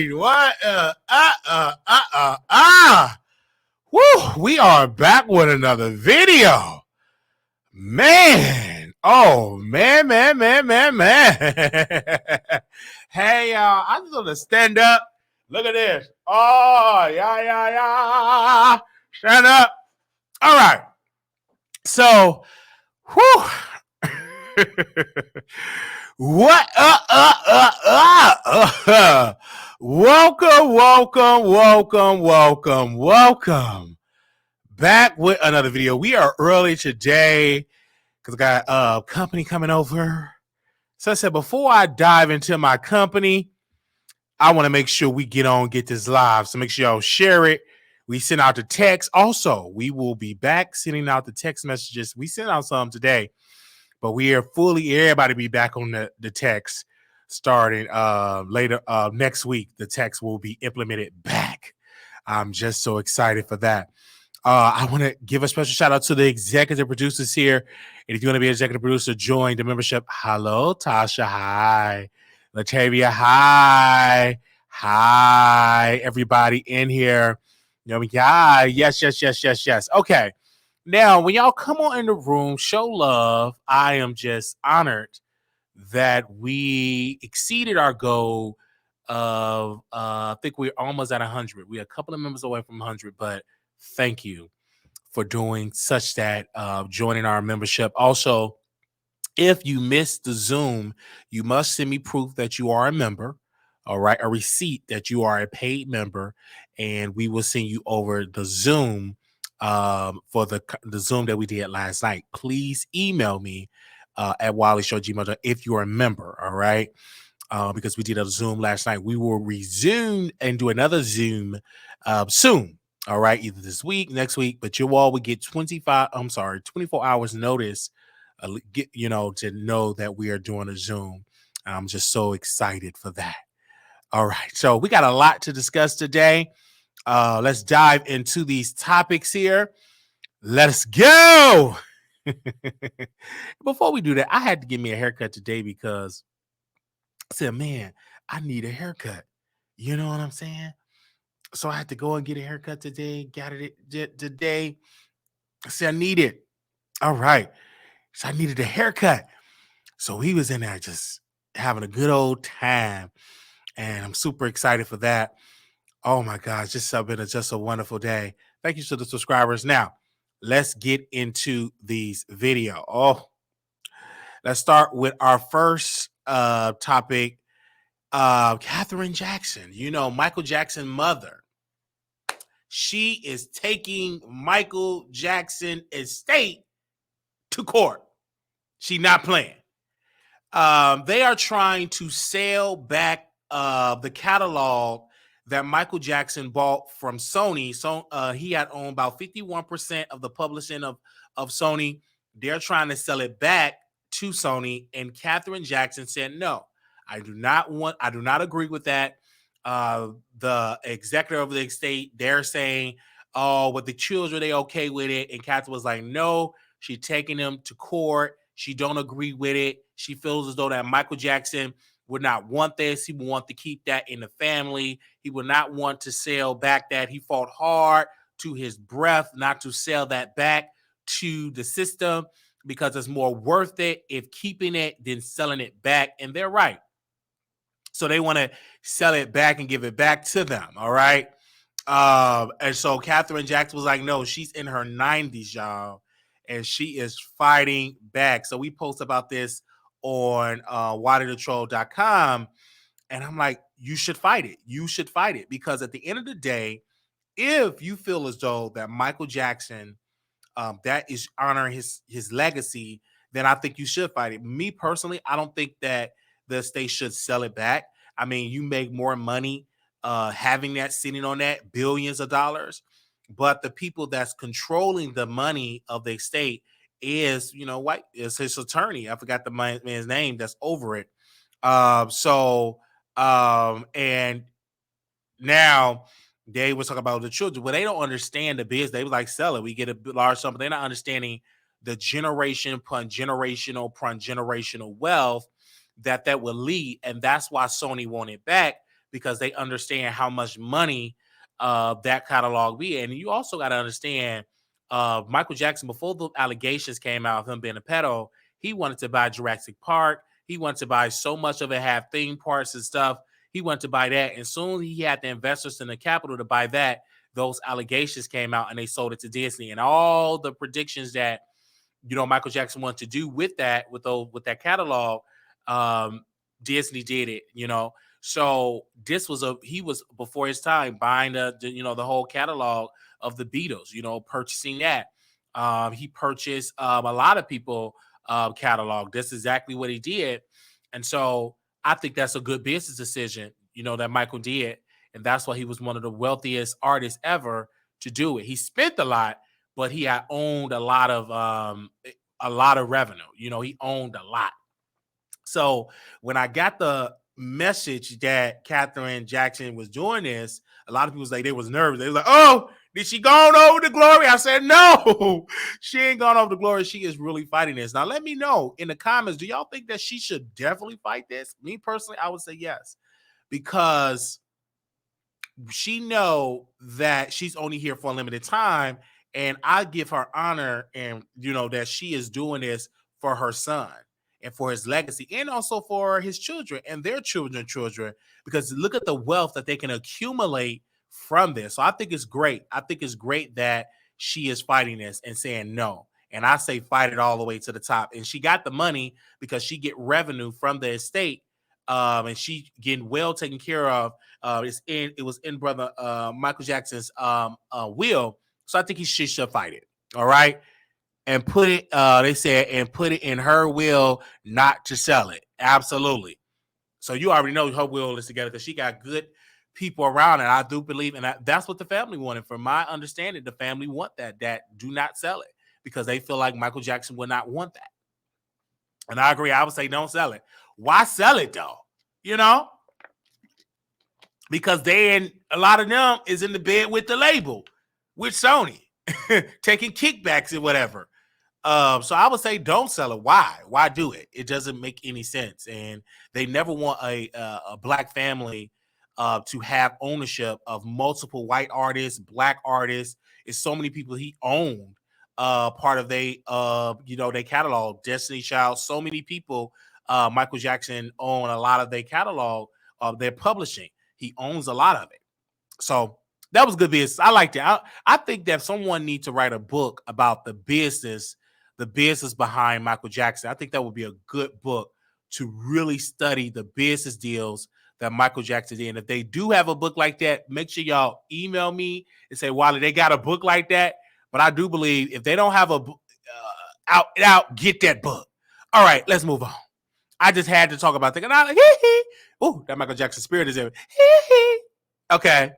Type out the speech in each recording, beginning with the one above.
right. Woo, we are back with another video. Man. Oh, man. Hey, y'all. I just want to stand up. Look at this. Oh, yeah. Stand up. All right. So, whew. What? Welcome. Back with another video. We are early today because I got company coming over. So I said, before I dive into my company, I want to make sure we get this live. So make sure y'all share it. We send out the text. Also, we will be back sending out the text messages. We sent out some today, but we are everybody be back on the text starting later next week. The text will be implemented back. I'm just so excited for that. I want to give a special shout out to the executive producers here. And if you want to be an executive producer, join the membership. Hello, Tasha. Hi. Latavia. Hi. Everybody in here. You know, yeah. Yes. Okay. Now, when y'all come on in the room, show love. I am just honored that we exceeded our goal of, I think we're almost at 100. We're a couple of members away from 100, but thank you for doing such that, joining our membership. Also, if you missed the Zoom, you must send me proof that you are a member. All right, a receipt that you are a paid member, and we will send you over the Zoom for the Zoom that we did last night. Please email me at wileyshow@gmail.com if you are a member. All right, because we did a Zoom last night. We will resume and do another Zoom soon. All right, either this week, next week, but you all would get 24 hours notice, to know that we are doing a Zoom. I'm just so excited for that. All right, so we got a lot to discuss today. Let's dive into these topics here. Let's go. Before we do that, I had to give me a haircut today because I said, man, I need a haircut. You know what I'm saying? So I had to go and get a haircut today. Got it today. I said, I need it. All right. So I needed a haircut. So he was in there just having a good old time. And I'm super excited for that. Oh my gosh, this has been just a wonderful day. Thank you to the subscribers. Now, let's get into these video. Let's start with our first topic. Catherine Jackson, Michael Jackson's mother. She is taking Michael Jackson estate to court. She not playing. They are trying to sell back the catalog that Michael Jackson bought from Sony. So he had owned about 51% of the publishing of Sony. They're trying to sell it back to Sony, and Catherine Jackson said, no, I do not agree with that. The executive of the estate, they're saying, oh, with the children, they okay with it. And Catherine was like, no, she's taking them to court. She don't agree with it. She feels as though that Michael Jackson would not want this. He would want to keep that in the family. He would not want to sell back that. He fought hard to his breath not to sell that back to the system because it's more worth it if keeping it than selling it back. And they're right. So they want to sell it back and give it back to them. All right. And so Catherine Jackson was like, no, she's in her 90s, y'all. And she is fighting back. So we post about this on WileyTheTroll.com. And I'm like, you should fight it. You should fight it. Because at the end of the day, if you feel as though that Michael Jackson, that is honoring his legacy, then I think you should fight it. Me personally, I don't think that the state should sell it back. I mean, you make more money having that, sitting on that, billions of dollars. But the people that's controlling the money of the estate is, white, is his attorney. I forgot the man's name that's over it. And now they were talking about the children. Well, they don't understand the business. They were like, sell it. We get a large sum, but they're not understanding the generation upon generational wealth that will lead. And that's why Sony want it back, because they understand how much money that catalog be. And you also got to understand, Michael Jackson, before the allegations came out of him being a pedo, he wanted to buy Jurassic Park. He wanted to buy so much of it, have theme parks and stuff. He wanted to buy that. And soon he had the investors in the capital to buy that. Those allegations came out and they sold it to Disney. And all the predictions that, Michael Jackson wanted to do with that catalog, Disney did it. So this was he was before his time buying the whole catalog of the Beatles, purchasing that. He purchased a lot of people catalog. That's exactly what he did. And so I think that's a good business decision, that Michael did. And that's why he was one of the wealthiest artists ever to do it. He spent a lot, but he had owned a lot of revenue. He owned a lot. So when I got the message that Katherine Jackson was doing this, a lot of people was like, they was nervous. They was like, oh, did she gone over the glory? I said, no, she ain't gone over the glory. She is really fighting this. Now, let me know in the comments, do y'all think that she should definitely fight this? Me personally, I would say yes, because she know that she's only here for a limited time, and I give her honor, and that she is doing this for her son and for his legacy, and also for his children and their children, because look at the wealth that they can accumulate from this. So I think it's great. I think it's great that she is fighting this and saying no. And I say fight it all the way to the top. And she got the money because she get revenue from the estate, and she getting well taken care of. It was in brother Michael Jackson's will. So I think she should fight it. All right. And put it, they said, and put it in her will not to sell it. Absolutely. So you already know her will is together because she got good people around, and I do believe, and that's what the family wanted. From my understanding, the family want that do not sell it, because they feel like Michael Jackson would not want that. And I agree. I would say don't sell it. Why sell it though? Because a lot of them is in the bed with the label, with Sony, taking kickbacks and whatever. So I would say don't sell it. Why? Why do it? It doesn't make any sense. And they never want a black family to have ownership of multiple white artists, black artists. It's so many people he owned part of they catalog. Destiny Child, so many people. Michael Jackson owned a lot of their catalog of their publishing. He owns a lot of it. So that was good business. I liked it. I think that someone needs to write a book about the business behind Michael Jackson. I think that would be a good book to really study the business deals that Michael Jackson did. And if they do have a book like that, make sure y'all email me and say, Wiley, they got a book like that. But I do believe if they don't have a out, get that book. All right, let's move on. I just had to talk about that. And I like, oh, that Michael Jackson spirit is there. Okay.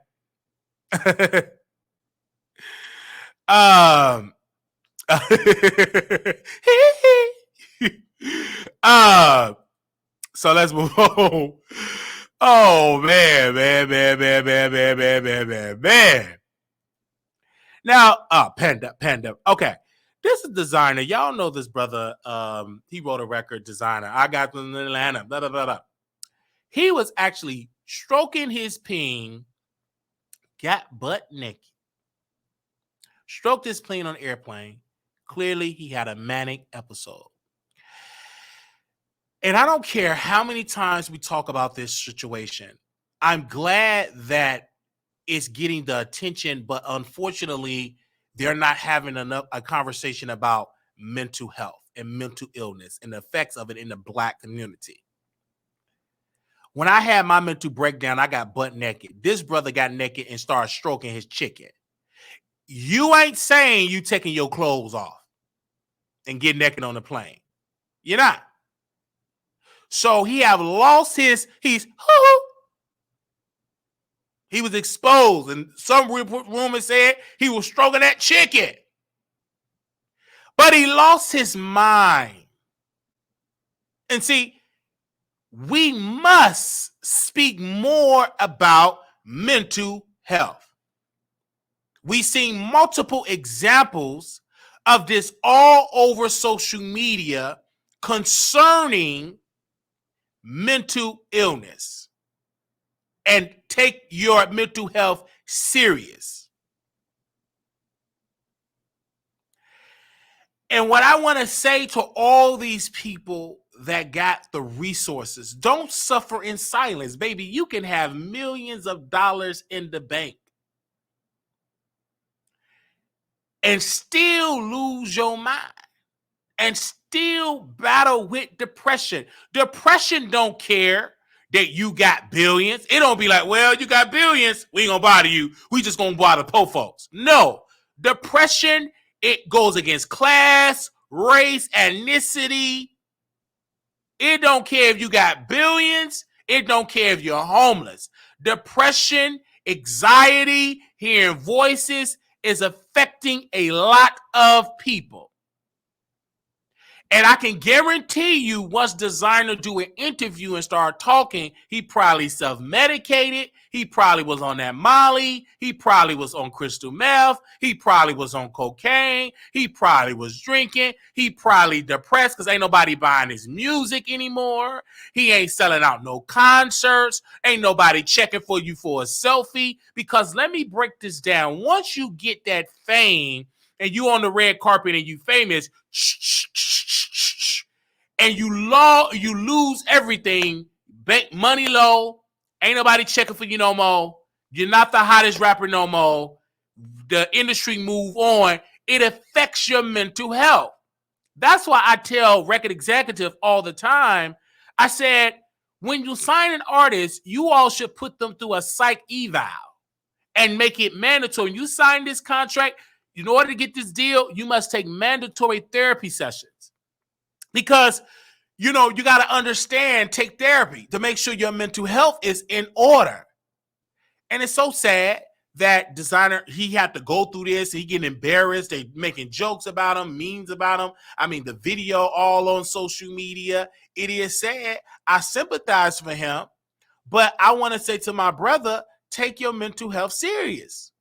So let's move on. Oh man. Now, Panda. Okay. This is designer. Y'all know this brother. He wrote a record, designer. I got from Atlanta. Blah, blah, blah, blah. He was actually stroking his peen, got butt naked. Stroked his plane on airplane. Clearly, he had a manic episode. And I don't care how many times we talk about this situation. I'm glad that it's getting the attention, but unfortunately, they're not having a conversation about mental health and mental illness and the effects of it in the black community. When I had my mental breakdown, I got butt naked. This brother got naked and started stroking his chicken. You ain't saying you taking your clothes off and get naked on the plane. You're not. So he have lost he was exposed, and some rumors said he was stroking that chicken. But he lost his mind. And see, we must speak more about mental health. We've seen multiple examples of this all over social media concerning mental illness and take your mental health serious. And what I want to say to all these people that got the resources, don't suffer in silence, baby. You can have millions of dollars in the bank and still lose your mind and still battle with depression. Depression don't care that you got billions. It don't be like, well, you got billions, we ain't gonna bother you. We just gonna bother poor folks. No. Depression, it goes against class, race, ethnicity. It don't care if you got billions. It don't care if you're homeless. Depression, anxiety, hearing voices is affecting a lot of people. And I can guarantee you, once Designer do an interview and start talking, he probably self-medicated. He probably was on that Molly. He probably was on crystal meth. He probably was on cocaine. He probably was drinking. He probably depressed because ain't nobody buying his music anymore. He ain't selling out no concerts. Ain't nobody checking for you for a selfie. Because let me break this down. Once you get that fame and you on the red carpet and you famous, and you lose everything, bank money low, ain't nobody checking for you no more. You're not the hottest rapper no more. The industry move on. It affects your mental health. That's why I tell record executive all the time, I said, when you sign an artist, you all should put them through a psych eval and make it mandatory. You sign this contract, in order to get this deal, you must take mandatory therapy sessions. Because, you got to understand, take therapy to make sure your mental health is in order. And it's so sad that Designer, he had to go through this. He getting embarrassed. They making jokes about him, memes about him. I mean, the video all on social media. It is sad. I sympathize for him. But I want to say to my brother, take your mental health serious.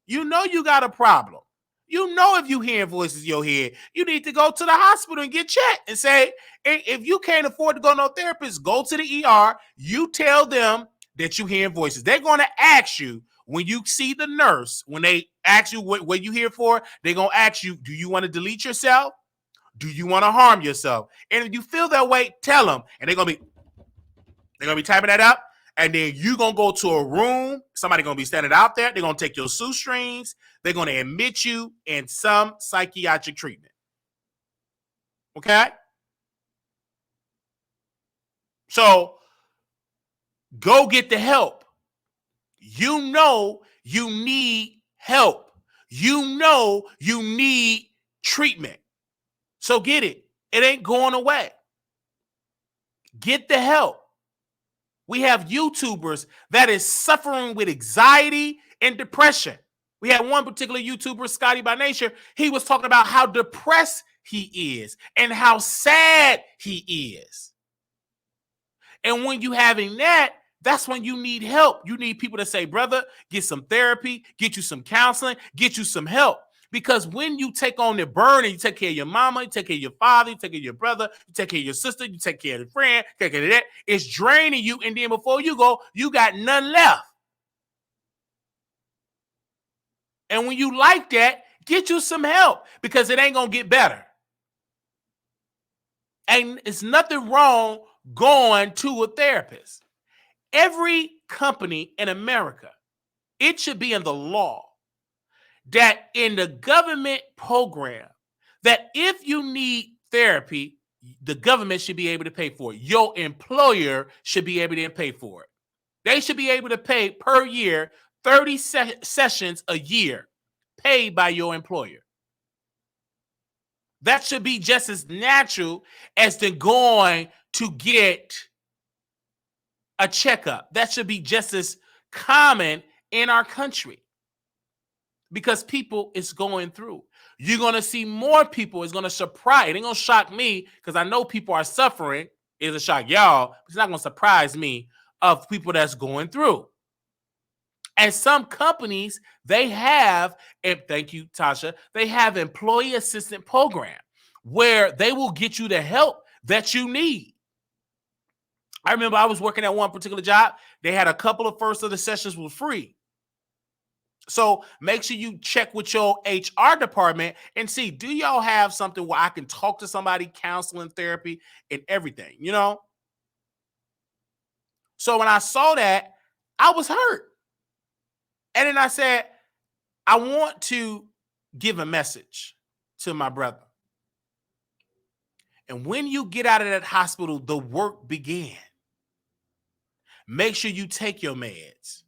You know you got a problem. You know if you hearing voices in your head, you need to go to the hospital and get checked and say, if you can't afford to go to no therapist, go to the ER. You tell them that you hearing voices. They're going to ask you when you see the nurse, when they ask you what you here for, they're going to ask you, do you want to delete yourself? Do you want to harm yourself? And if you feel that way, tell them. And they're going to be typing that up. And then you're going to go to a room. Somebody going to be standing out there. They're going to take your shoestrings. They're going to admit you in some psychiatric treatment. Okay? So go get the help. You know you need help. You know you need treatment. So get it. It ain't going away. Get the help. We have YouTubers that is suffering with anxiety and depression. We had one particular YouTuber, Scotty by Nature. He was talking about how depressed he is and how sad he is. And when you having that, that's when you need help. You need people to say, brother, get some therapy, get you some counseling, get you some help. Because when you take on the burden, you take care of your mama, you take care of your father, you take care of your brother, you take care of your sister, you take care of the friend, take care of that. It's draining you. And then before you go, you got none left. And when you like that, get you some help because it ain't going to get better. And it's nothing wrong going to a therapist. Every company in America, it should be in the law that in the government program, that if you need therapy, the government should be able to pay for it. Your employer should be able to pay for it. They should be able to pay per year 30 sessions a year paid by your employer. That should be just as natural as to going to get a checkup. That should be just as common in our country. Because people is going through. You're going to see more people. It's going to surprise. It ain't going to shock me because I know people are suffering. It'll shock y'all. It's not going to surprise me of people that's going through. And some companies, they have, and thank you, Tasha, they have employee assistant program where they will get you the help that you need. I remember I was working at one particular job. They had a couple of first of the sessions were free. So make sure you check with your HR department and see, do y'all have something where I can talk to somebody, counseling, therapy, and everything, you know? So when I saw that, I was hurt. And then I said, I want to give a message to my brother. And when you get out of that hospital, the work began. Make sure you take your meds.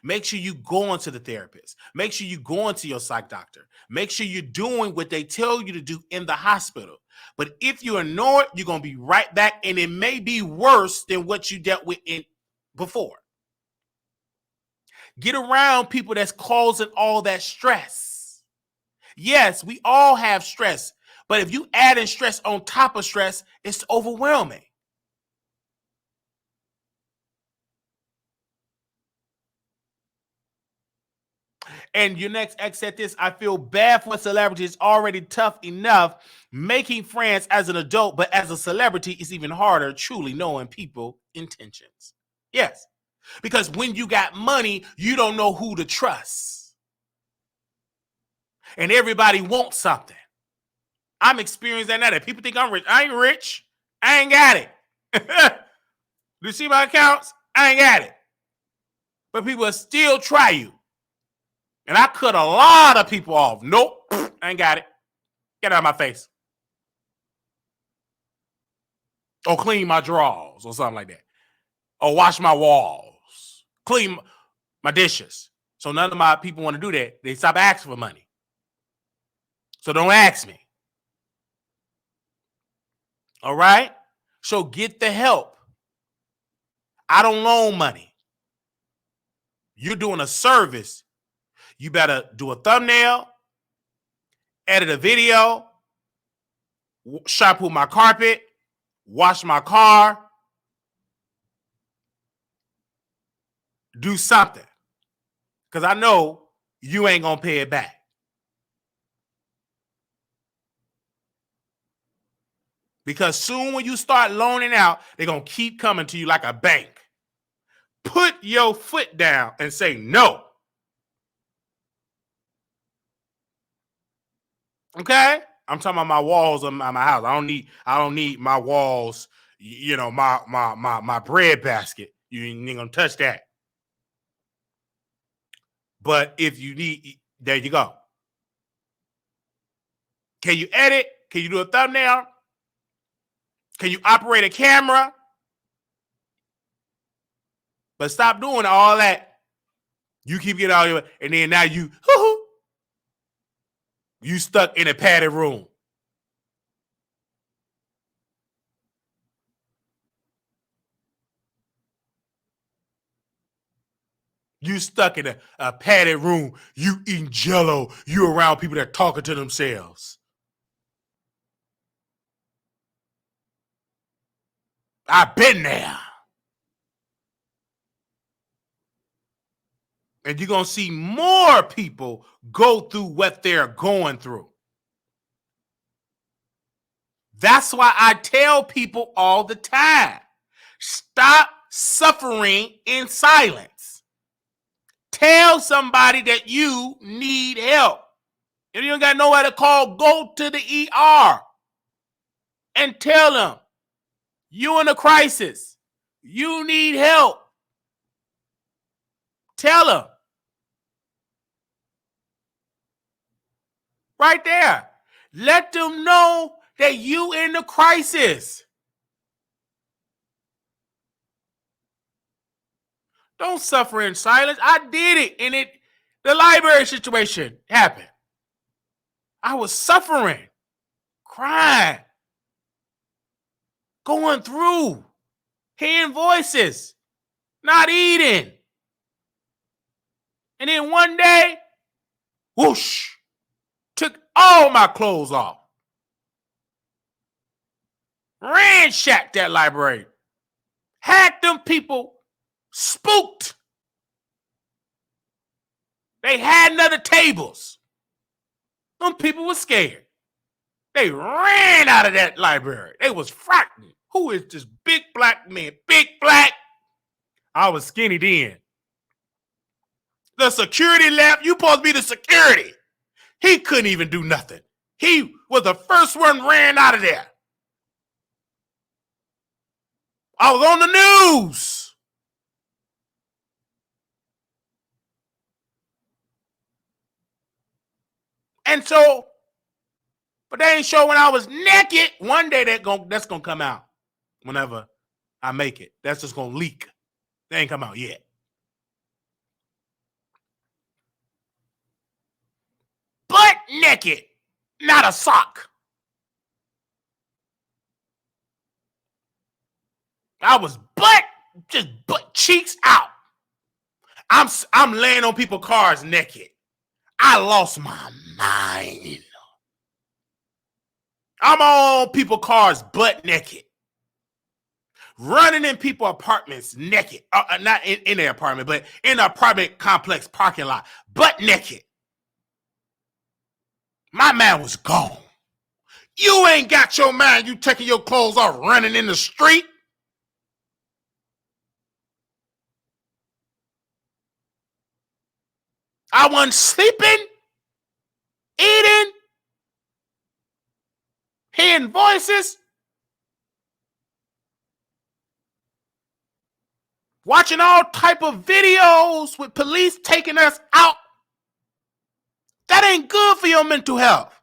Make sure you go into the therapist. Make sure you go into your psych doctor. Make sure you're doing what they tell you to do in the hospital. But if you ignore it, you're going to be right back, and it may be worse than what you dealt with before. Get around people that's causing all that stress. Yes, we all have stress, but if you add in stress on top of stress, it's overwhelming. And your next ex said this, I feel bad for a celebrity. It's already tough enough making friends as an adult, but as a celebrity, it's even harder truly knowing people's intentions. Yes, because when you got money, you don't know who to trust. And everybody wants something. I'm experiencing that. If people think I'm rich, I ain't rich. I ain't got it. You see my accounts? I ain't got it. But people will still try you. And I cut a lot of people off. Nope, I ain't got it. Get out of my face. Or clean my drawers or something like that. Or wash my walls. Clean my dishes. So none of my people want to do that. They stop asking for money. So don't ask me. All right? So get the help. I don't loan money. You're doing a service. You better do a thumbnail, edit a video, shampoo my carpet, wash my car, do something. Because I know you ain't going to pay it back. Because soon when you start loaning out, they're going to keep coming to you like a bank. Put your foot down and say no. Okay? I'm talking about my walls of my house. I don't need my walls, you know, my bread basket. You ain't gonna touch that. But if you need, there you go. Can you edit? Can you do a thumbnail? Can you operate a camera? But stop doing all that. You keep getting all your, and then now you stuck in a padded room. You stuck in a padded room. You eating Jell-O. You around people that are talking to themselves. I've been there. And you're going to see more people go through what they're going through. That's why I tell people all the time, stop suffering in silence. Tell somebody that you need help. If you don't got nowhere to call, go to the ER and tell them you're in a crisis. You need help. Tell them. Right there. Let them know that you in the crisis. Don't suffer in silence. I did it, and the library situation happened. I was suffering, crying, going through, hearing voices, not eating. And then one day, whoosh, took all my clothes off. Ransacked that library. Had them people spooked. They had other tables. Them people were scared. They ran out of that library. They was frightened. Who is this big black man? Big black. I was skinny then. The security left. You supposed to be the security. He couldn't even do nothing. He was the first one ran out of there. I was on the news. And so, but they ain't show when I was naked. One day that's gonna come out. Whenever I make it. That's just gonna leak. They ain't come out yet. Butt naked. Not a sock. I was just butt cheeks out. I'm laying on people's cars naked. I lost my mind. I'm on people's cars butt naked. Running in people's apartments naked. Not in their apartment, but in the apartment complex parking lot. Butt naked. My man was gone. You ain't got your mind. You taking your clothes off running in the street. I wasn't sleeping, eating, hearing voices, watching all type of videos with police taking us out. That ain't good for your mental health.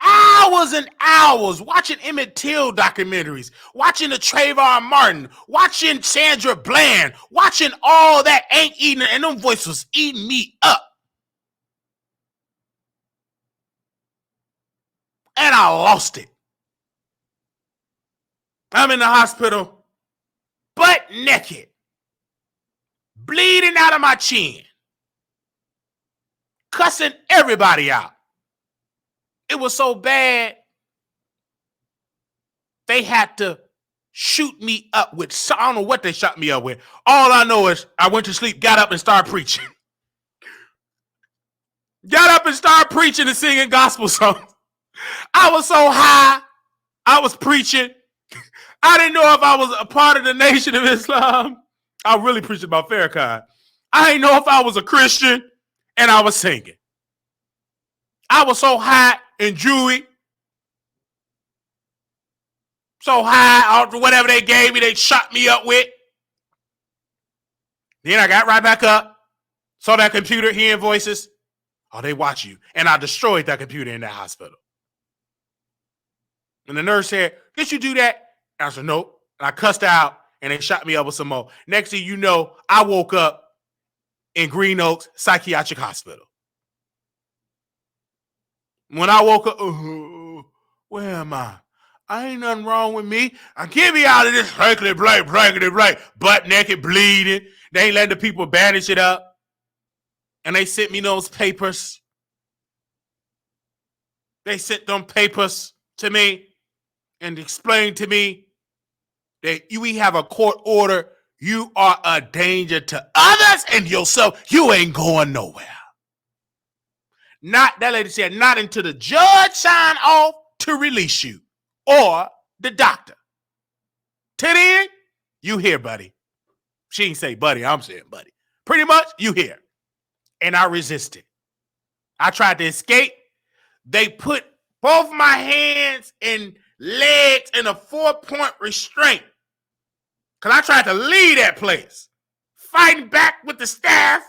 Hours and hours watching Emmett Till documentaries, watching the Trayvon Martin, watching Sandra Bland, watching all that ain't eating, and them voices was eating me up. And I lost it. I'm in the hospital, butt naked, bleeding out of my chin, cussing everybody out. It was so bad, they had to shoot me up with, I don't know what they shot me up with. All I know is I went to sleep, got up and started preaching. Got up and started preaching and singing gospel songs. I was so high, I was preaching. I didn't know if I was a part of the Nation of Islam. I really preached about Farrakhan. I didn't know if I was a Christian, and I was singing. I was so high and Jewy. So high, whatever they gave me, they shot me up with. Then I got right back up, saw that computer, hearing voices. Oh, they watch you. And I destroyed that computer in that hospital. And the nurse said, did you do that? I said, nope. And I cussed out, and they shot me up with some more. Next thing you know, I woke up in Green Oaks Psychiatric Hospital. When I woke up, where am I? I ain't nothing wrong with me. Get me out of this blankety blank, butt naked, bleeding. They ain't letting the people bandage it up. And they sent me those papers. They sent them papers to me and explained to me that we have a court order. You are a danger to others and yourself. You ain't going nowhere. Not, that lady said, not until the judge sign off to release you or the doctor. Till then, you here, buddy. She didn't say buddy, I'm saying buddy. Pretty much, you here. And I resisted. I tried to escape. They put both my hands and legs in a 4-point restraint. Because I tried to leave that place. Fighting back with the staff.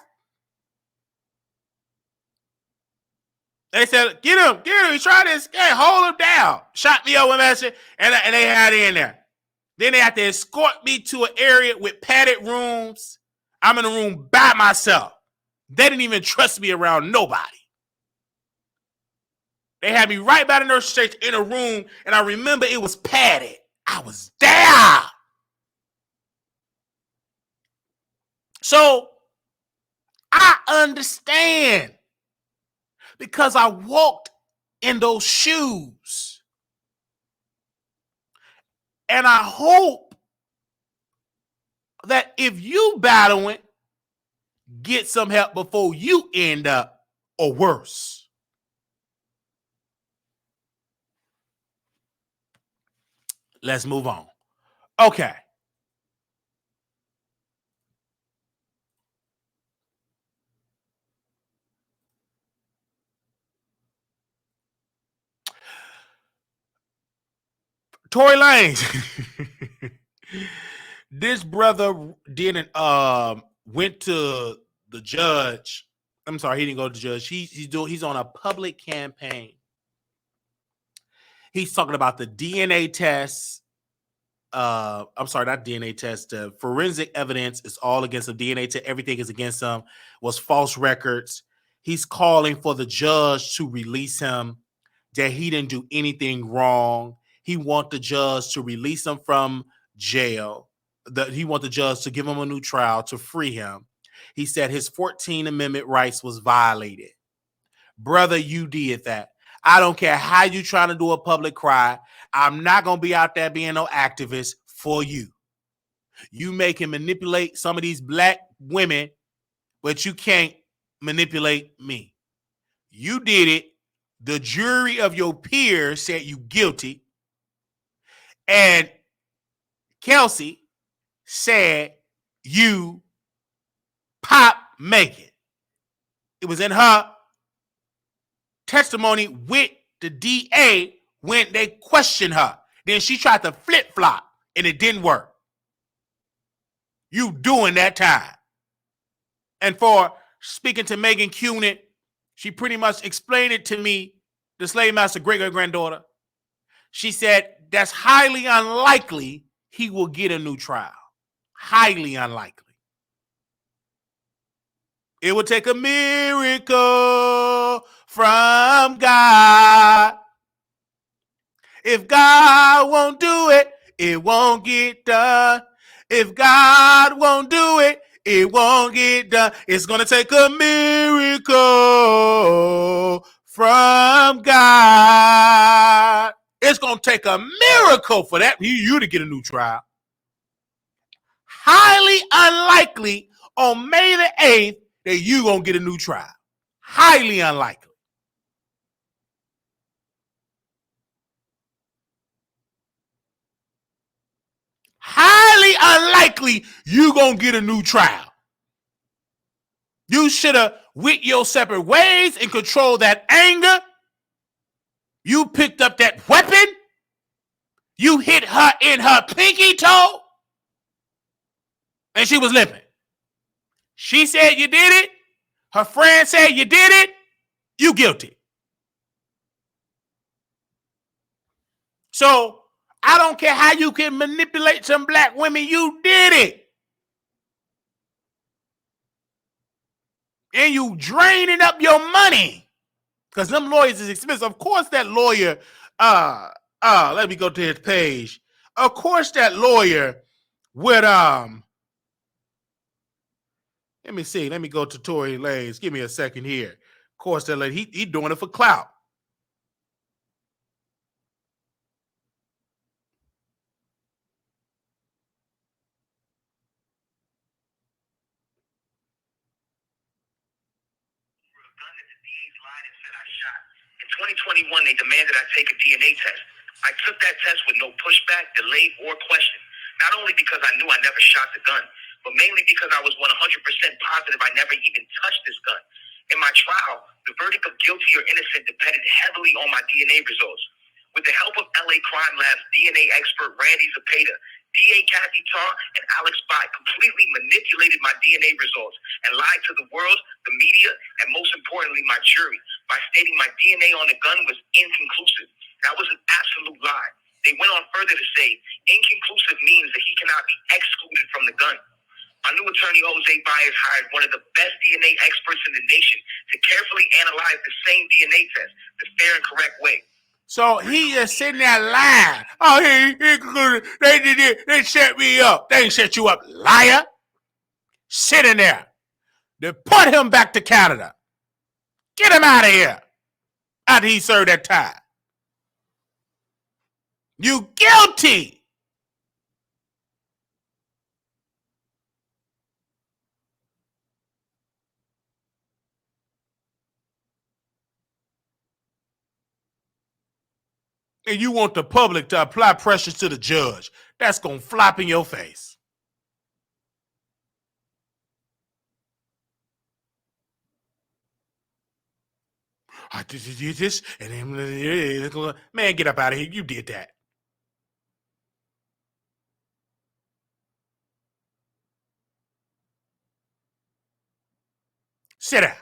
They said, get him. He tried to escape. Hold him down. Shot me up with that shit. And they had it in there. Then they had to escort me to an area with padded rooms. I'm in a room by myself. They didn't even trust me around nobody. They had me right by the nurse station in a room, and I remember it was padded. I was there. So I understand because I walked in those shoes. And I hope that if you battling, get some help before you end up or worse. Let's move on. Okay. Tory Lanez. This brother didn't went to the judge. I'm sorry, he didn't go to the judge. He's on a public campaign. He's talking about the DNA tests. I'm sorry, not DNA test. Forensic evidence is all against him. DNA test, everything is against him. Was false records. He's calling for the judge to release him. That he didn't do anything wrong. He want the judge to release him from jail. He want the judge to give him a new trial to free him. He said his 14th Amendment rights was violated. Brother, you did that. I don't care how you trying to do a public cry. I'm not going to be out there being no activist for you. You make him manipulate some of these black women, but you can't manipulate me. You did it. The jury of your peers said you guilty. And Kelsey said you pop Megan. It was in her testimony with the DA when they questioned her. Then she tried to flip-flop, and it didn't work. You doing that time. And for speaking to Megan Cunin, she pretty much explained it to me, the slave master great-great-granddaughter. She said that's highly unlikely he will get a new trial. Highly unlikely. It would take a miracle from God. If God won't do it, it won't get done. If God won't do it, it won't get done. It's going to take a miracle from God. It's going to take a miracle for that you to get a new trial. Highly unlikely on May the 8th that you going to get a new trial. Highly unlikely. Highly unlikely you going to get a new trial. You should have went your separate ways and controlled that anger. You picked up that weapon. You hit her in her pinky toe. And she was limping. She said you did it. Her friend said you did it. You guilty. So I don't care how you can manipulate some black women. You did it. And you draining up your money. Because them lawyers is expensive. Of course that lawyer, let me go to his page. Of course that lawyer would, let me see. Let me go to Tory Lanez. Give me a second here. Of course that lawyer, he doing it for clout. In 2021, they demanded I take a DNA test. I took that test with no pushback, delay, or question. Not only because I knew I never shot the gun, but mainly because I was 100% positive I never even touched this gun. In my trial, the verdict of guilty or innocent depended heavily on my DNA results. With the help of LA Crime Lab's DNA expert Randy Zepeda, DA Kathy Tarr, and Alex Spot completely manipulated my DNA results and lied to the world, the media, and most importantly, my jury, by stating my DNA on the gun was inconclusive. That was an absolute lie. They went on further to say, inconclusive means that he cannot be excluded from the gun. My new attorney, Jose Baez, hired one of the best DNA experts in the nation to carefully analyze the same DNA test the fair and correct way. So he just sitting there lying. Oh, they set me up. They ain't set you up, liar. Sitting there. Deport him back to Canada. Get him out of here after he served that time. You guilty. and you want the public to apply pressure to the judge. That's going to flop in your face. I did this, and then, man, get up out of here. You did that. Sit down.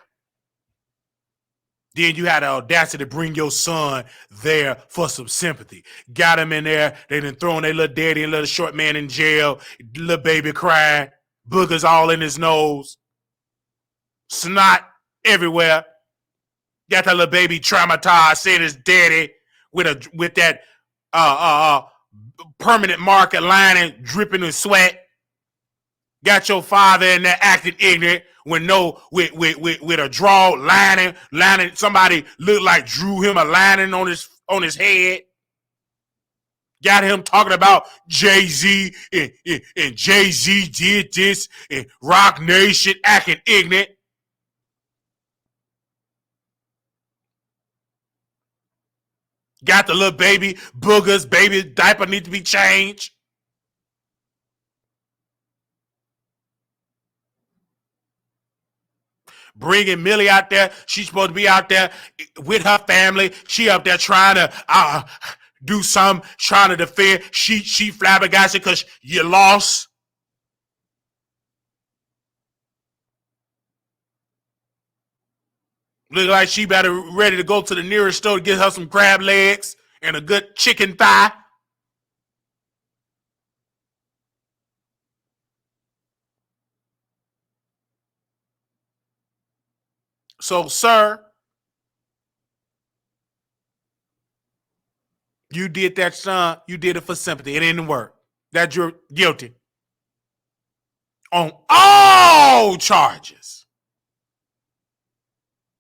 Then you had the audacity to bring your son there for some sympathy. Got him in there. They done thrown their little daddy and little short man in jail. Little baby crying. Boogers all in his nose. Snot everywhere. Got that little baby traumatized, seeing his daddy with that permanent marker lining dripping with sweat. Got your father in there acting ignorant with a draw lining. Somebody looked like drew him a lining on his head. Got him talking about Jay-Z and Jay-Z did this and Rock Nation acting ignorant. Got the little baby boogers, baby diaper need to be changed. Bringing Millie out there. She's supposed to be out there with her family. She up there trying to do something, trying to defend. She flabbergasted because you lost. Look like she better ready to go to the nearest store to get her some crab legs and a good chicken thigh. So, sir, you did that, son. You did it for sympathy. It didn't work. That you're guilty on all charges.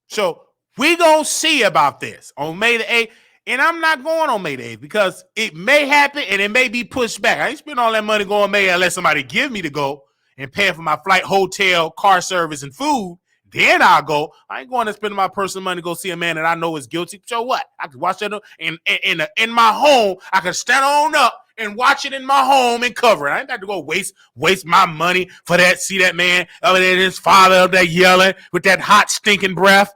So we gonna see about this on May the 8th. And I'm not going on May the 8th because it may happen and it may be pushed back. I ain't spend all that money going May unless somebody give me to go and pay for my flight, hotel, car service, and food. Then I'll go. I ain't going to spend my personal money to go see a man that I know is guilty. So what? I can watch that in my home. I can stand on up and watch it in my home and cover it. I ain't got to go waste my money for that. See that man over there, his father up there yelling with that hot stinking breath.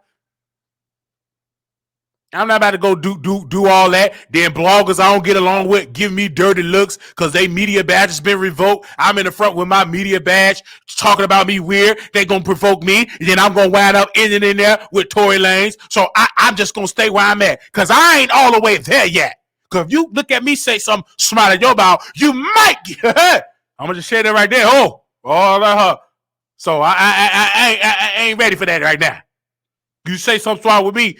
I'm not about to go do all that. Then bloggers I don't get along with give me dirty looks because they media badge has been revoked. I'm in the front with my media badge talking about me weird. They gonna provoke me. And then I'm gonna wind up in there with Tory Lanez. So I'm just gonna stay where I'm at because I ain't all the way there yet. Because if you look at me say something smart at your mouth, you might get hurt. I'm gonna just say that right there. So I ain't ready for that right now. You say something smart with me.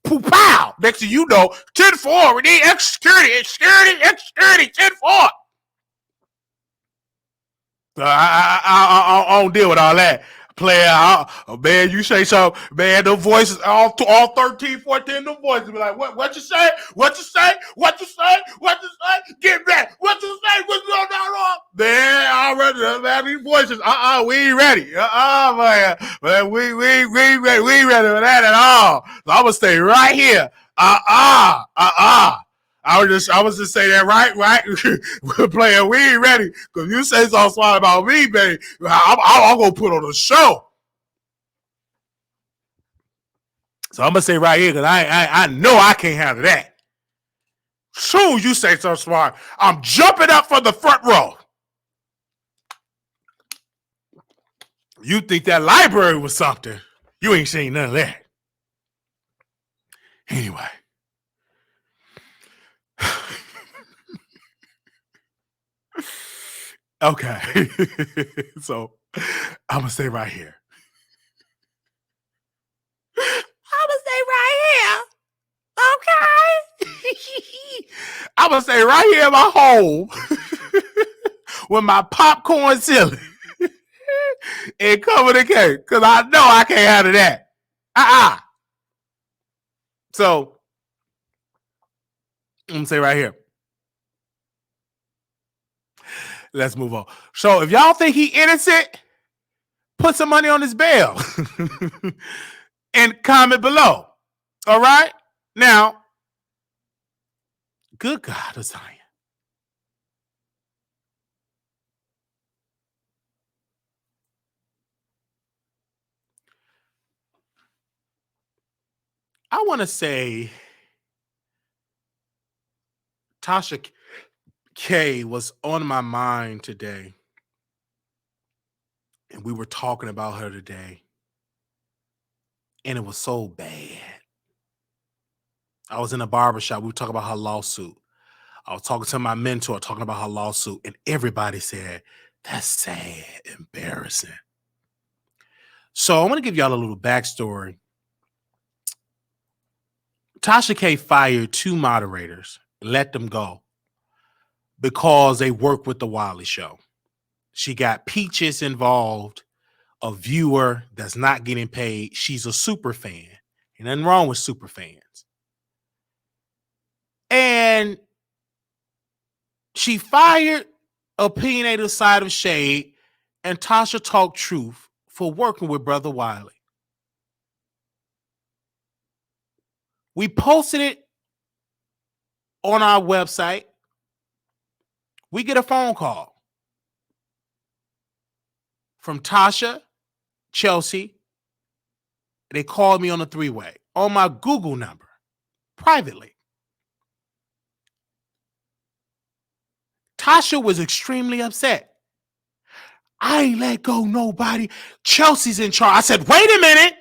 Pow! Next thing you know, 10-4. We need extra security, 10-4. I don't deal with all that. Player, man, you say something, man, the voices, all 13, 14, the voices be like, what you say? What you say? Get back. What you say? What's going on? Man, already, these voices, we ain't ready. Man, we ain't ready for that at all. So I'm gonna stay right here. I was just say that right. Player, we ain't ready. Because you say something smart about me, baby. I'm going to put on a show. So I'm going to say right here because I know I can't handle that. Soon you say something smart, I'm jumping up from the front row. You think that library was something. You ain't seen none of that. Anyway. Okay. So I'm going to stay right here. Okay. I'm going to stay right here in my home with my popcorn ceiling and cover the cake because I know I can't handle that. So I'm going to stay right here. Let's move on. So if y'all think he innocent, put some money on his bail and comment below. All right? Now, Good God of Zion. I want to say Tasha K was on my mind today. And we were talking about her today. And it was so bad. I was in a barbershop. We were talking about her lawsuit. I was talking to my mentor, talking about her lawsuit. And everybody said, that's sad, embarrassing. So I want to give y'all a little backstory. Tasha K fired 2 moderators, let them go because they work with the Wiley Show. She got Peaches involved, a viewer that's not getting paid. She's a super fan. Ain't nothing wrong with super fans. And she fired Opinionated Side of Shade and Tasha Talk Truth for working with Brother Wiley. We posted it on our website. We get a phone call from Tasha, Chelsea. They called me on a 3-way on my Google number privately. Tasha was extremely upset. I ain't let go nobody. Chelsea's in charge. I said, wait a minute.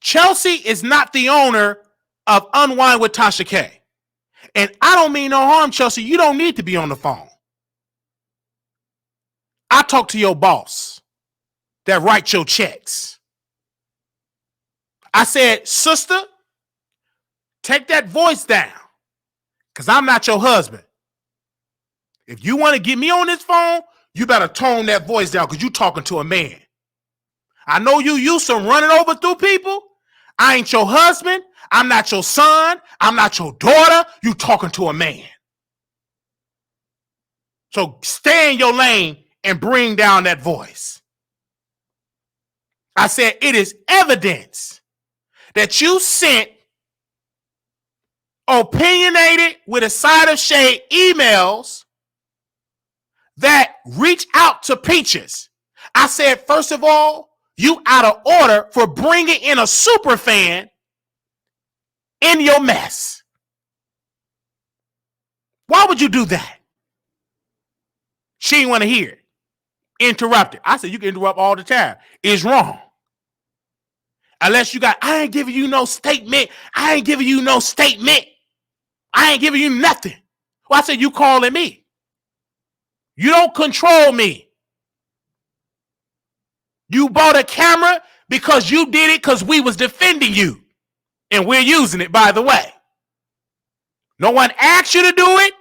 Chelsea is not the owner of Unwind with Tasha K. And I don't mean no harm, Chelsea. You don't need to be on the phone. I talk to your boss that writes your checks. I said, sister, take that voice down because I'm not your husband. If you want to get me on this phone, you better tone that voice down because you talking to a man. I know you used to running over through people. I ain't your husband. I'm not your son. I'm not your daughter. You talking to a man. So stay in your lane and bring down that voice. I said, it is evidence that you sent Opinionated with a Side of Shade emails that reach out to Peaches. I said, first of all, you out of order for bringing in a super fan in your mess. Why would you do that? She didn't want to hear it. Interrupted. I said, you can interrupt all the time. It's wrong. Unless you got, I ain't giving you no statement. I ain't giving you no statement. I ain't giving you nothing. Well, I said, you calling me. You don't control me. You bought a camera because you did it because we was defending you. And we're using it, by the way. No one asked you to do it.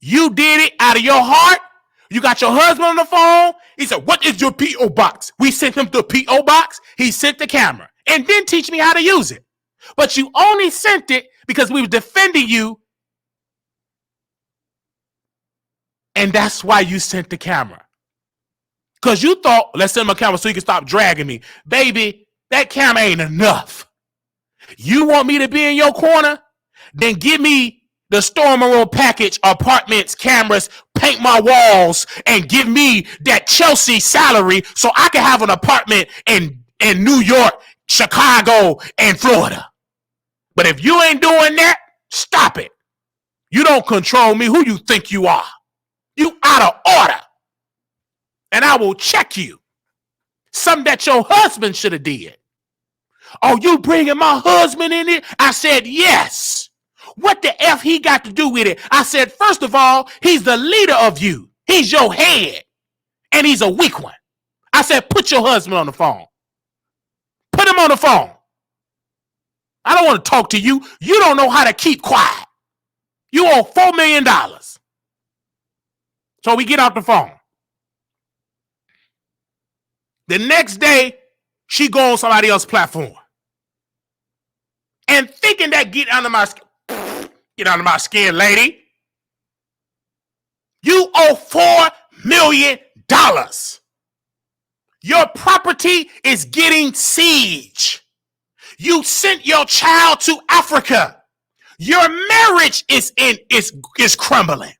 You did it out of your heart. You got your husband on the phone. He said, what is your P.O. box? We sent him the P.O. box. He sent the camera and didn't teach me how to use it. But you only sent it because we were defending you. And that's why you sent the camera. Because you thought, let's send him a camera so he can stop dragging me. Baby, that camera ain't enough. You want me to be in your corner? Then give me the Storm Road package, apartments, cameras, paint my walls, and give me that Chelsea salary so I can have an apartment in New York, Chicago, and Florida. But if you ain't doing that, stop it. You don't control me. Who you think you are? You out of order. And I will check you. Something that your husband should have did. Oh, you bringing my husband in here? I said, yes. What the F he got to do with it? I said, first of all, he's the leader of you. He's your head. And he's a weak one. I said, put your husband on the phone. Put him on the phone. I don't want to talk to you. You don't know how to keep quiet. You owe $4 million. So we get off the phone. The next day, she go on somebody else's platform. And thinking that get under my skin, lady. You owe $4 million. Your property is getting siege. You sent your child to Africa. Your marriage is crumbling.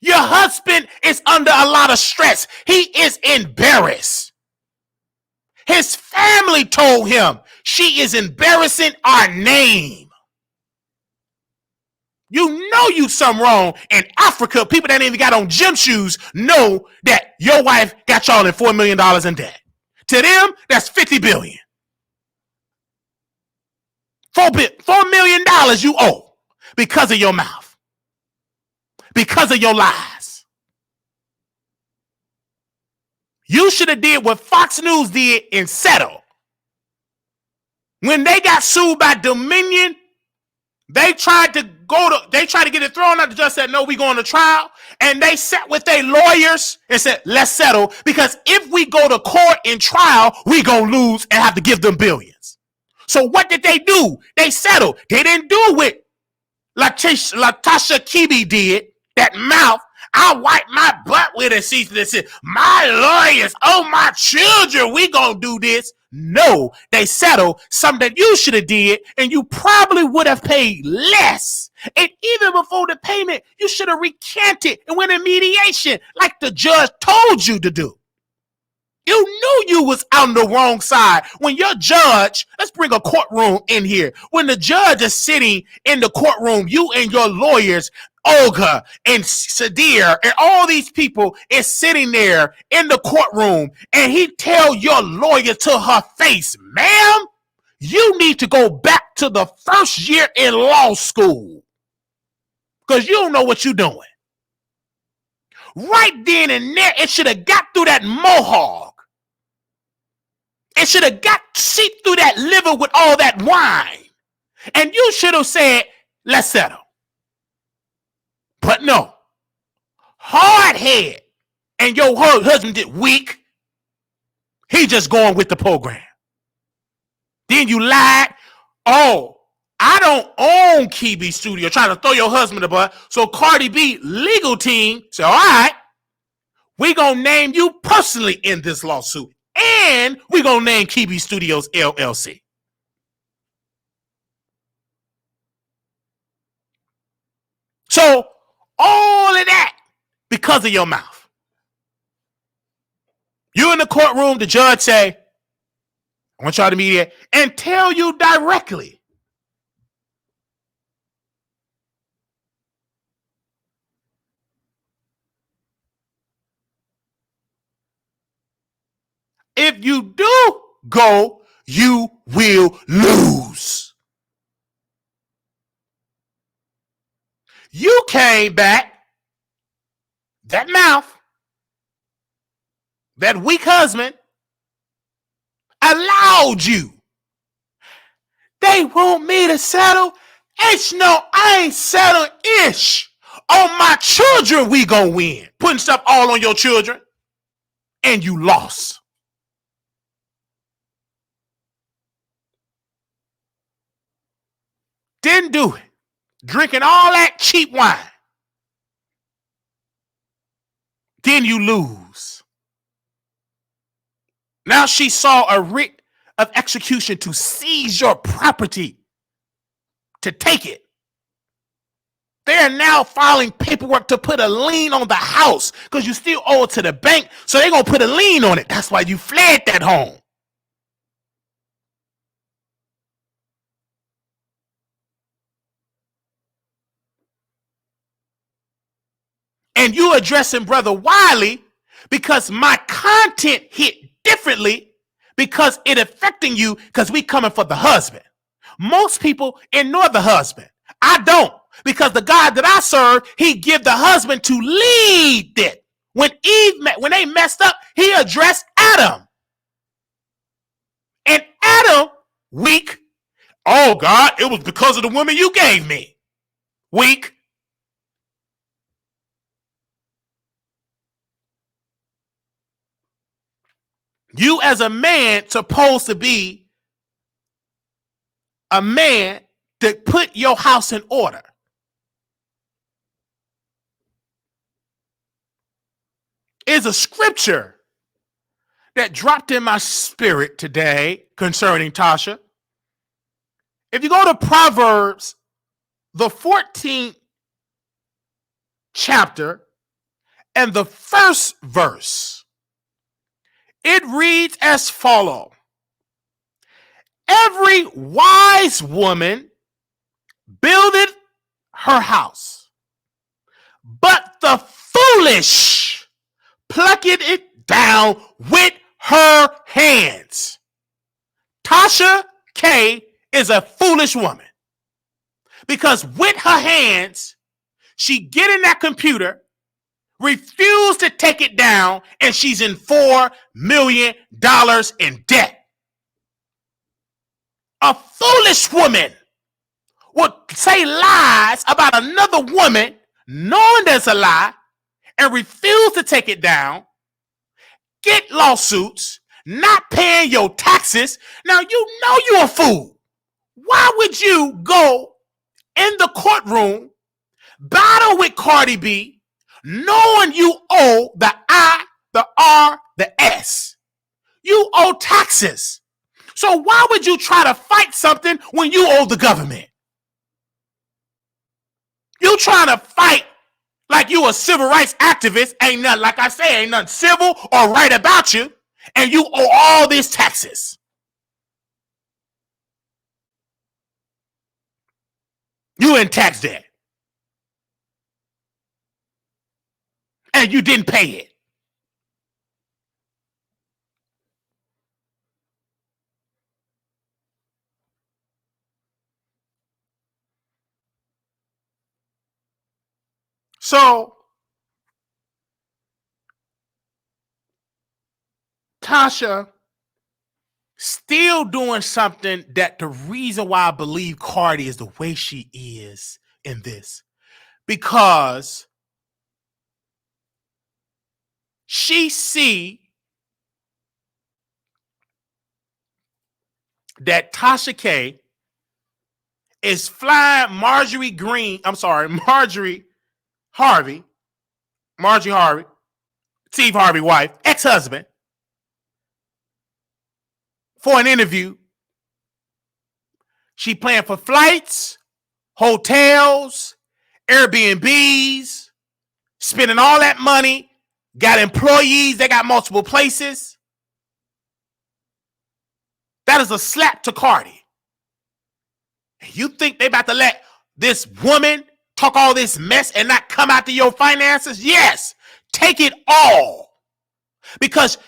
Your husband is under a lot of stress. He is embarrassed. His family told him she is embarrassing our name. You know you something wrong. In Africa, people that ain't even got on gym shoes know that your wife got y'all in $4 million in debt. To them, that's $50 billion. $4 million you owe because of your mouth, because of your lies. You should have did what Fox News did and settled. When they got sued by Dominion, they tried to get it thrown out. The judge said, no, we going to trial. And they sat with their lawyers and said, let's settle. Because if we go to court in trial, we going to lose and have to give them billions. So what did they do? They settled. They didn't do what Tasha Kibi did. That mouth. I wipe my butt with a seat that said, my lawyers, oh, my children, we going to do this. No, they settled something that you should have did, and you probably would have paid less. And even before the payment, you should have recanted and went in mediation like the judge told you to do. You knew you was on the wrong side. When your judge, let's bring a courtroom in here. When the judge is sitting in the courtroom, you and your lawyers, Olga and Sadir and all these people is sitting there in the courtroom, and he tell your lawyer to her face, ma'am, you need to go back to the first year in law school because you don't know what you're doing. Right then and there, it should have got through that mohawk. It should have got seeped through that liver with all that wine. And you should have said, let's settle. But no. Hard head. And your husband did weak. He just going with the program. Then you lied. Oh, I don't own Kibi Studio. Trying to throw your husband a butt. So Cardi B legal team said, all right, we going to name you personally in this lawsuit. And we're going to name Kibi Studios LLC. So all of that because of your mouth. You in the courtroom, the judge say, I want y'all to mediate and tell you directly. If you do go, you will lose. You came back, that mouth, that weak husband, allowed you. They want me to settle. No, I ain't settle ish. On my children, we gonna win. Putting stuff all on your children. And you lost. Didn't do it. Drinking all that cheap wine. Then you lose. Now she saw a writ of execution to seize your property, to take it. They are now filing paperwork to put a lien on the house because you still owe it to the bank, so they're going to put a lien on it. That's why you fled that home. And you addressing Brother Wiley because my content hit differently because it affecting you because we coming for the husband. Most people ignore the husband. I don't, because the God that I serve, he give the husband to lead it. When they messed up, he addressed Adam. And Adam, weak. Oh God, it was because of the woman you gave me. Weak. You as a man supposed to be a man to put your house in order. Is a scripture that dropped in my spirit today concerning Tasha. If you go to Proverbs the 14th chapter and the first verse. It reads as follows. Every wise woman buildeth her house, but the foolish plucketh it down with her hands. Tasha K is a foolish woman because with her hands, she get in that computer, refused to take it down, and she's in $4 million in debt. A foolish woman would say lies about another woman, knowing there's a lie, and refuse to take it down, get lawsuits, not paying your taxes. Now you know you're a fool. Why would you go in the courtroom, battle with Cardi B, knowing you owe the I, the R, the S? You owe taxes. So why would you try to fight something when you owe the government? You trying to fight like you a civil rights activist. Ain't nothing, like I say, ain't nothing civil or right about you. And you owe all these taxes. You in tax debt. And you didn't pay it. So Tasha still doing something that the reason why I believe Cardi is the way she is in this, because she see that Tasha K is flying Marjorie Harvey, Steve Harvey wife, ex-husband, for an interview. She paying for flights, hotels, Airbnbs, spending all that money, got employees, they got multiple places. That is a slap to Cardi. You think they about to let this woman talk all this mess and not come after your finances? Yes, take it all. Because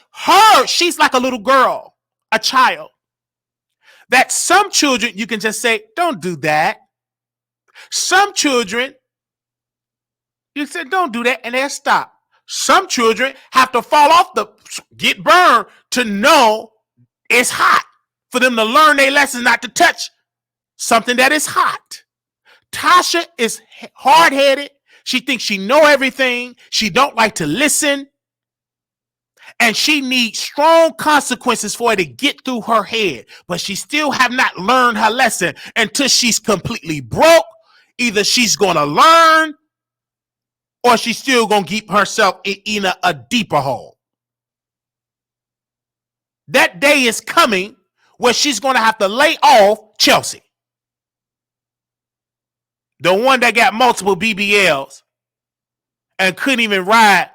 she's like a little girl, a child. That some children, you can just say, don't do that. Some children, you say, don't do that, and they'll stop. Some children have to fall off get burned to know it's hot. For them to learn their lessons not to touch something that is hot. Tasha is hard-headed. She thinks she know everything. She don't like to listen. And she needs strong consequences for it to get through her head. But she still have not learned her lesson until she's completely broke. Either she's going to learn or she's still going to keep herself in a deeper hole. That day is coming where she's going to have to lay off Chelsea. The one that got multiple BBLs and couldn't even ride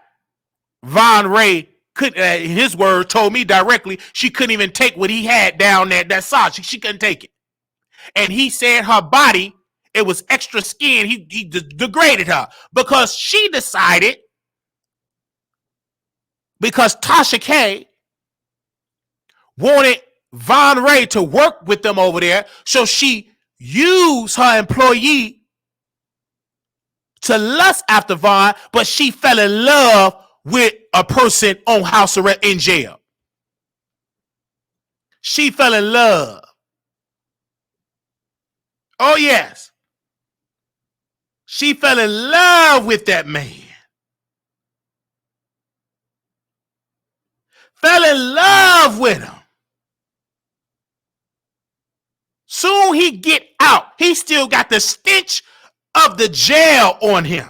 Von Ray. His word told me directly she couldn't even take what he had down there, that sausage. She couldn't take it. And he said her body, it was extra skin. He degraded her because she decided, because Tasha K wanted Von Ray to work with them over there, so she used her employee to lust after Von, but she fell in love with a person on house arrest in jail. She fell in love. Oh, yes. She fell in love with that man. Fell in love with him. Soon he get out. He still got the stench of the jail on him.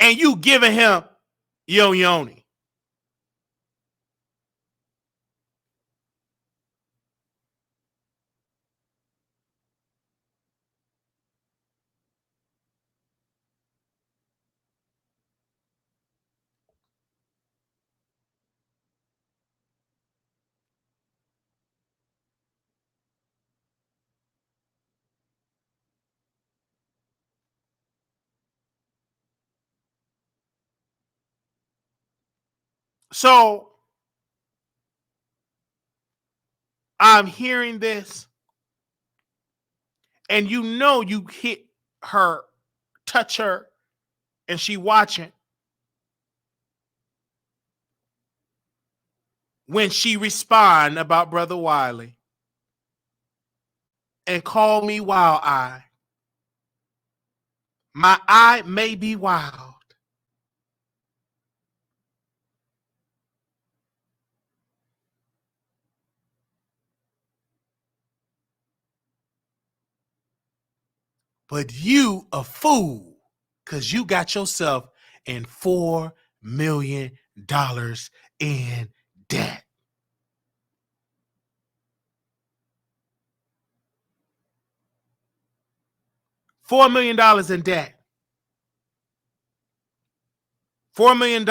and you giving him yo yoni. So I'm hearing this, and you know you hit her, touch her, and she watching when she respond about Brother Wiley and call me wild eye. My eye may be wild. But you a fool, because you got yourself in $4 million in debt. $4 million in debt. $4 million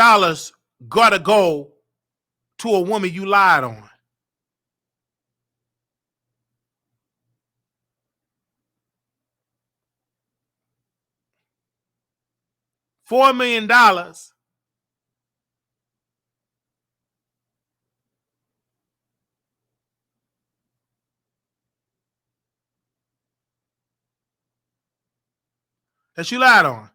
gotta go to a woman you lied on. $4 million that you lied on.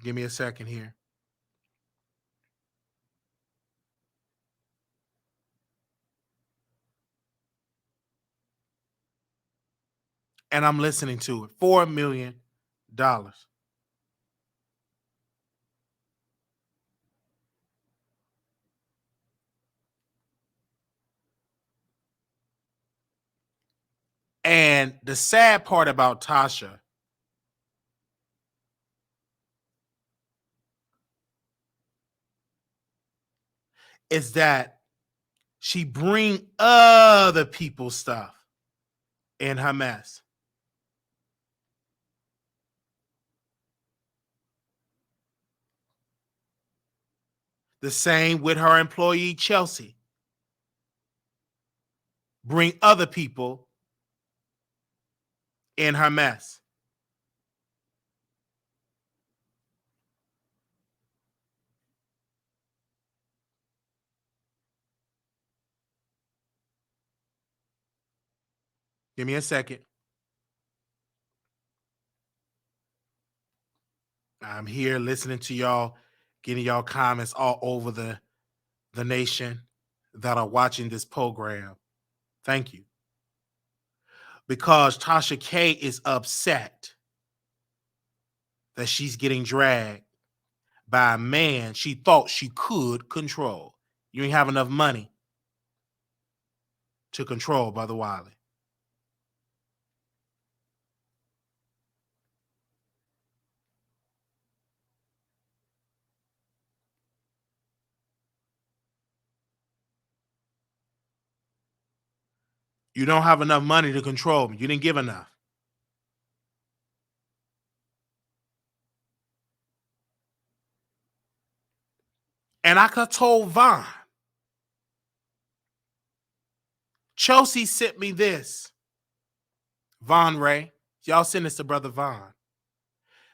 Give me a second here. And I'm listening to it. $4 million. And the sad part about Tasha is that she bring other people's stuff in her mess. The same with her employee, Chelsea. Bring other people in her mess. Give me a second. I'm here listening to y'all, getting y'all comments all over the nation that are watching this program. Thank you. Because Tasha K is upset that she's getting dragged by a man she thought she could control. You ain't have enough money to control Brother Wiley. You don't have enough money to control me. You didn't give enough. And I could told Vaughn. Chelsea sent me this. Vaughn Ray. Y'all send this to Brother Vaughn.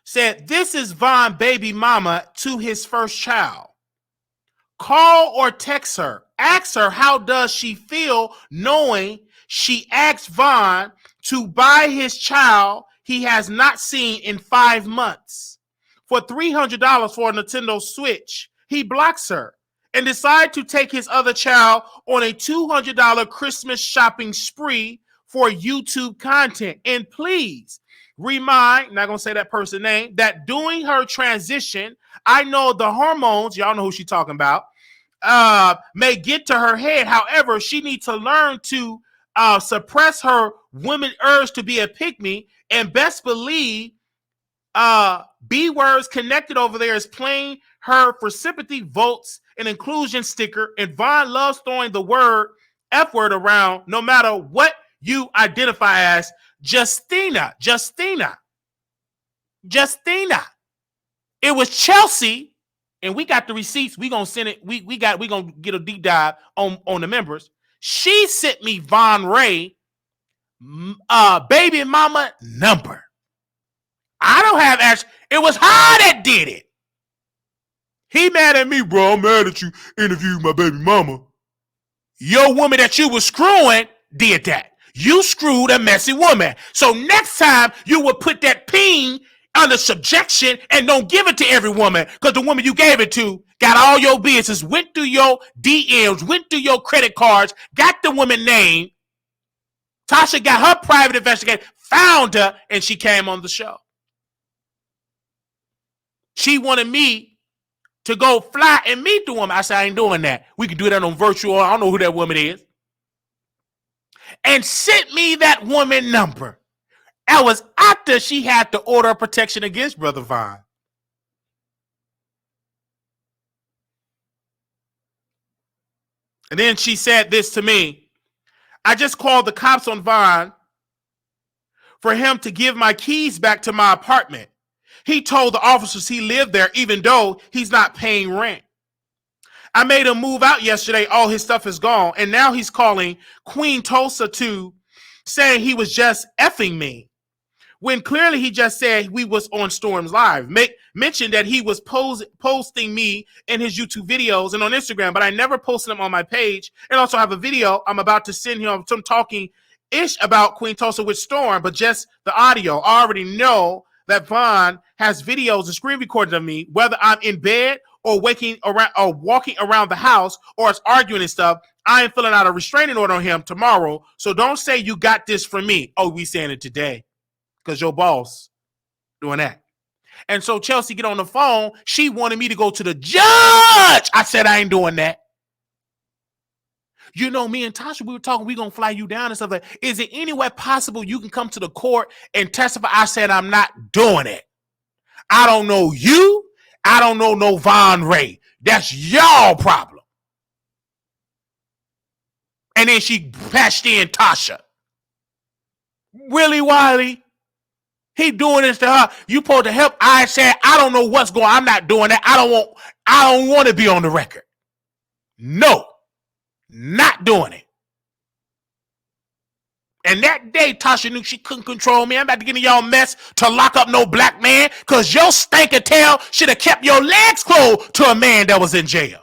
Said, this is Vaughn baby mama to his first child. Call or text her. Ask her how does she feel knowing she asked Vaughn to buy his child he has not seen in 5 months. For $300 for a Nintendo Switch, he blocks her and decides to take his other child on a $200 Christmas shopping spree for YouTube content. And please remind, not going to say that person's name, that during her transition, I know the hormones, y'all know who she's talking about, may get to her head. However, she needs to learn to suppress her woman urge to be a pygmy, and best believe B words connected over there is playing her for sympathy votes and inclusion sticker, and Vaughn loves throwing the word F word around no matter what you identify as. Justina. It was Chelsea, and we got the receipts. We gonna send it. We gonna get a deep dive on the members. She sent me Von Ray baby mama number. I don't have actually. It was her that did it. He mad at me, bro. I'm mad at you interviewed my baby mama. Your woman that you was screwing did that. You screwed a messy woman. So next time you would put that ping under subjection and don't give it to every woman, because the woman you gave it to got all your business, went through your DMs, went through your credit cards, got the woman name. Tasha got her private investigator, found her, and she came on the show. She wanted me to go fly and meet the woman. I said, I ain't doing that. We can do that on virtual. I don't know who that woman is. And sent me that woman number. That was after she had the order of protection against Brother Vaughn. And then she said this to me. I just called the cops on Vaughn for him to give my keys back to my apartment. He told the officers he lived there even though he's not paying rent. I made him move out yesterday. All his stuff is gone. And now he's calling Queen Tulsa to saying he was just effing me, when clearly he just said we was on Storm's Live. Mentioned that he was posting me in his YouTube videos and on Instagram, but I never posted them on my page. And also have a video I'm about to send him some talking-ish about Queen Tulsa with Storm, but just the audio. I already know that Vaughn has videos and screen recorded of me, whether I'm in bed or walking around the house or it's arguing and stuff. I am filling out a restraining order on him tomorrow. So don't say you got this from me. Oh, we saying it today because your boss doing that. And so Chelsea get on the phone. She wanted me to go to the judge. I said, I ain't doing that. You know, me and Tasha, we were talking, we going to fly you down and stuff like that. Is it any way possible you can come to the court and testify? I said, I'm not doing it. I don't know you. I don't know no Von Ray. That's y'all problem. And then she patched in Tasha. Wiley, he doing this to her. You supposed to help. I said, I don't know what's going on. I'm not doing that. I don't want to be on the record. No. Not doing it. And that day, Tasha knew she couldn't control me. I'm about to get in y'all mess to lock up no black man because your stanker tail should have kept your legs closed to a man that was in jail.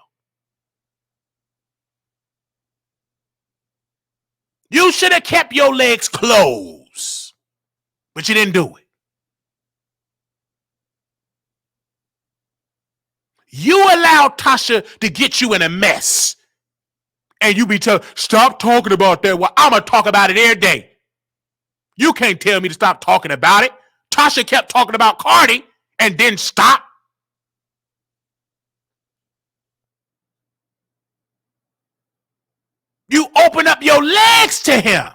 You should have kept your legs closed, but you didn't do it. You allowed Tasha to get you in a mess. And you be telling, stop talking about that. Well, I'm going to talk about it every day. You can't tell me to stop talking about it. Tasha kept talking about Cardi and didn't stop. You open up your legs to him.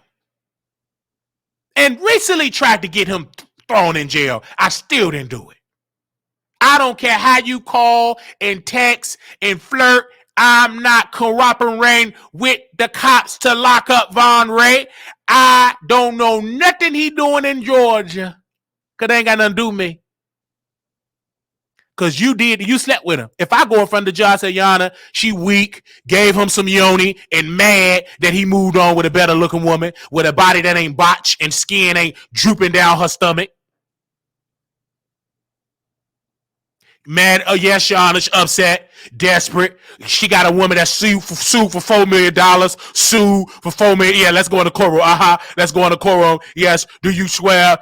And recently tried to get him thrown in jail. I still didn't do it. I don't care how you call and text and flirt. I'm not cooperating with the cops to lock up Von Ray. I don't know nothing he doing in Georgia. Because they ain't got nothing to do with me. Because you slept with him. If I go in front of the judge, say, Yana, she weak, gave him some yoni, and mad that he moved on with a better looking woman, with a body that ain't botched and skin ain't drooping down her stomach. Mad, oh yes, Yana, she upset, desperate. She got a woman that sued for $4 million. Sue for $4 million. Yeah, let's go in the courtroom. Let's go in the courtroom. Yes. Do you swear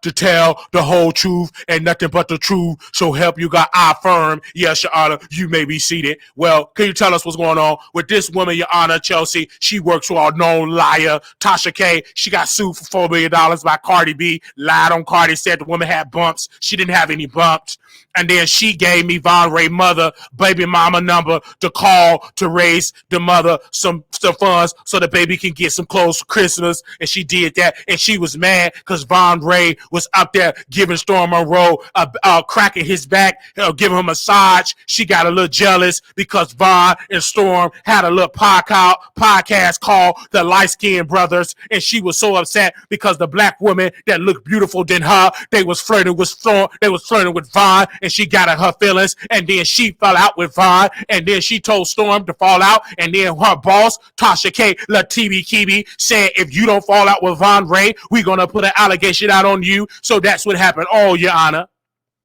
to tell the whole truth and nothing but the truth? So help you God. I affirm. Yes, Your Honor. You may be seated. Well, can you tell us what's going on with this woman, Your Honor, Chelsea? She works for a known liar, Tasha K. She got sued for $4 million by Cardi B. Lied on Cardi. Said the woman had bumps. She didn't have any bumps. And then she gave me Von Ray mother mother baby mama number to call to raise the mother some funds so the baby can get some clothes for Christmas. And she did that, and she was mad because Von Ray was up there giving Storm Monroe cracking his back, giving him a massage. She got a little jealous because Von and Storm had a little podcast called The Light Skinned Brothers, and she was so upset because the black woman that looked beautiful than her, they was flirting with Storm, they was flirting with Von, and she got in her feelings, and then she fell out with Von, and then she told Storm to fall out, and then her boss, Tasha K. Latibi Kibi, said, if you don't fall out with Von Ray, we're gonna put an allegation out on you. So that's what happened. Oh, Your Honor.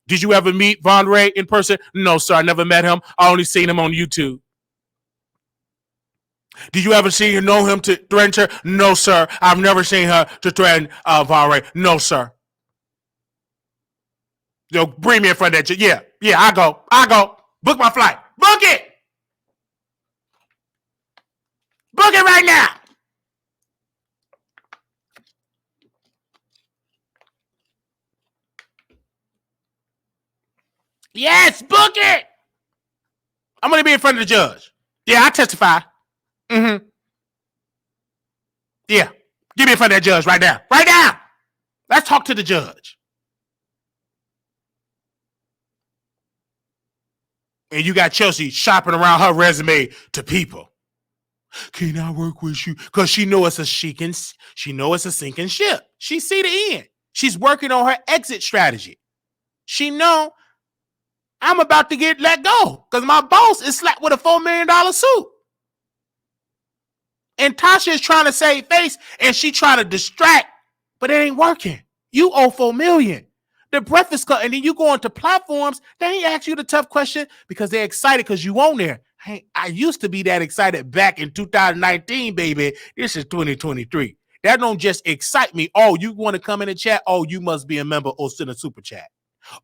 Did you ever meet Von Ray in person? No, sir. I never met him. I only seen him on YouTube. Did you ever see him, know him to threaten her? No, sir. I've never seen her to threaten Von Ray. No, sir. Yo, bring me in front of that. Yeah, I go. Book my flight. Book it. Book it right now. Yes, book it. I'm going to be in front of the judge. Yeah, I testify. Yeah. Get me in front of that judge right now. Right now. Let's talk to the judge. And you got Chelsea shopping around her resume to people. Can I work with you? Because she know it's a sinking ship. She see the end. She's working on her exit strategy. She know I'm about to get let go because my boss is slapped with a $4 million suit. And Tasha is trying to save face, and she trying to distract, but it ain't working. You owe $4 million. The breakfast cut, and then you go into platforms, they ain't ask you the tough question because they're excited because you on there. Hey, I used to be that excited back in 2019, baby. This is 2023. That don't just excite me. Oh, you want to come in the chat? Oh, you must be a member or send a super chat.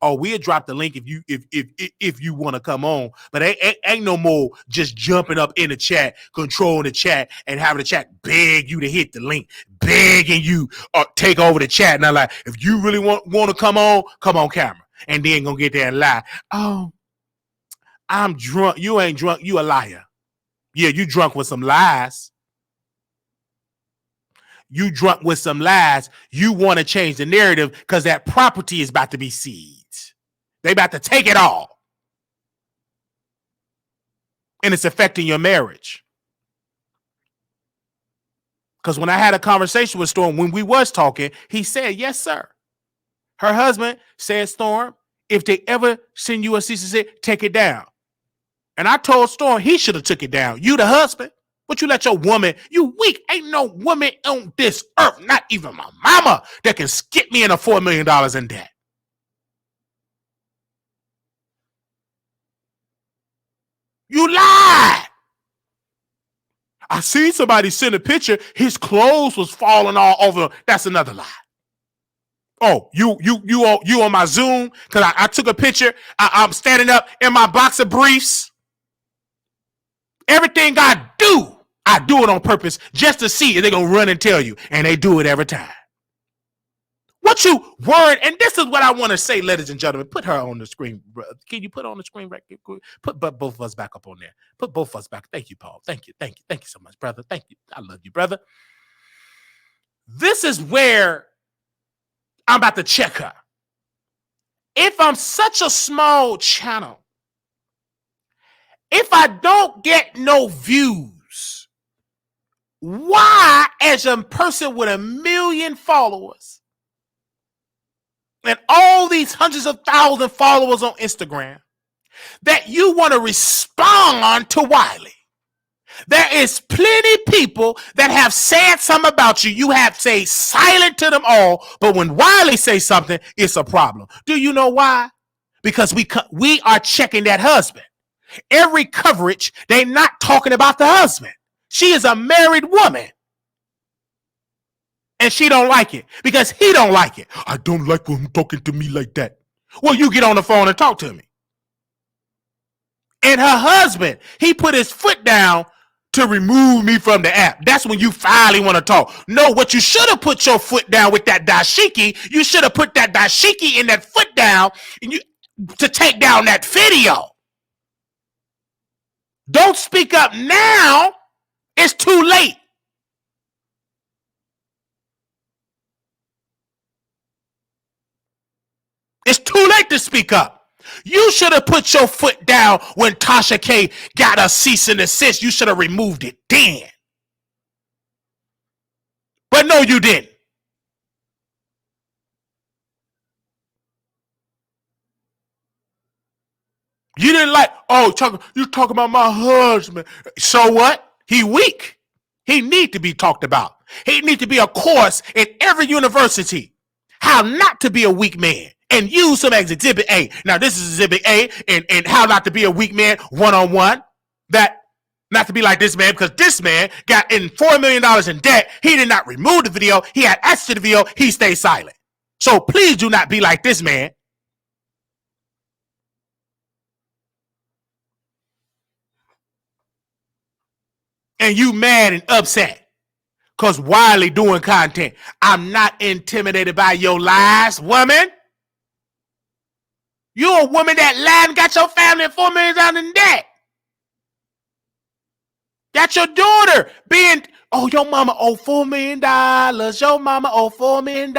Oh, we'll drop the link if you want to come on. But ain't no more just jumping up in the chat, controlling the chat, and having the chat beg you to hit the link, begging you take over the chat. Now, like, if you really want to come on camera. And then gonna get there and lie. Oh, I'm drunk. You ain't drunk. You a liar. Yeah, you drunk with some lies. You drunk with some lies. You want to change the narrative because that property is about to be seized. They about to take it all. And it's affecting your marriage. Because when I had a conversation with Storm, when we was talking, he said, yes, sir. Her husband said, Storm, if they ever send you a cease and desist, take it down. And I told Storm he should have took it down. You the husband. But you let your woman, you weak. Ain't no woman on this earth, not even my mama, that can skip me in a $4 million in debt. You lied. I seen somebody send a picture. His clothes was falling all over. That's another lie. Oh, you on my Zoom? Because I took a picture. I'm standing up in my boxer briefs. Everything I do it on purpose just to see if they're going to run and tell you. And they do it every time. What you worried? And this is what I want to say, ladies and gentlemen. Put her on the screen. Bro. Can you put her on the screen right quick? Put both of us back up on there. Put both of us back. Thank you, Paul. Thank you so much, brother. Thank you. I love you, brother. This is where I'm about to check her. If I'm such a small channel, if I don't get no views, why, as a person with 1 million followers and all these hundreds of thousands followers on Instagram, that you want to respond to Wiley? There is plenty people that have said something about you. You have stayed silent to them all, but when Wiley says something, it's a problem. Do you know why? Because we are checking that husband. Every coverage, they're not talking about the husband. She is a married woman. And she don't like it because he don't like it. I don't like when talking to me like that. Well, you get on the phone and talk to me. And her husband, he put his foot down to remove me from the app. That's when you finally want to talk. No, what you should have put your foot down with that dashiki, you should have put that dashiki in that foot down and to take down that video. Don't speak up now. It's too late. It's too late to speak up. You should have put your foot down when Tasha K got a cease and desist. You should have removed it then. But no, you didn't. You didn't like, you talking about my husband. So what? He weak. He need to be talked about. He need to be a course in every university. How not to be a weak man. And use them as Exhibit A. Now, this is Exhibit A and how not to be a weak man one-on-one. That not to be like this man, because this man got in $4 million in debt. He did not remove the video. He had access to the video. He stayed silent. So please do not be like this man. And you mad and upset because Wiley doing content. I'm not intimidated by your lies, woman. You a woman that lied and got your family $4 million in debt. That's your daughter being, your mama owe $4 million. Your mama owe $4 million.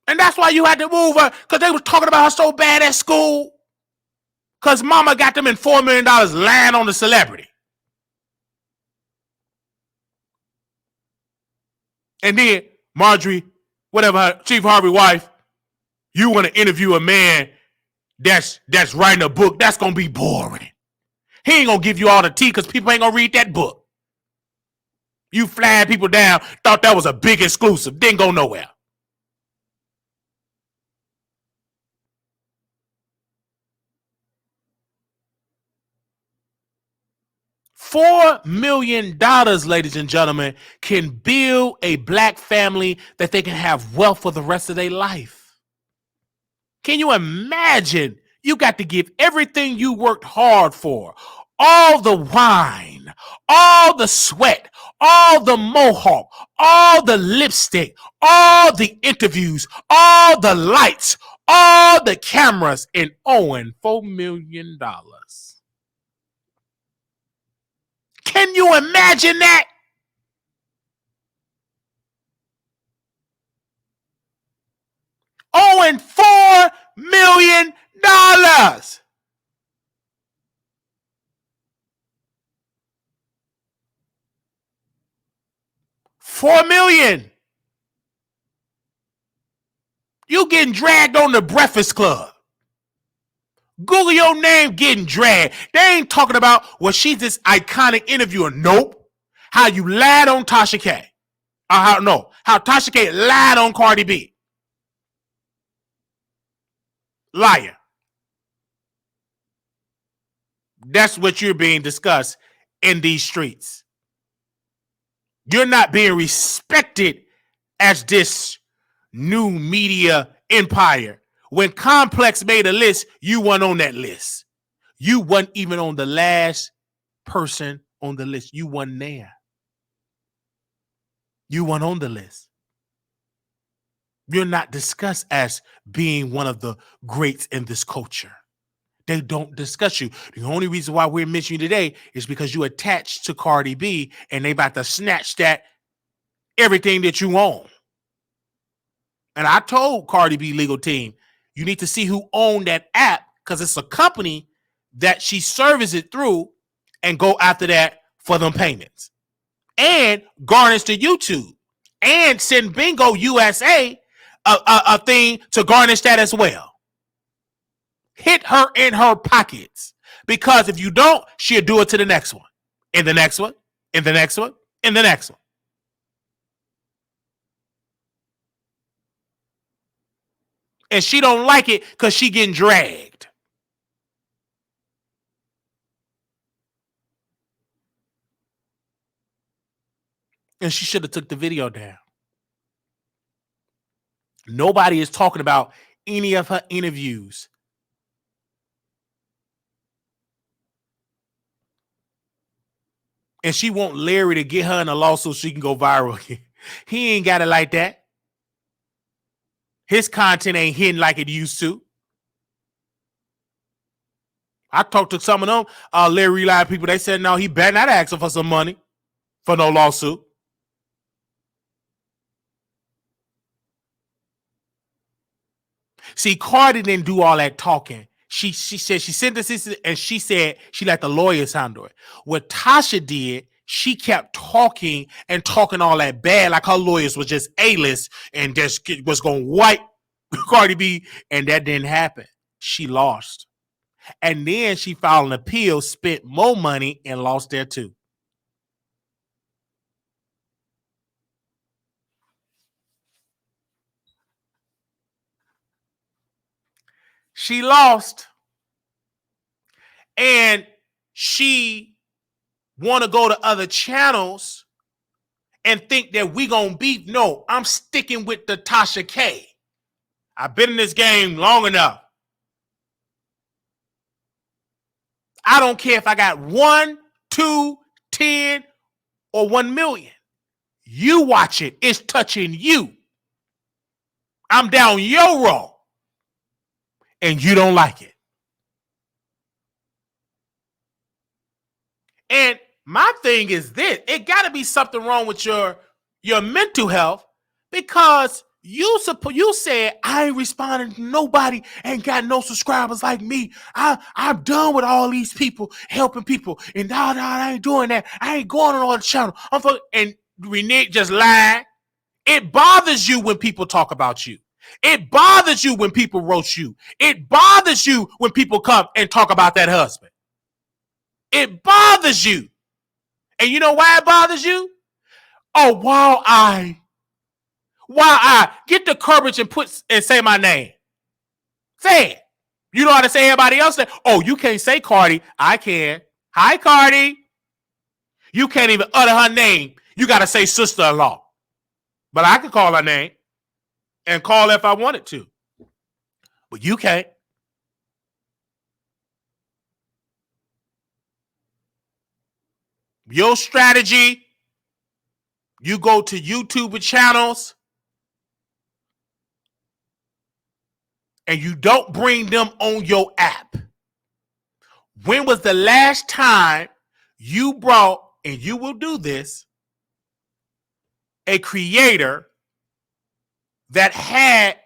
And that's why you had to move her, because they was talking about her so bad at school. Because mama got them in $4 million lying on the celebrity. And then Marjorie, whatever her Chief Harvey wife, you want to interview a man that's writing a book, that's going to be boring. He ain't going to give you all the tea because people ain't going to read that book. You flying people down, thought that was a big exclusive, didn't go nowhere. $4 million, ladies and gentlemen, can build a black family that they can have wealth for the rest of their life. Can you imagine? You got to give everything you worked hard for. All the wine, all the sweat, all the mohawk, all the lipstick, all the interviews, all the lights, all the cameras, and owing $4 million. Can you imagine that? Owing $4 million. $4 million. You getting dragged on the Breakfast Club. Google your name getting dragged. They ain't talking about, well, she's this iconic interviewer. Nope. How you lied on Tasha K. How Tasha K lied on Cardi B. Liar. That's what you're being discussed in these streets. You're not being respected as this new media empire. When Complex made a list, you weren't on that list. You weren't even on the last person on the list. You weren't there. You weren't on the list. You're not discussed as being one of the greats in this culture. They don't discuss you. The only reason why we're mentioning you today is because you attached to Cardi B and they about to snatch that everything that you own. And I told Cardi B legal team, you need to see who owned that app because it's a company that she services it through and go after that for them payments. And garnish to YouTube and send Bingo USA a thing to garnish that as well. Hit her in her pockets. Because if you don't, she'll do it to the next one. And the next one. And the next one. And the next one. And she don't like it because she getting dragged. And she should have took the video down. Nobody is talking about any of her interviews. And she want Larry to get her in a lawsuit so she can go viral. He ain't got it like that. His content ain't hidden like it used to. I talked to some of them Larry Line people. They said, no, he better not ask for some money for no lawsuit. See, Cardi didn't do all that talking. She said she sent this and she said she let the lawyers handle it. What Tasha did, she kept talking and talking all that bad, like her lawyers was just A-list and just was going to wipe Cardi B, and that didn't happen. She lost. And then she filed an appeal, spent more money, and lost there too. She lost. And she want to go to other channels and think that we gonna beat. No, I'm sticking with the Tasha K. I've been in this game long enough. I don't care if I got 1, 2, 10, or 1 million. You watch it. It's touching you. I'm down your road. And you don't like it. And my thing is this. It got to be something wrong with your mental health, because you said, I ain't responding to nobody, ain't got no subscribers like me. I'm done with all these people helping people. And I ain't doing that. I ain't going on all the channel. And Renee just lied. It bothers you when people talk about you. It bothers you when people roast you. It bothers you when people come and talk about that husband. It bothers you. And you know why it bothers you? Oh, while I get the courage and say my name. Say it. You know how to say everybody else say, oh, you can't say Cardi. I can. Hi, Cardi. You can't even utter her name. You got to say sister-in-law. But I can call her name and call her if I wanted to. But you can't. Your strategy, you go to YouTube channels and you don't bring them on your app. When was the last time you brought, and you will do this, a creator that had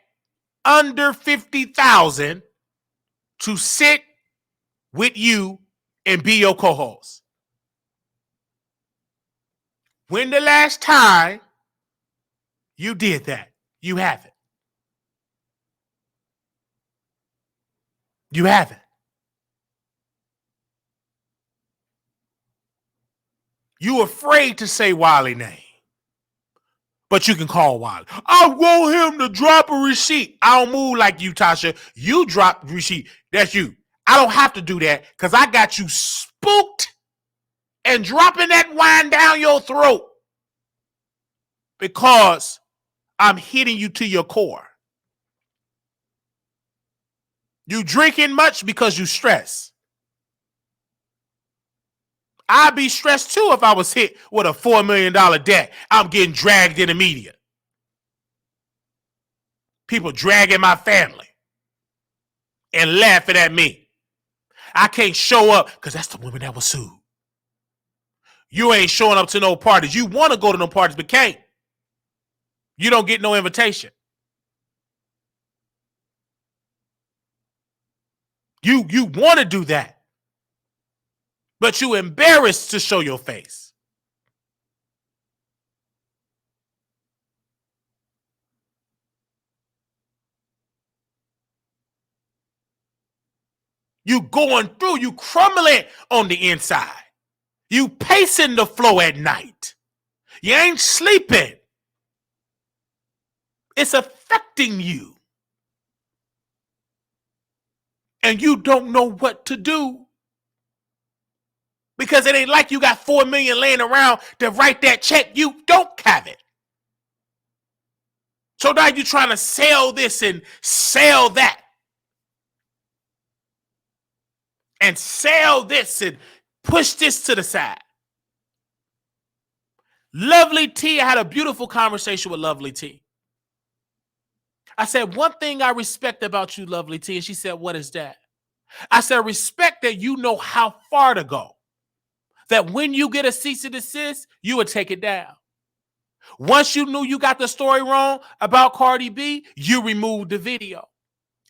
under 50,000 to sit with you and be your co-host? When the last time you did that? You haven't. You haven't. You afraid to say Wiley name, but you can call Wiley. I want him to drop a receipt. I don't move like you, Tasha. You drop receipt. That's you. I don't have to do that because I got you spooked and dropping that wine down your throat because I'm hitting you to your core. You drinking much because you stress. I'd be stressed too if I was hit with a $4 million debt. I'm getting dragged in the media. People dragging my family and laughing at me. I can't show up because that's the women that was sued. You ain't showing up to no parties. You want to go to no parties, but can't. You don't get no invitation. You want to do that, but you embarrassed to show your face. You going through, you crumbling on the inside. You pacing the floor at night. You ain't sleeping. It's affecting you. And you don't know what to do. Because it ain't like you got $4 million laying around to write that check. You don't have it. So now you're trying to sell this and sell that. And sell this and push this to the side. Lovely T, I had a beautiful conversation with Lovely T. I said, one thing I respect about you, Lovely T. And she said, what is that? I said, respect that you know how far to go. That when you get a cease and desist, you would take it down. Once you knew you got the story wrong about Cardi B, you removed the video.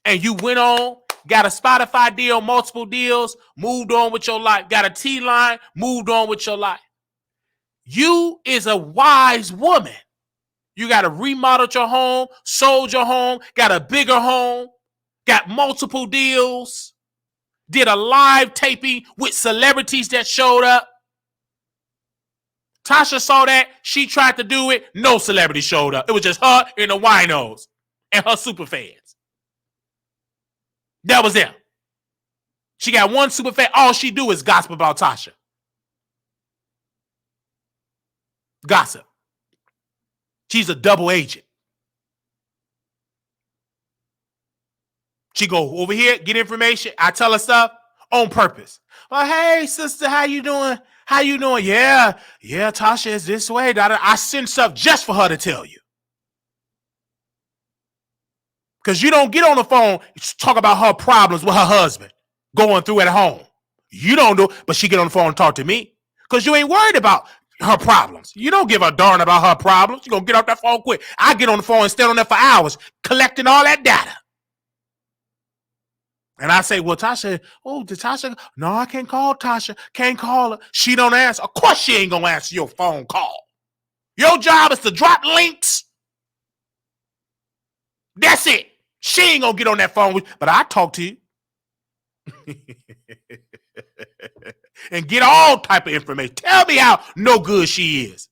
And you went on, got a Spotify deal, multiple deals, moved on with your life. Got a T-line, moved on with your life. You is a wise woman. You got to remodel your home, sold your home, got a bigger home, got multiple deals, did a live taping with celebrities that showed up. Tasha saw that. She tried to do it. No celebrity showed up. It was just her and the winos and her super fans. That was them. She got one super fan. All she do is gossip about Tasha. Gossip. She's a double agent. She go over here, get information. I tell her stuff on purpose. Well, hey, sister, how you doing? How you doing? Yeah, Tasha is this way. I send stuff just for her to tell you. Because you don't get on the phone, talk about her problems with her husband going through at home. You don't do, but she get on the phone and talk to me. Because you ain't worried about her problems. You don't give a darn about her problems. You're going to get off that phone quick. I get on the phone and stay on there for hours collecting all that data. And I say, well, Tasha, did Tasha? No, I can't call Tasha. Can't call her. She don't answer. Of course she ain't going to answer your phone call. Your job is to drop links. That's it. She ain't going to get on that phone with, but I talk to you. And get all type of information. Tell me how no good she is.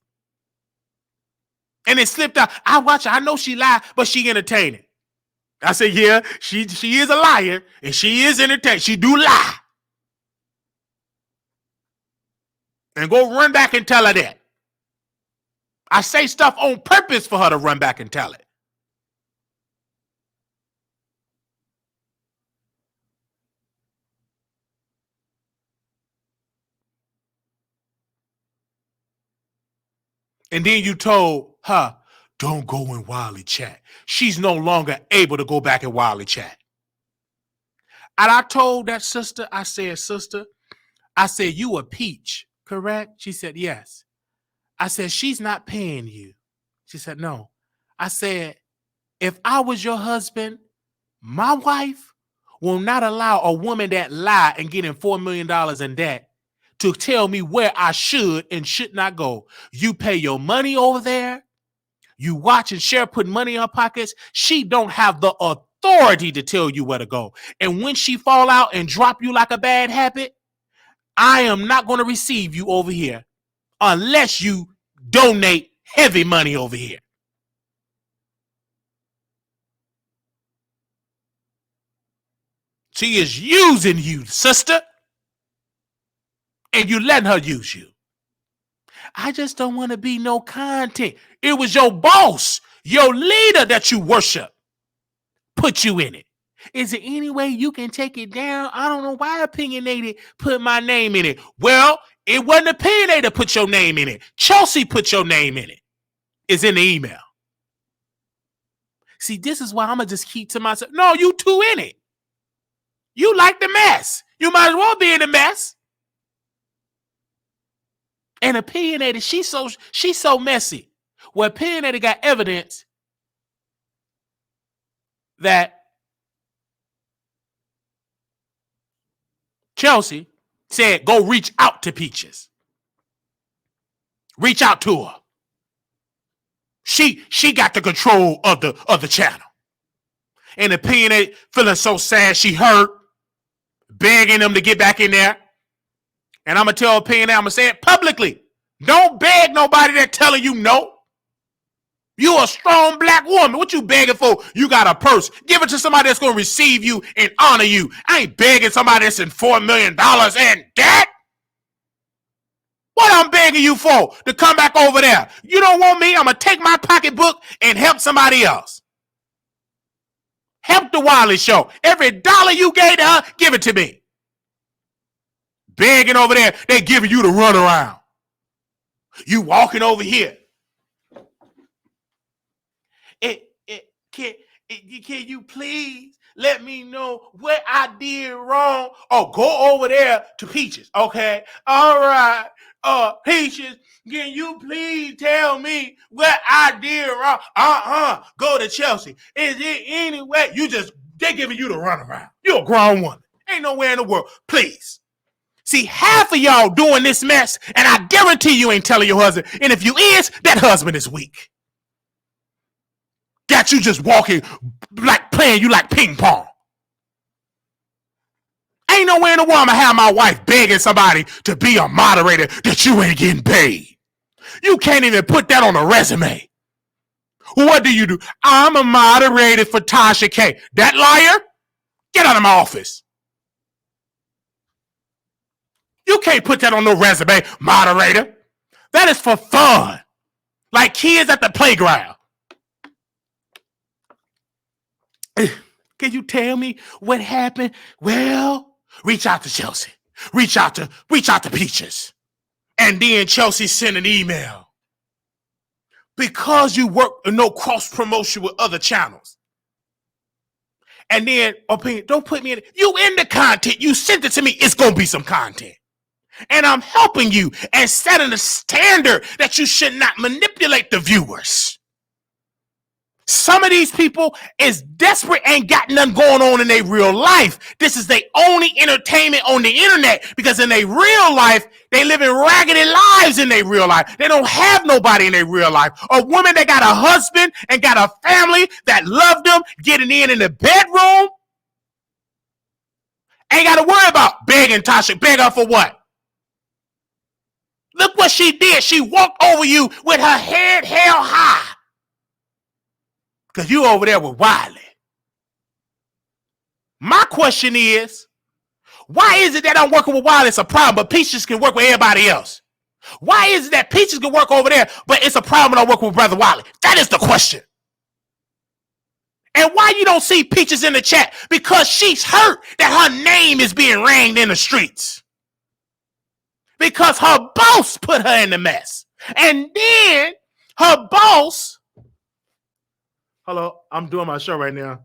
And it slipped out. I watch her. I know she lied, but she entertaining. I said, yeah, she is a liar, and she is entertaining. She do lie. And go run back and tell her that. I say stuff on purpose for her to run back and tell it. And then you told her, don't go in Wiley chat. She's no longer able to go back in Wiley chat. And I told that sister, I said, sister, I said, you a peach, correct? She said, yes. I said, she's not paying you. She said, no. I said, if I was your husband, my wife will not allow a woman that lied and getting $4 million in debt to tell me where I should and should not go. You pay your money over there. You watch and share, put money in her pockets. She don't have the authority to tell you where to go. And when she fall out and drop you like a bad habit, I am not going to receive you over here unless you donate heavy money over here. She is using you, sister. And you letting her use you. I just don't want to be no content. It was your boss, your leader that you worship, put you in it. Is there any way you can take it down? I don't know why Opinionated put my name in it. Well, it wasn't Opinionated put your name in it. Chelsea put your name in it. It's in the email. See, this is why I'm going to just keep to myself. No, you two in it. You like the mess. You might as well be in the mess. And Opinionated, she's so messy. Well, Opinionated got evidence that Chelsea said, go reach out to Peaches. Reach out to her. She got the control of the channel. And Opinionated feeling so sad, she hurt, begging them to get back in there. And I'm going to tell Opinionated, I'm going to say it publicly. Don't beg nobody that telling you no. You a strong black woman. What you begging for? You got a purse. Give it to somebody that's going to receive you and honor you. I ain't begging somebody that's in $4 million in debt. What I'm begging you for? To come back over there. You don't want me? I'm going to take my pocketbook and help somebody else. Help the Wiley Show. Every dollar you gave to her, give it to me. Begging over there, they giving you the runaround. You walking over here. Can you please Let me know what I did wrong. Oh, go over there to Peaches. Okay. All right. Peaches, can you please tell me what I did wrong? Go to Chelsea. Is it any way they giving you the runaround? You're a grown woman. Ain't nowhere in the world. Please. See, half of y'all doing this mess, and I guarantee you ain't telling your husband. And if you is, that husband is weak. Got you just walking like playing you like ping pong. Ain't nowhere in the world I'm gonna have my wife begging somebody to be a moderator that you ain't getting paid. You can't even put that on a resume. What do? I'm a moderator for Tasha K. That liar? Get out of my office. You can't put that on no resume, moderator. That is for fun. Like kids at the playground. Can you tell me what happened? Well, reach out to Chelsea. Reach out to Peaches. And then Chelsea sent an email. Because you work no cross promotion with other channels. And then, opinion, don't put me in it. You in the content. You sent it to me. It's going to be some content. And I'm helping you and setting a standard that you should not manipulate the viewers. Some of these people is desperate, ain't got nothing going on in their real life. This is their only entertainment on the internet because in their real life, they living raggedy lives in their real life. They don't have nobody in their real life. A woman that got a husband and got a family that loved them, getting in the bedroom, ain't got to worry about begging Tasha. Beg her for what? Look what she did. She walked over you with her head held high. Because you over there with Wiley. My question is, why is it that I'm working with Wiley? It's a problem, but Peaches can work with everybody else? Why is it that Peaches can work over there, but it's a problem when I work with Brother Wiley? That is the question. And why you don't see Peaches in the chat? Because she's hurt that her name is being rang in the streets. Because her boss put her in the mess. And then her boss... Hello, I'm doing my show right now.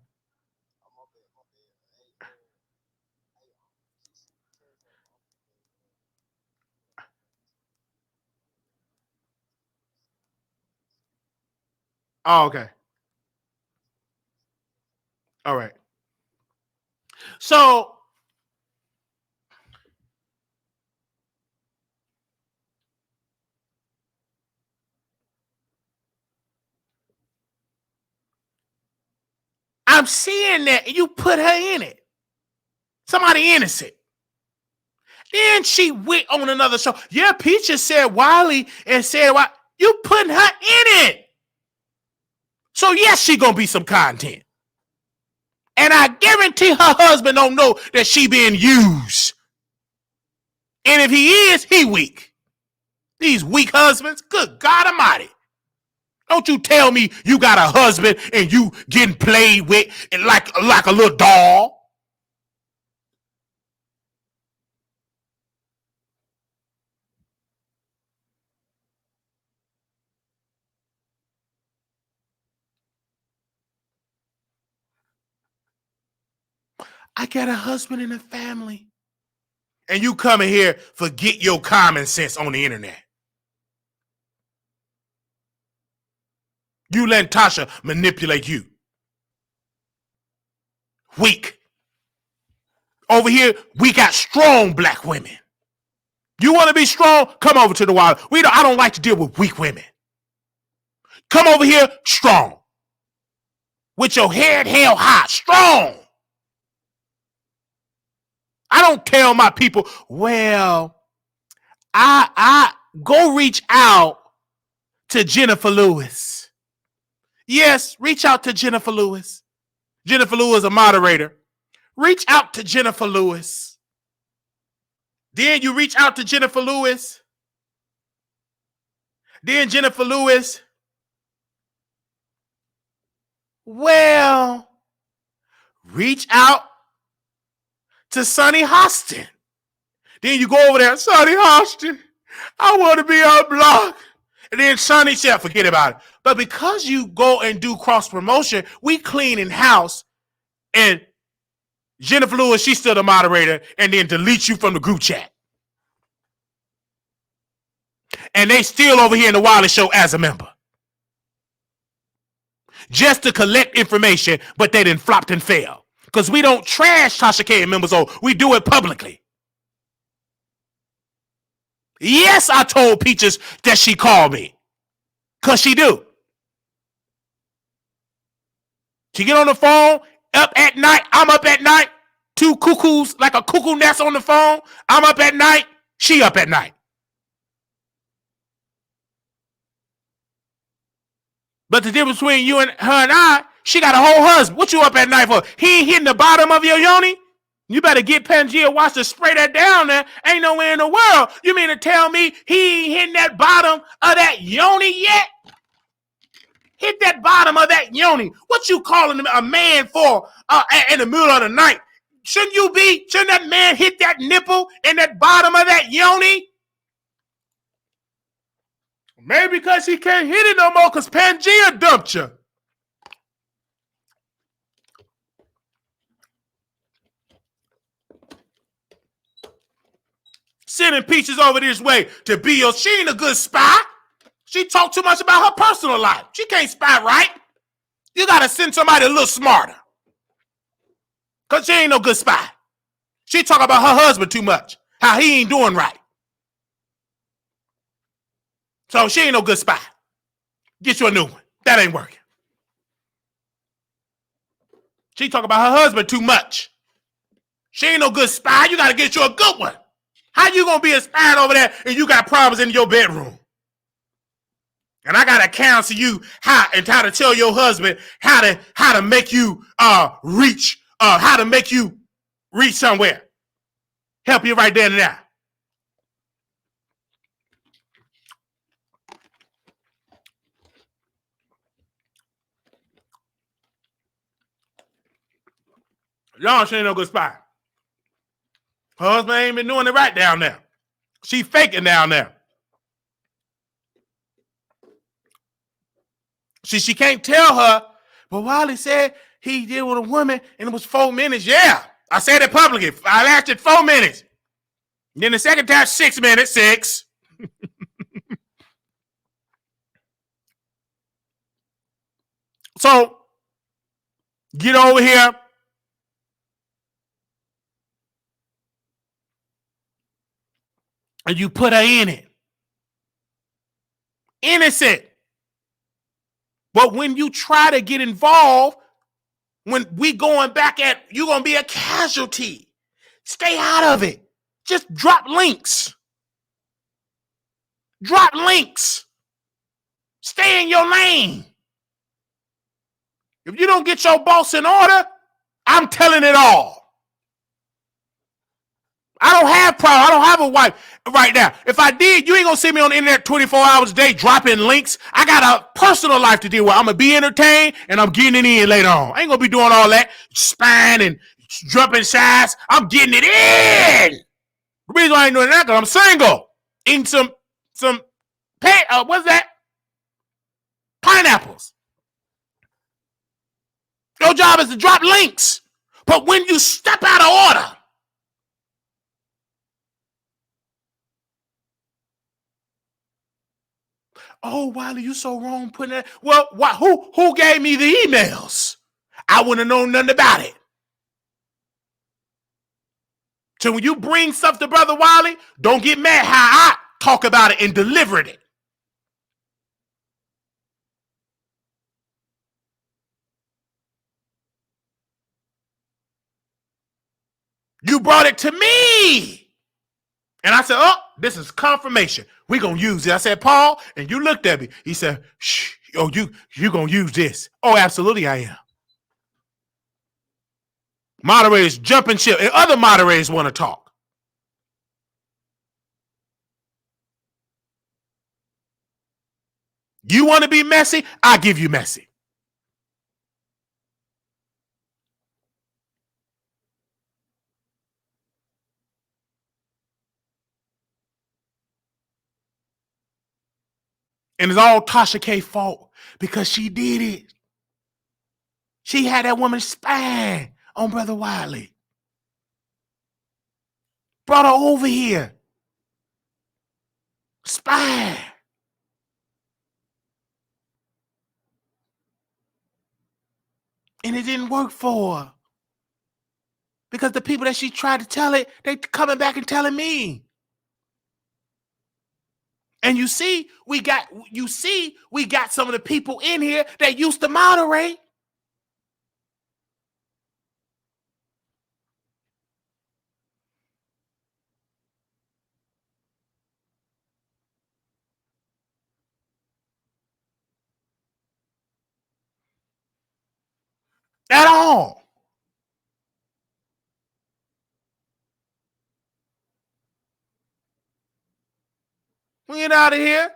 Oh, okay. All right. So, I'm seeing that you put her in it. Somebody innocent. Then she went on another show. Yeah, Peaches said Wiley and said, why you putting her in it? So yes, she gonna be some content. And I guarantee her husband don't know that she being used. And if he is, he weak. These weak husbands, good God Almighty. Don't you tell me you got a husband and you getting played with like a little doll. I got a husband and a family. And you coming here, forget your common sense on the internet. You let Tasha manipulate you. Weak. Over here, we got strong black women. You want to be strong? Come over to the wild. I don't like to deal with weak women. Come over here, strong. With your head held high, strong. I don't tell my people, well, I go reach out to Jennifer Lewis. Yes, reach out to Jennifer Lewis. Jennifer Lewis is a moderator. Reach out to Jennifer Lewis. Then you reach out to Jennifer Lewis. Then Jennifer Lewis. Well, reach out to Sonny Hostin. Then you go over there, Sonny Hostin, I want to be on block. And then Sonny said, forget about it. But because you go and do cross promotion, we clean in house and Jennifer Lewis, she's still the moderator, and then delete you from the group chat. And they still over here in the Wiley Show as a member. Just to collect information, but they didn't flopped and fail. Because we don't trash Tasha K and members on. We do it publicly. Yes, I told Peaches that she called me. Because she do. She get on the phone, up at night, I'm up at night. Two cuckoos, like a cuckoo nest on the phone. I'm up at night, she up at night. But the difference between you and her and I, she got a whole husband. What you up at night for? He ain't hitting the bottom of your yoni? You better get Pangea, watch to spray that down there. Ain't nowhere in the world. You mean to tell me he ain't hitting that bottom of that yoni yet? Hit that bottom of that yoni. What you calling a man for in the middle of the night? Shouldn't that man hit that nipple in that bottom of that yoni? Maybe because he can't hit it no more because Pangea dumped you. Sending Peaches over this way to be your, she ain't a good spy. She talk too much about her personal life. She can't spy right. You got to send somebody a little smarter. Because she ain't no good spy. She talk about her husband too much. How he ain't doing right. So she ain't no good spy. Get you a new one. That ain't working. She talk about her husband too much. She ain't no good spy. You got to get you a good one. How you going to be a spy over there and you got problems in your bedroom? And I got to counsel you how to tell your husband how to make you reach somewhere. Help you right there and now. Y'all, she ain't no good spy. Her husband ain't been doing it right down there. She faking down there. She can't tell her, but Wiley said he did with a woman and it was 4 minutes. Yeah, I said it publicly. I lasted 4 minutes. Then the second time, 6 minutes, 6. So, get over here. And you put her in it. Innocent. But when you try to get involved, when we going back at, you're going to be a casualty. Stay out of it. Just drop links. Drop links. Stay in your lane. If you don't get your boss in order, I'm telling it all. I don't have problems. I don't have a wife right now. If I did, you ain't gonna see me on the internet 24 hours a day dropping links. I got a personal life to deal with. I'm gonna be entertained and I'm getting it in later on. I ain't gonna be doing all that spying and jumping sides. I'm getting it in. The reason why I ain't doing that because I'm single. Eating some what's that? Pineapples. Your job is to drop links. But when you step out of order, oh, Wiley, you so wrong putting that. Well, who gave me the emails? I wouldn't have known nothing about it. So when you bring stuff to Brother Wiley, don't get mad how I talk about it and delivered it. You brought it to me. And I said, oh, this is confirmation. We're going to use it. I said, Paul, and you looked at me. He said, shh, oh, you going to use this. Oh, absolutely I am. Moderators jumping ship, and other moderators want to talk. You want to be messy? I give you messy. And it's all Tasha K's fault because she did it. She had that woman spying on Brother Wiley. Brought her over here. Spy. And it didn't work for her. Because the people that she tried to tell it, they coming back and telling me. And you see, we got some of the people in here that used to moderate. At all. We get out of here.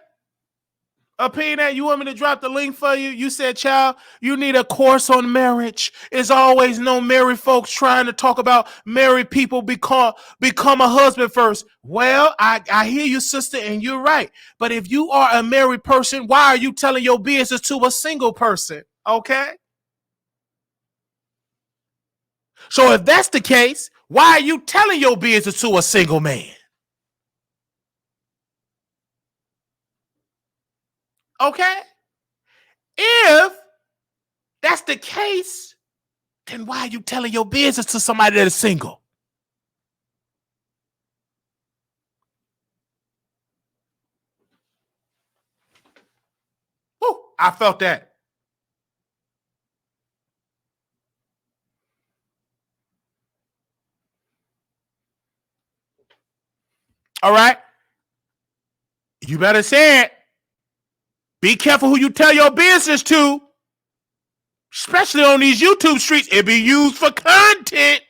Opinion, you want me to drop the link for you? You said, child, you need a course on marriage. It's always no married folks trying to talk about married people become a husband first. Well, I hear you, sister, and you're right. But if you are a married person, why are you telling your business to a single person? Okay? So if that's the case, why are you telling your business to a single man? Okay? If that's the case, then why are you telling your business to somebody that is single? Woo, I felt that. All right? You better say it. Be careful who you tell your business to. Especially on these YouTube streets. It be used for content.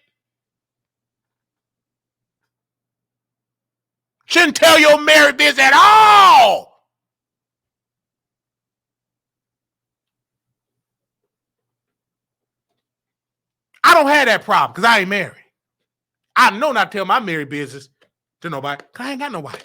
Shouldn't tell your married business at all. I don't have that problem because I ain't married. I know not to tell my married business to nobody because I ain't got nobody.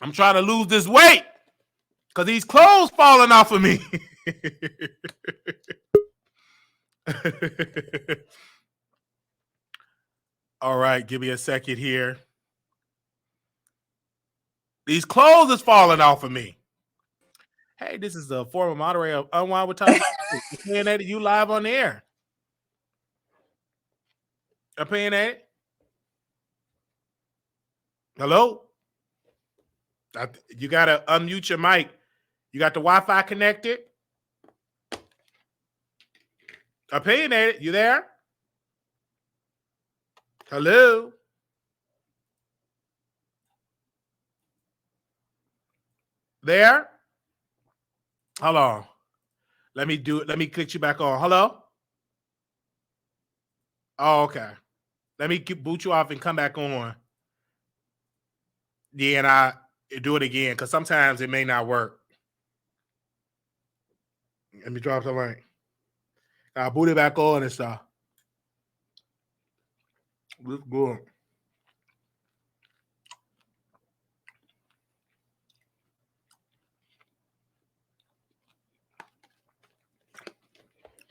I'm trying to lose this weight because these clothes falling off of me. All right, give me a second here. These clothes is falling off of me. Hey, this is the former moderator of Unwind with Tasha. Opinionated, you live on the air. Opinionated. Hello? You got to unmute your mic. You got the Wi-Fi connected? Opinionated, you there? Hello? There? Hold on. Let me do it. Let me click you back on. Hello? Oh, okay. Let me boot you off and come back on. Yeah, and I do it again because sometimes it may not work. Let me drop the link. I'll boot it back on and stuff. Looks good.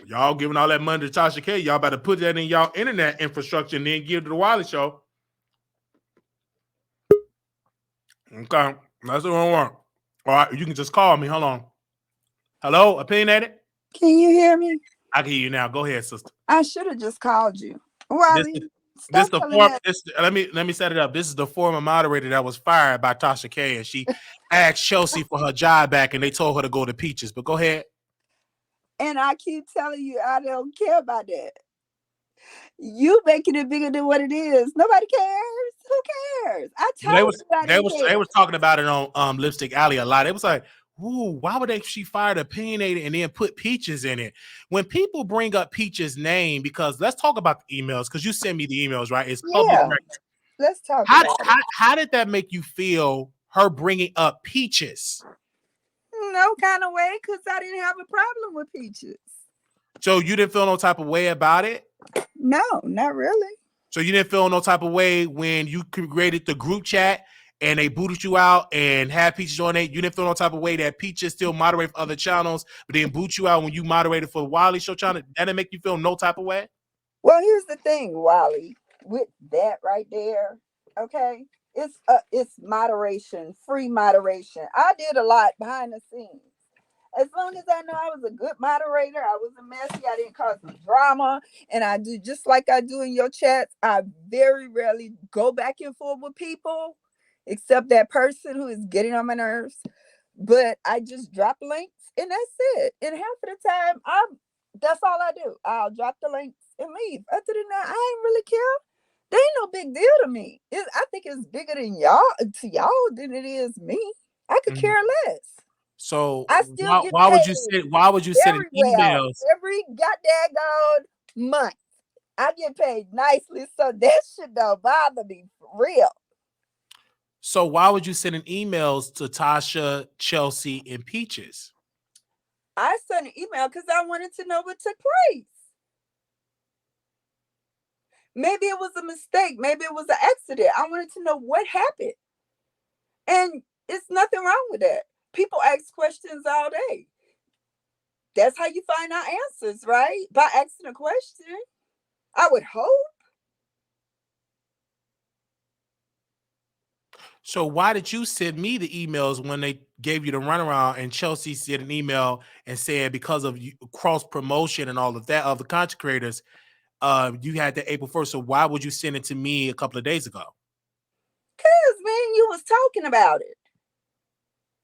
Y'all giving all that money to Tasha K. Y'all better put that in y'all internet infrastructure and then give it to the Wiley Show. Okay. That's what I want. All right. You can just call me. Hold on. Hello? Opinionated? Can you hear me? I can hear you now. Go ahead, sister. I should have just called you. Wiley, let me set it up. This is the former moderator that was fired by Tasha K. And she asked Chelsea for her job back and they told her to go to Peaches. But go ahead. And I keep telling you, I don't care about that. You making it bigger than what it is. Nobody cares. Who cares? I told you they was talking about it on Lipstick Alley a lot. It was like, ooh, why would she fire Opinionated and then put Peaches in it? When people bring up Peaches' name, because let's talk about the emails, because you send me the emails, right? It's public. Yeah. Let's talk how did that make you feel, her bringing up Peaches? No kind of way, because I didn't have a problem with Peaches. So you didn't feel no type of way about it? No, not really. So you didn't feel no type of way when you created the group chat and they booted you out and had Peaches on it. You didn't feel no type of way that Peaches still moderate for other channels, but then boot you out when you moderated for the Wiley Show channel. That didn't make you feel no type of way? Well, here's the thing, Wiley, with that right there, okay? It's moderation, free moderation. I did a lot behind the scenes. As long as I know I was a good moderator, I wasn't messy, I didn't cause no drama, and I do just like I do in your chats. I very rarely go back and forth with people, except that person who is getting on my nerves. But I just drop links and that's it. And half of the time, that's all I do. I'll drop the links and leave. Other than that, I ain't really care. They ain't no big deal to me. I think it's bigger than y'all than it is me. I could care less. So I still get why would paid you send very well emails? every goddamn month. I get paid nicely, so that shit don't bother me for real. So why would you send emails to Tasha, Chelsea, and Peaches? I sent an email because I wanted to know what took place. Maybe it was a mistake. Maybe it was an accident. I wanted to know what happened. And it's nothing wrong with that. People ask questions all day. That's how you find out answers, right? By asking a question. I would hope. So why did you send me the emails when they gave you the runaround and Chelsea sent an email and said because of cross promotion and all of that of the content creators, you had the April 1st. So why would you send it to me a couple of days ago? Because, man, you was talking about it.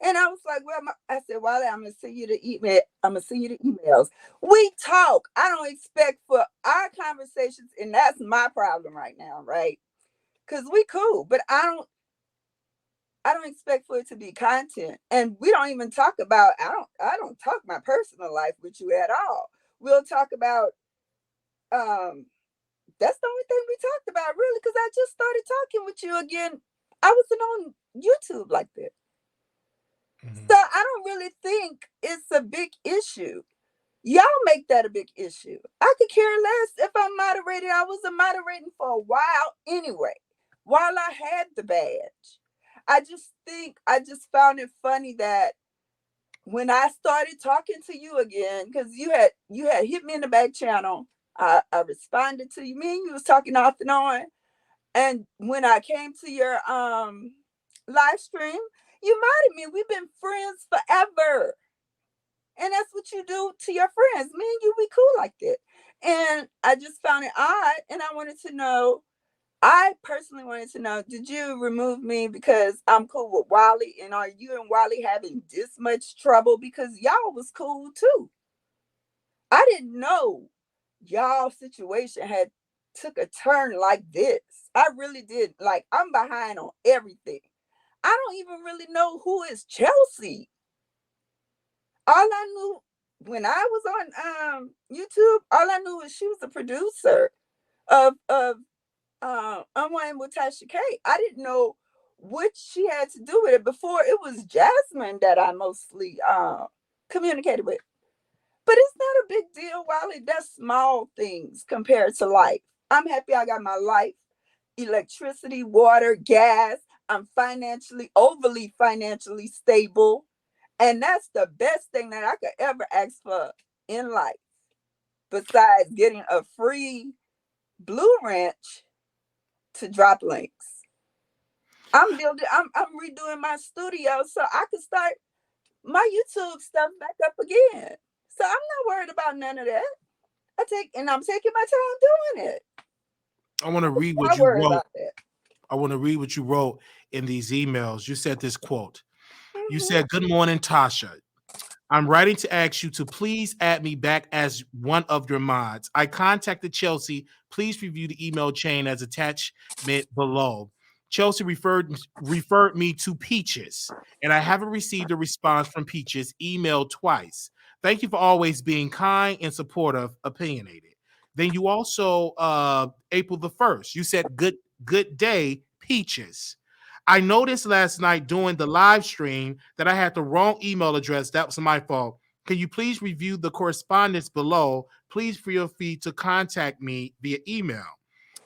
And I was like, well, I said, Wiley, I'm going to send you the email. I'm going to send you the emails. We talk. I don't expect for our conversations, and that's my problem right now, right? Because we cool, but I don't expect for it to be content. And we don't even talk about, I don't talk my personal life with you at all. We'll talk about, that's the only thing we talked about, really, because I just started talking with you again. I wasn't on YouTube like that. So I don't really think it's a big issue. Y'all make that a big issue. I could care less if I'm moderated. I wasn't moderating for a while anyway, while I had the badge. I just found it funny that when I started talking to you again, because you had hit me in the back channel, I responded to you. Me and you was talking off and on. And when I came to your live stream, you modded me. We've been friends forever. And that's what you do to your friends. Me and you, we cool like that. And I just found it odd. And I personally wanted to know, did you remove me because I'm cool with Wiley? And are you and Wiley having this much trouble? Because y'all was cool too. I didn't know y'all situation had took a turn like this. I really did. Like, I'm behind on everything. I don't even really know who is Chelsea. All I knew when I was on YouTube, all I knew was she was a producer of Unwind with Tasha K. I didn't know what she had to do with it. Before, it was Jasmine that I mostly communicated with. But it's not a big deal, Wiley. That's small things compared to life. I'm happy I got my life, electricity, water, gas. I'm overly financially stable. And that's the best thing that I could ever ask for in life. Besides getting a free Blue Ranch to drop links. I'm redoing my studio so I can start my YouTube stuff back up again. So I'm not worried about none of that. I'm taking my time doing it. I want to read what you wrote. I want to read what you wrote in these emails. You said this quote. You said, "Good morning, Tasha. I'm writing to ask you to please add me back as one of your mods. I contacted Chelsea. Please review the email chain as attachment below. Chelsea referred me to Peaches, and I haven't received a response from Peaches. Emailed twice. Thank you for always being kind and supportive, opinionated." Then you also, April the 1st, you said, good day, Peaches. I noticed last night during the live stream that I had the wrong email address. That was my fault. Can you please review the correspondence below? Please feel free to contact me via email.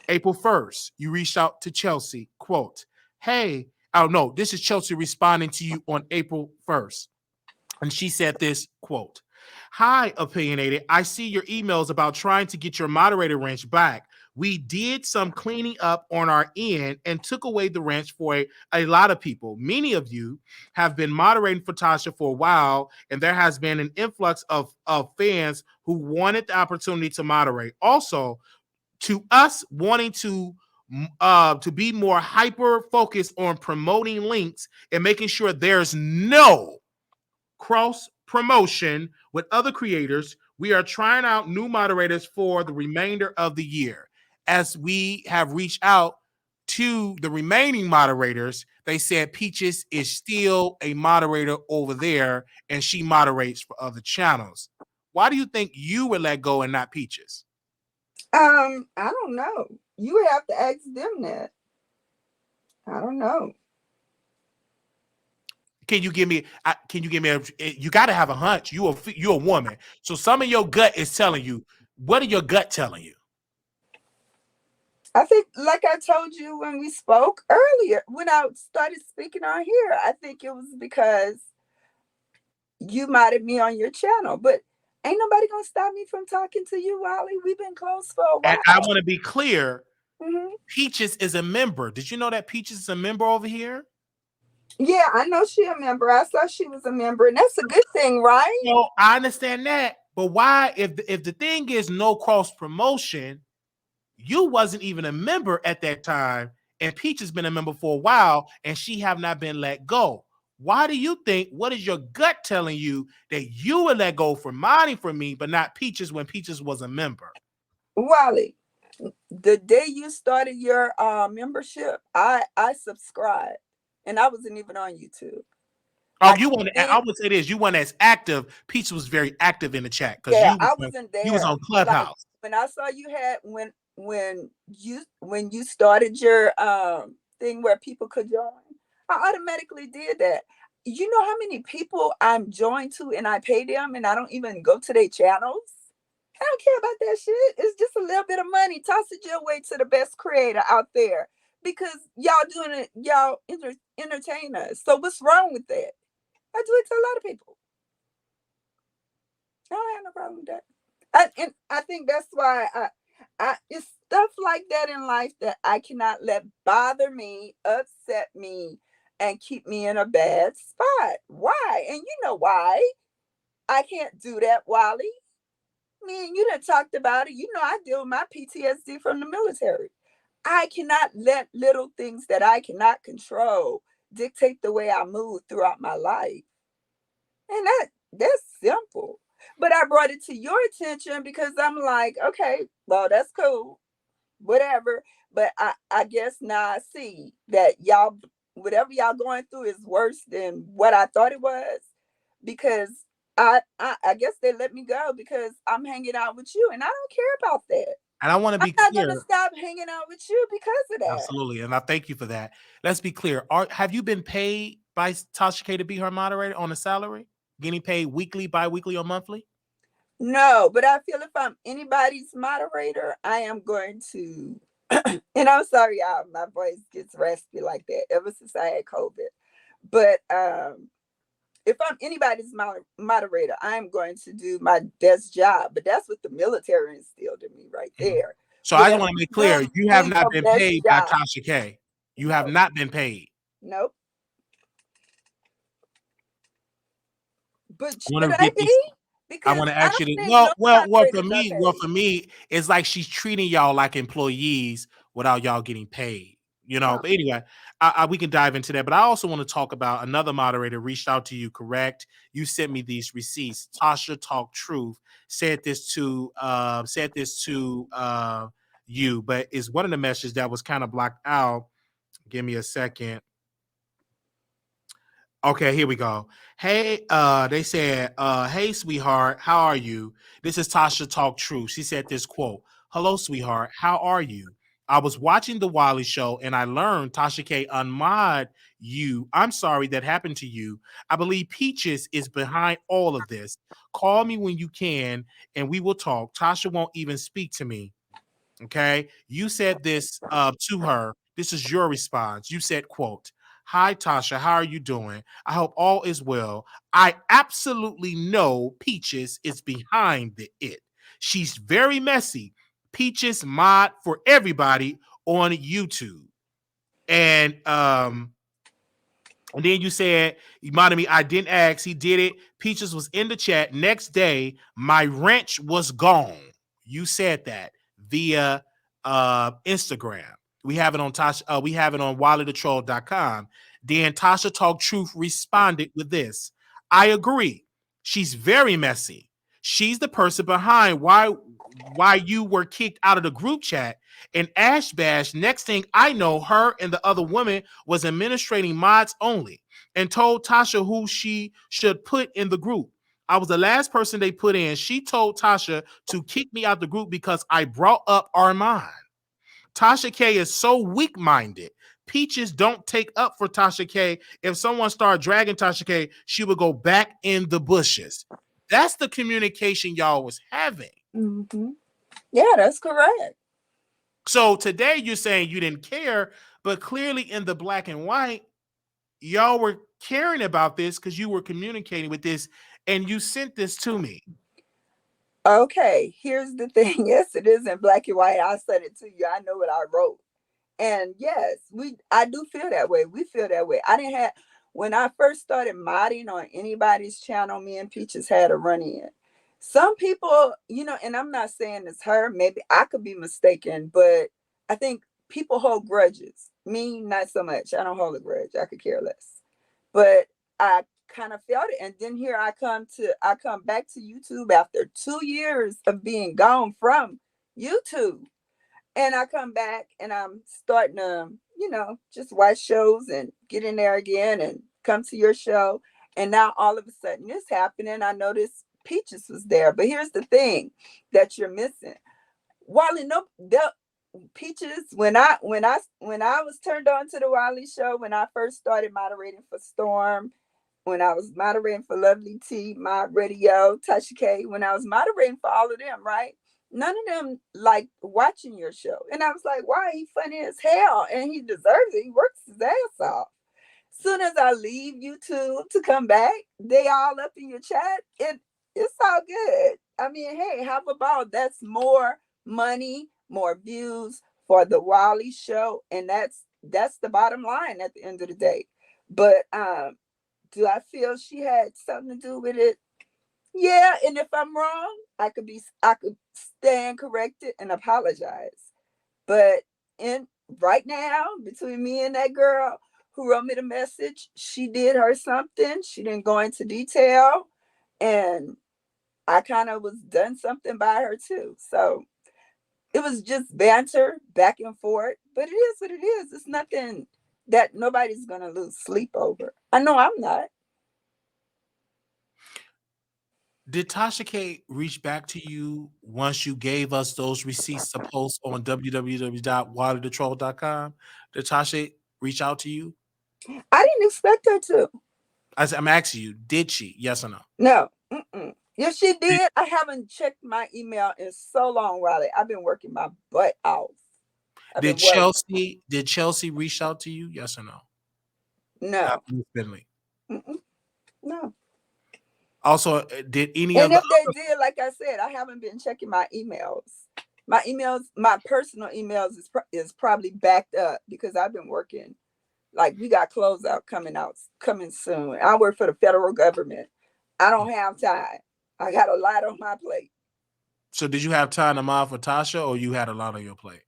April 1st, you reached out to Chelsea, quote, hey, oh no, this is Chelsea responding to you on April 1st. And she said this, quote, hi, Opinionated. I see your emails about trying to get your moderator ranch back. We did some cleaning up on our end and took away the ranch for a lot of people. Many of you have been moderating for Tasha for a while, and there has been an influx of fans who wanted the opportunity to moderate. Also, to us wanting to be more hyper focused on promoting links and making sure there's no cross promotion with other creators, we are trying out new moderators for the remainder of the year. As we have reached out to the remaining moderators, they said Peaches is still a moderator over there and she moderates for other channels. Why do you think you would let go and not Peaches? I don't know. You would have to ask them that. I don't know. Can you give me you got to have a hunch. You're a woman. So some of your gut is telling you. What are your gut telling you? I think, like I told you when we spoke earlier, when I started speaking on here, I think it was because you modded me on your channel, but ain't nobody gonna stop me from talking to you, Wiley. We've been close for a while. And I want to be clear. Mm-hmm. Peaches is a member. Did you know that Peaches is a member over here? Yeah, I know she a member. I saw she was a member, and that's a good thing, right? Well, I understand that, but why? If the thing is no cross promotion, you wasn't even a member at that time, and Peach has been a member for a while, and she have not been let go. Why do you think? What is your gut telling you that you would let go for modding for me, but not Peaches when Peaches was a member? Wiley, the day you started your membership, I subscribed, and I wasn't even on YouTube. Oh, I would say this. You weren't as active. Peach was very active in the chat because I wasn't there. You was on Clubhouse. Like, when I saw you had when you started your thing where people could join, I automatically did that. You know how many people I'm joined to and I pay them and I don't even go to their channels? I don't care about that shit. It's just a little bit of money. Toss it your way to the best creator out there because y'all doing it, y'all entertain us. So what's wrong with that? I do it to a lot of people. I don't have no problem with that. I think that's why it's stuff like that in life that I cannot let bother me, upset me, and keep me in a bad spot. Why? And you know why I can't do that, Wiley. Me and you done talked about it. You know I deal with my PTSD from the military. I cannot let little things that I cannot control dictate the way I move throughout my life. And that's simple. But I brought it to your attention because I'm like, okay, well, that's cool. Whatever. But I guess now I see that y'all, whatever y'all going through is worse than what I thought it was. Because I guess they let me go because I'm hanging out with you. And I don't care about that. And I want to be I'm clear. not going to stop hanging out with you because of that. Absolutely. And I thank you for that. Let's be clear. Have you been paid by Tasha K to be her moderator on a salary? Getting paid weekly, bi-weekly, or monthly? No, but I feel if I'm anybody's moderator, I am going to, and I'm sorry, y'all, my voice gets raspy like that ever since I had COVID. But if I'm anybody's moderator, I'm going to do my best job. But that's what the military instilled in me right there. So I just want to make clear, you have not been paid by Tasha K. You have not been paid. Nope. But should I be? Because I want to ask you to. Well, for me, it's like she's treating y'all like employees without y'all getting paid. You know, but anyway, we can dive into that. But I also want to talk about another moderator reached out to you, correct? You sent me these receipts. Tasha Talk Truth said this to you, but it's one of the messages that was kind of blocked out. Give me a second. Okay, here we go. Hey, they said, hey, sweetheart, how are you? This is Tasha Talk Truth. She said this quote, hello, sweetheart, how are you? I was watching the Wiley Show and I learned Tasha K unmod you. I'm sorry that happened to you. I believe Peaches is behind all of this. Call me when you can and we will talk. Tasha won't even speak to me. Okay. You said this to her. This is your response. You said, quote, "Hi, Tasha. How are you doing? I hope all is well. I absolutely know Peaches is behind it. She's very messy. Peaches mod for everybody on YouTube." And then you said, you reminded me, I didn't ask. He did it. Peaches was in the chat. Next day, my wrench was gone. You said that via Instagram. We have it on Tasha. We have it on WileyTheTroll.com. Then Tasha Talk Truth responded with this. I agree. She's very messy. She's the person behind why you were kicked out of the group chat. And Ash Bash, next thing I know, her and the other woman was administrating mods only and told Tasha who she should put in the group. I was the last person they put in. She told Tasha to kick me out the group because I brought up Armand. Tasha K is so weak-minded. Peaches don't take up for Tasha K. If someone started dragging Tasha K, she would go back in the bushes. That's the communication y'all was having. Mm-hmm. Yeah, that's correct. So today you're saying you didn't care, but clearly in the black and white, y'all were caring about this because you were communicating with this and you sent this to me. Okay, here's the thing. Yes, it is in black and white. I said it to you. I know what I wrote. And yes, I do feel that way. We feel that way. I didn't have when I first started modding on anybody's channel, me and Peaches had a run in. Some people, and I'm not saying it's her, maybe I could be mistaken, but I think people hold grudges. Me, not so much. I don't hold a grudge. I could care less. But I kind of felt it. And then here I come back to YouTube after 2 years of being gone from YouTube. And I come back and I'm starting to, just watch shows and get in there again and come to your show. And now all of a sudden this happened and I noticed Peaches was there. But here's the thing that you're missing. Wally, no, Peaches, when I was turned on to the Wiley Show, when I first started moderating for Storm, when I was moderating for Lovely T, My Radio, Tasha K, when I was moderating for all of them, right? None of them like watching your show. And I was like, why? He funny as hell and he deserves it. He works his ass off. Soon as I leave YouTube to come back, they all up in your chat. It's all good. I mean, hey, have a ball. That's more money, more views for the Wiley Show. And that's the bottom line at the end of the day. But do I feel she had something to do with it? Yeah, and if I'm wrong, I could stand corrected and apologize. But in right now, between me and that girl who wrote me the message, she did her something. She didn't go into detail, and I kind of was done something by her too. So it was just banter back and forth. But it is what it is. It's nothing that nobody's gonna lose sleep over. I know I'm not. Did Tasha K reach back to you once you gave us those receipts to post on www.waterthetroll.com? Did Tasha reach out to you? I didn't expect her to. I'm asking you, did she? Yes or no? No. Mm-mm. If she did, I haven't checked my email in so long, Wiley. I've been working my butt off. Did Chelsea reach out to you? Yes or no? No. Finley. No. Also, did any And of the if they did, like I said, I haven't been checking my emails. My personal emails is probably backed up because I've been working. Like we got closeout coming soon. I work for the federal government. I don't have time. I got a lot on my plate. So did you have time to mod for Tasha, or you had a lot on your plate?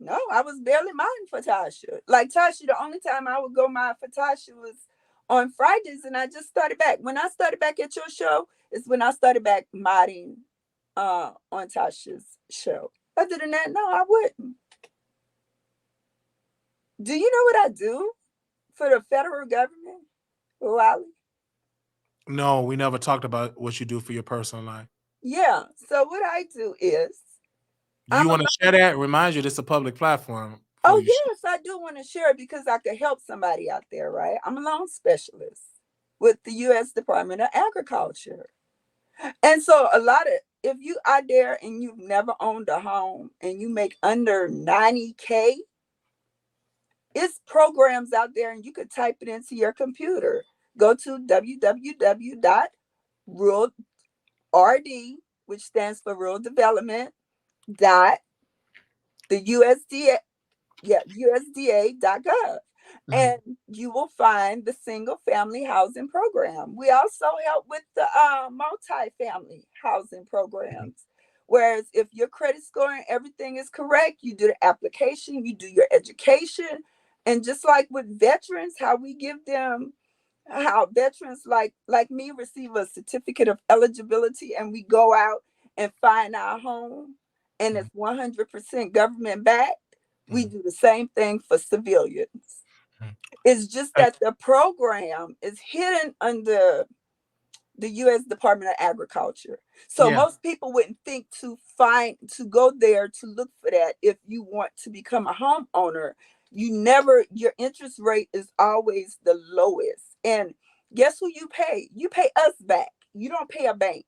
No, I was barely modding for Tasha. Like Tasha, the only time I would go mod for Tasha was on Fridays, and I just started back. When I started back at your show, is when I started back modding on Tasha's show. Other than that, no, I wouldn't. Do you know what I do for the federal government, Wiley? No, we never talked about what you do for your personal life. Yeah. So what I do is You want to share that? Remind you, this is a public platform. Oh, yes, I do want to share it because I could help somebody out there, right? I'm a loan specialist with the U.S. Department of Agriculture. And so a lot of if you are there and you've never owned a home and you make under 90K, it's programs out there and you could type it into your computer. Go to www.rural which stands for rural development dot the USDA.gov. And you will find the single family housing program. We also help with the multi-family housing programs. Whereas if your credit score and everything is correct, you do the application, you do your education. And just like with veterans, how we give them, how veterans like me receive a certificate of eligibility and we go out and find our home and it's 100% government backed. We do the same thing for civilians. It's just that the program is hidden under the U.S. Department of Agriculture. So most people wouldn't think to go there to look for that. If you want to become a homeowner, your interest rate is always the lowest. And guess who you pay? You pay us back. You don't pay a bank.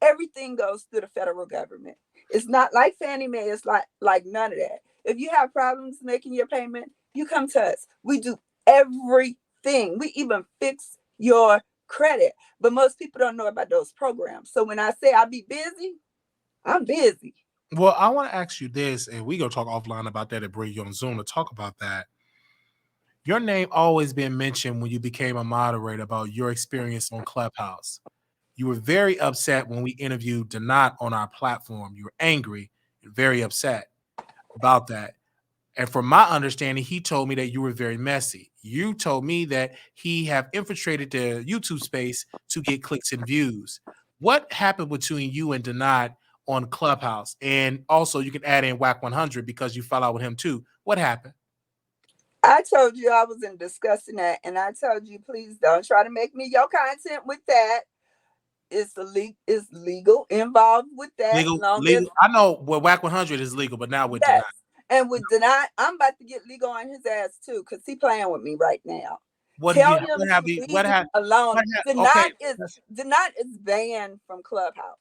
Everything goes through the federal government. It's not like Fannie Mae. It's like none of that. If you have problems making your payment, you come to us. We do everything. We even fix your credit. But most people don't know about those programs. So when I say I'll be busy, I'm busy. Well, I want to ask you this, and we go talk offline about that and bring you on Zoom to talk about that. Your name always been mentioned when you became a moderator about your experience on Clubhouse. You were very upset when we interviewed Donat on our platform. You were angry and very upset about that. And from my understanding, he told me that you were very messy. You told me that he have infiltrated the YouTube space to get clicks and views. What happened between you and Donat on Clubhouse? And also, you can add in Whack 100 because you fell out with him too. What happened? I told you I wasn't discussing that, and I told you, please don't try to make me your content with that. It's legal involved with that. Legal. I know Whack 100 is legal, but now with Donat. And with Donat, I'm about to get legal on his ass too, because he's playing with me right now. What Tell him to leave me alone. Donat is banned from Clubhouse.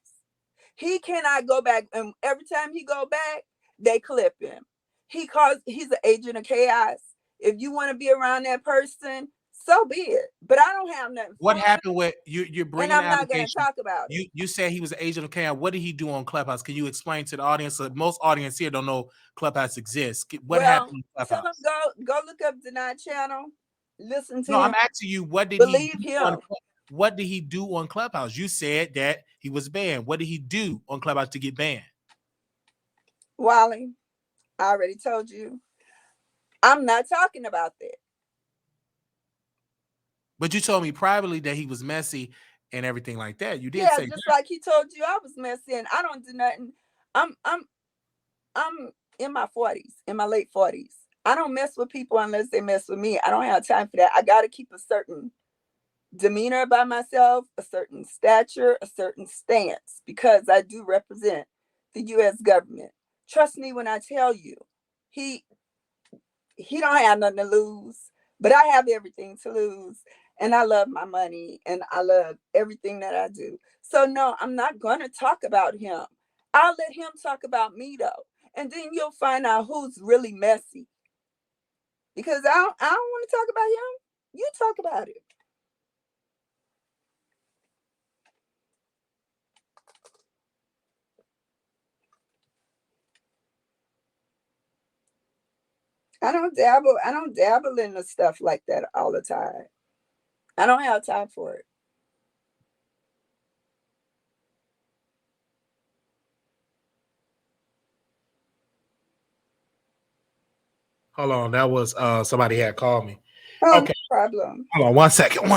He cannot go back, and every time he go back, they clip him. He's an agent of chaos. If you want to be around that person, so be it. But I don't have nothing. What happened with you? You're bringing. And I'm not going to talk about it. You said he was an agent of chaos. What did he do on Clubhouse? Can you explain to the audience? Most audience here don't know Clubhouse exists. What happened on Clubhouse? Tell him go look up Donat channel. Listen to him. No, I'm asking you, what did he do? What did he do on Clubhouse? You said that he was banned. What did he do on Clubhouse to get banned? Wiley, I already told you. I'm not talking about that. But you told me privately that he was messy and everything like that. You did say just that. Like he told you I was messy, and I don't do nothing. I'm in my 40s, in my late 40s. I don't mess with people unless they mess with me. I don't have time for that. I got to keep a certain demeanor about myself, a certain stature, a certain stance, because I do represent the U.S. government. Trust me when I tell you, he don't have nothing to lose, but I have everything to lose. And I love my money and I love everything that I do. So no, I'm not going to talk about him. I'll let him talk about me though. And then you'll find out who's really messy. Because I don't want to talk about him. You talk about it. I don't dabble in the stuff like that all the time. I don't have time for it. Hold on, that was somebody had called me. Oh, okay, no problem. Hold on, one second.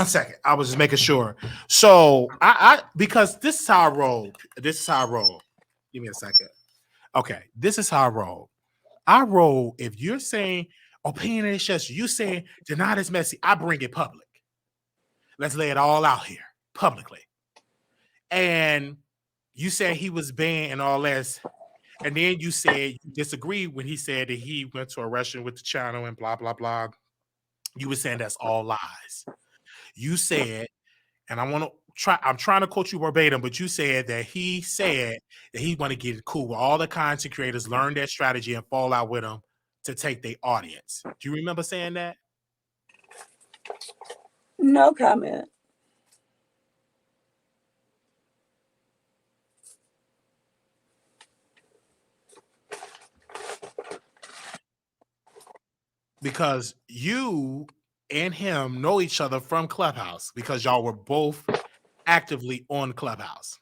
I was just making sure. So I because this is how I roll. Give me a second. Okay, this is how I roll. If you're saying opinion is just you saying Donat is messy, I bring it public. Let's lay it all out here publicly. And you said he was banned and all this. And then you said you disagree when he said that he went to a restaurant with the channel and blah, blah, blah. You were saying that's all lies. You said, and I want to I'm trying to quote you verbatim, but you said that he want to get cool with all the content creators, learn their strategy, and fall out with them to take their audience. Do you remember saying that? No comment. Because you and him know each other from Clubhouse because y'all were both actively on Clubhouse.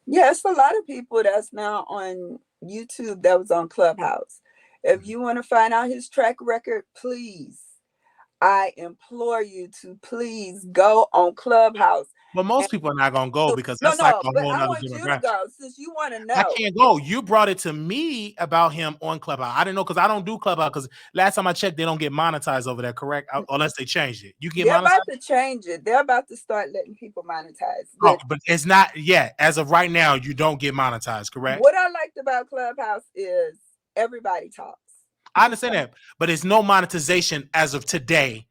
Yes, a lot of people that's now on YouTube that was on Clubhouse. If you want to find out his track record, please, I implore you to please go on Clubhouse. But most people are not gonna go because No, that's like a but whole I nother want you to demographic. go since you want to know. I can't go. You brought it to me about him on Clubhouse. I didn't know because I don't do Clubhouse because last time I checked, they don't get monetized over there, correct? Unless they changed it. You get They're monetized? about to change it. They're about to start letting people monetize. Oh, but it's not yet. As of right now, you don't get monetized, correct? What I liked about Clubhouse is everybody talks. I understand that, but it's no monetization as of today.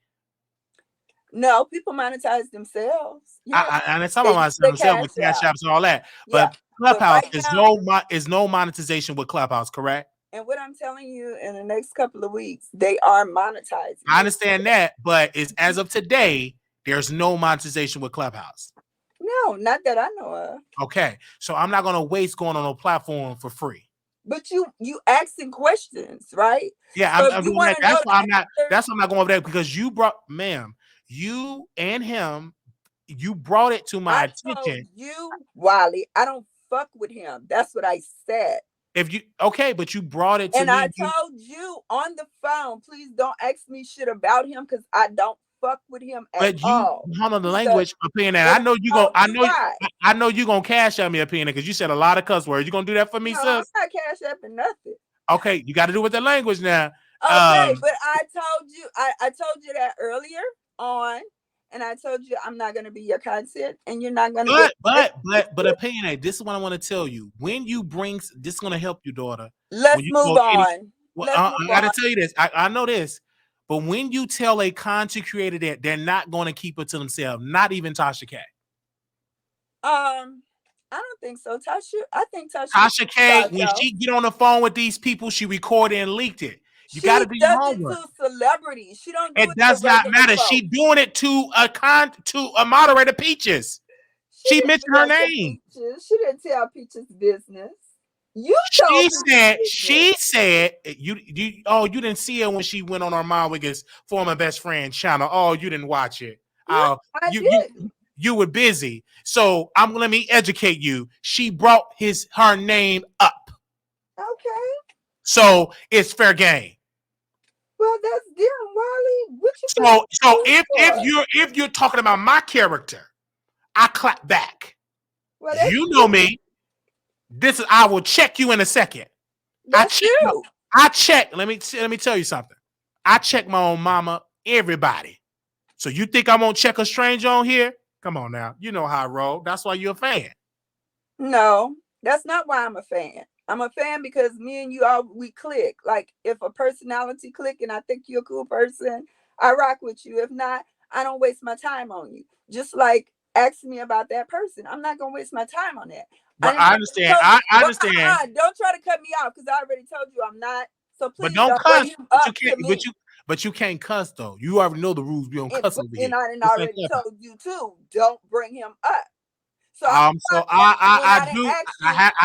No, people monetize themselves. Yeah, And it's some of themselves with cash apps and all that. Yeah. But Clubhouse But right is no monetization with Clubhouse, correct? And what I'm telling you, in the next couple of weeks, they are monetizing. I understand that, but it's as of today, there's no monetization with Clubhouse. No, not that I know of. Okay, so I'm not gonna waste going on a platform for free. But you asking questions, right? Yeah, so I'm doing that. That's why I'm not. That's why I'm not going over there because you brought, ma'am, you and him, you brought it to my attention. Told you, Wiley, I don't fuck with him. That's what I said. If you but you brought it to and me. And I told you on the phone, please don't ask me shit about him because I don't fuck with him at all. Hold on the language opinion. I know you gonna. I know you gonna cash out me opinion because you said a lot of cuss words. You gonna do that for me, sis? I'm not cash apping nothing. Okay, you got to do with the language now. Okay, but I told you, I told you that earlier on. And I told you I'm not going to be your content, and you're not going to. But opinion. This is what I want to tell you. When you bring this, is going to help you, daughter. Let's move on. I got to tell you this. I know this, but when you tell a content creator that they're not going to keep it to themselves, not even Tasha K. I don't think so, Tasha. I think Tasha K. When she get on the phone with these people, she recorded and leaked it. You got to do your homework. To celebrities. She don't. It does not matter. She doing it to a moderator, Peaches. She mentioned her name. She didn't tell Peaches business. She said you didn't see her when she went on Armand Wiggins' former best friend channel. Oh, you didn't watch it. I did. You were busy. So let me educate you. She brought her name up. Okay. So it's fair game. Well, that's different, Wiley. What you so if you're talking about my character, I clap back. Well, you know me. I will check you in a second. That's I check. Let me tell you something. I check my own mama, everybody. So you think I'm gonna check a stranger on here? Come on now. You know how I roll. That's why you're a fan. No, that's not why I'm a fan. I'm a fan because me and you we click. Like if a personality click and I think you're a cool person, I rock with you. If not, I don't waste my time on you. Just like ask me about that person. I'm not gonna waste my time on that. Well, I understand. I understand. Don't try to cut me off because I already told you I'm not. So please but don't cuss. But you can't cuss though. You already know the rules. We don't cuss over here. And I already told you too. Don't bring him up. So I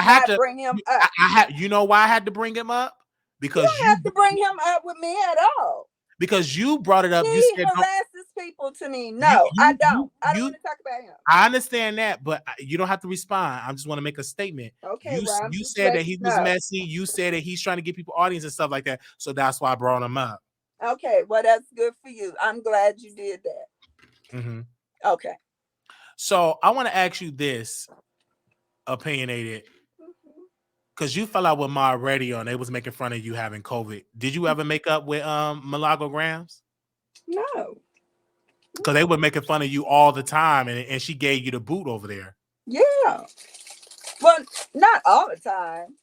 had to bring him up. You know why I had to bring him up? Because you don't have to bring him up with me at all. Because you brought it up. He harasses people to me. No, I don't. I don't want to talk about him. I understand that, but you don't have to respond. I just want to make a statement. Okay, you said that he was messy. You said that he's trying to get people audience and stuff like that. So that's why I brought him up. Okay, well, that's good for you. I'm glad you did that. Mm-hmm. Okay. So I want to ask you this, opinionated, because you fell out with my radio and they was making fun of you having COVID. Did you ever make up with Milagro Grams? No. Because they were making fun of you all the time, and she gave you the boot over there. Yeah. Well, not all the time.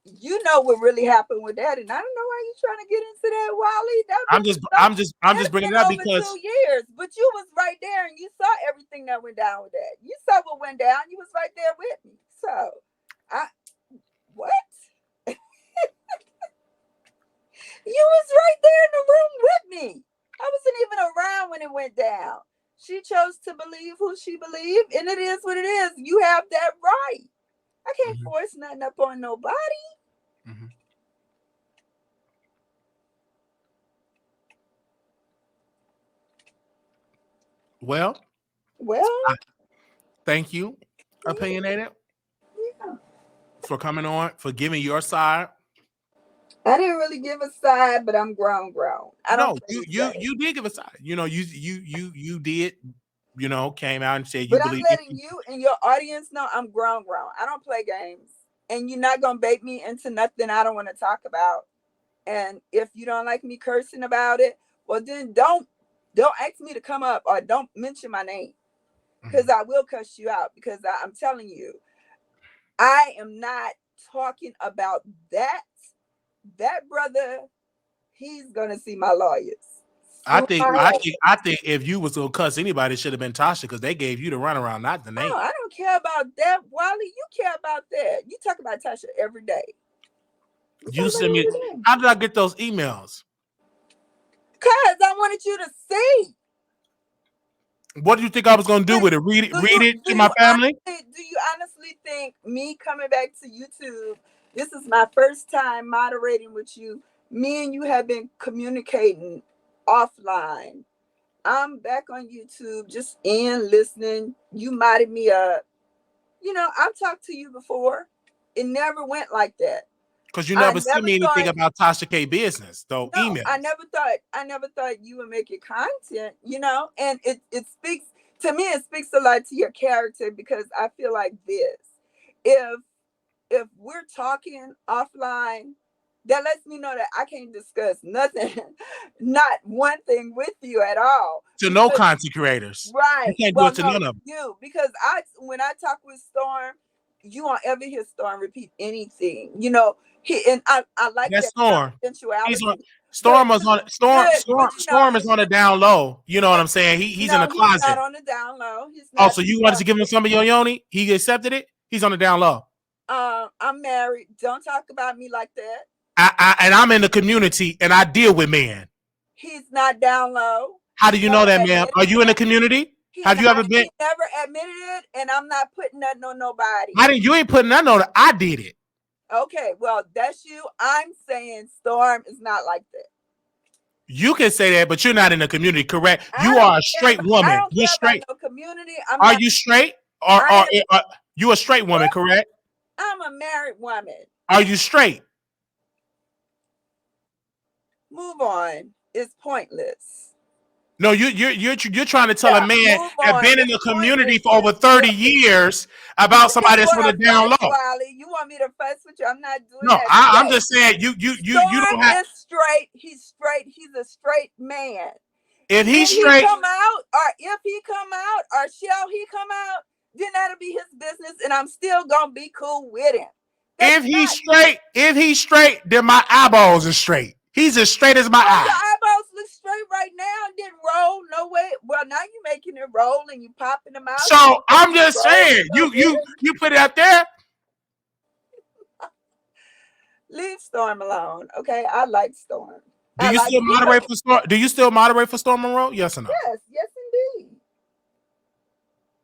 you know what really happened with that, and I don't know why you trying to get into that, Wiley. I'm just That's bringing been it up over because 2 years, but you was right there and you saw everything that went down with that. You saw what went down. You was right there with me. So, I what? You was right there in the room with me. I wasn't even around when it went down. She chose to believe who she believed, and it is what it is. You have that right. I can't force nothing up on nobody. Mhm. Well, Well, thank you, opinionated, yeah. for coming on, for giving your side. I didn't really give a side, but I'm grown. I don't No, play you these you games. you did give a side. You did. Came out and said you But I'm believe it. letting you and your audience know I'm grown. I don't play games. And you're not gonna bait me into nothing I don't want to talk about. And if you don't like me cursing about it, well then don't ask me to come up or don't mention my name. Because I will cuss you out. Because I'm telling you, I am not talking about that. That brother, he's gonna see my lawyers. I Sue think my I ass. think I think if you was gonna cuss anybody, it should have been Tasha because they gave you the runaround, not the name. Oh, I don't care about that, Wally. You care about that. You talk about Tasha every day. You talk You about send me. it every day. How did I get those emails? Cause I wanted you to see. What do you think I was gonna do Do, with it? Read it, do read you it do to my you family? honestly think me coming back to YouTube? This is my first time moderating with you. Me and you have been communicating offline. I'm back on YouTube, just in listening. You modded me up. I've talked to you before. It never went like that. Because you I never sent never me anything thought about Tasha K business, though. no, Emails. I never thought you would make it content, and it speaks to me, it speaks a lot to your character because I feel like this. If if we're talking offline, that lets me know that I can't discuss nothing, not one thing with you at all. To no Because content creators. You right. can't do Well, it to no, none of them. you because when I talk with Storm, you won't ever hear Storm repeat anything. I like That's that Storm. He's on confidentiality. But Storm was on Storm good, Storm but Storm is on the down low. You know what I'm saying? He's in the no, he's not closet. on the down low. He's Oh, not. so you wanted to give him some of your yoni? He accepted it? He's on the down low. I'm married. Don't talk about me like that. And I'm in the community and I deal with men. He's not down low. How do He you know never that, ma'am? admitted Are you in the it. community? He Have you ever not. been? He never admitted it, and I'm not putting nothing on nobody. You ain't putting nothing on it. I did it. Okay, well, that's you. I'm saying Storm is not like that. You can say that, but you're not in the community, correct? I You don't are a care straight about. I woman. don't You're care about straight. no community. I'm Are not. you straight? Or I are you a straight woman, correct? I'm a married woman. Are you straight? Move on. It's pointless. No, you're trying to tell a Yeah, man move that on. been in It's the community pointless. for over 30 years about You just somebody that's on want the to down fuss, low. Wiley. You want me to fuss with you? I'm not doing No, that I'm today. just saying you Storm don't have. is straight. He's straight. He's a straight man. If When he's he straight, come out, or if he come out, or shall he come out, then that'll be his business, and I'm still gonna be cool with him. That's not. if he's straight, then my eyeballs are straight. He's as straight as my Well, your eye. eyeballs look straight right now and didn't roll no way. Well, now you making it roll and you popping them out. So So I'm just roll saying, a little bit. you put it out there. Leave Storm alone, okay? I like Storm. Do I you like still you. moderate for Storm? Do you still moderate for Storm Monroe? Yes or no? Yes, yes, indeed.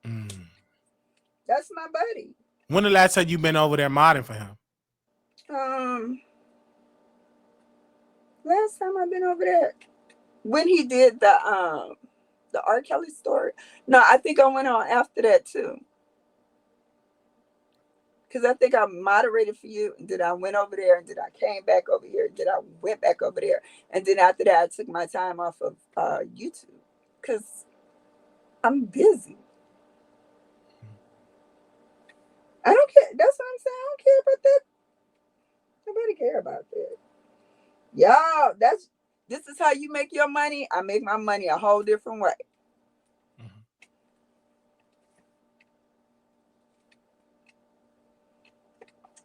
Mm. That's my buddy. When the last time you been over there modding for him? Last time I've been over there, when he did the R. Kelly story. No, I think I went on after that too. Because I think I moderated for you, and then I went over there, and then I came back over here, and then I went back over there, and then after that, I took my time off of YouTube because I'm busy. I don't care. That's what I'm saying. I don't care about that. Nobody care about that. Y'all, this is how you make your money. I make my money a whole different way. Mm-hmm.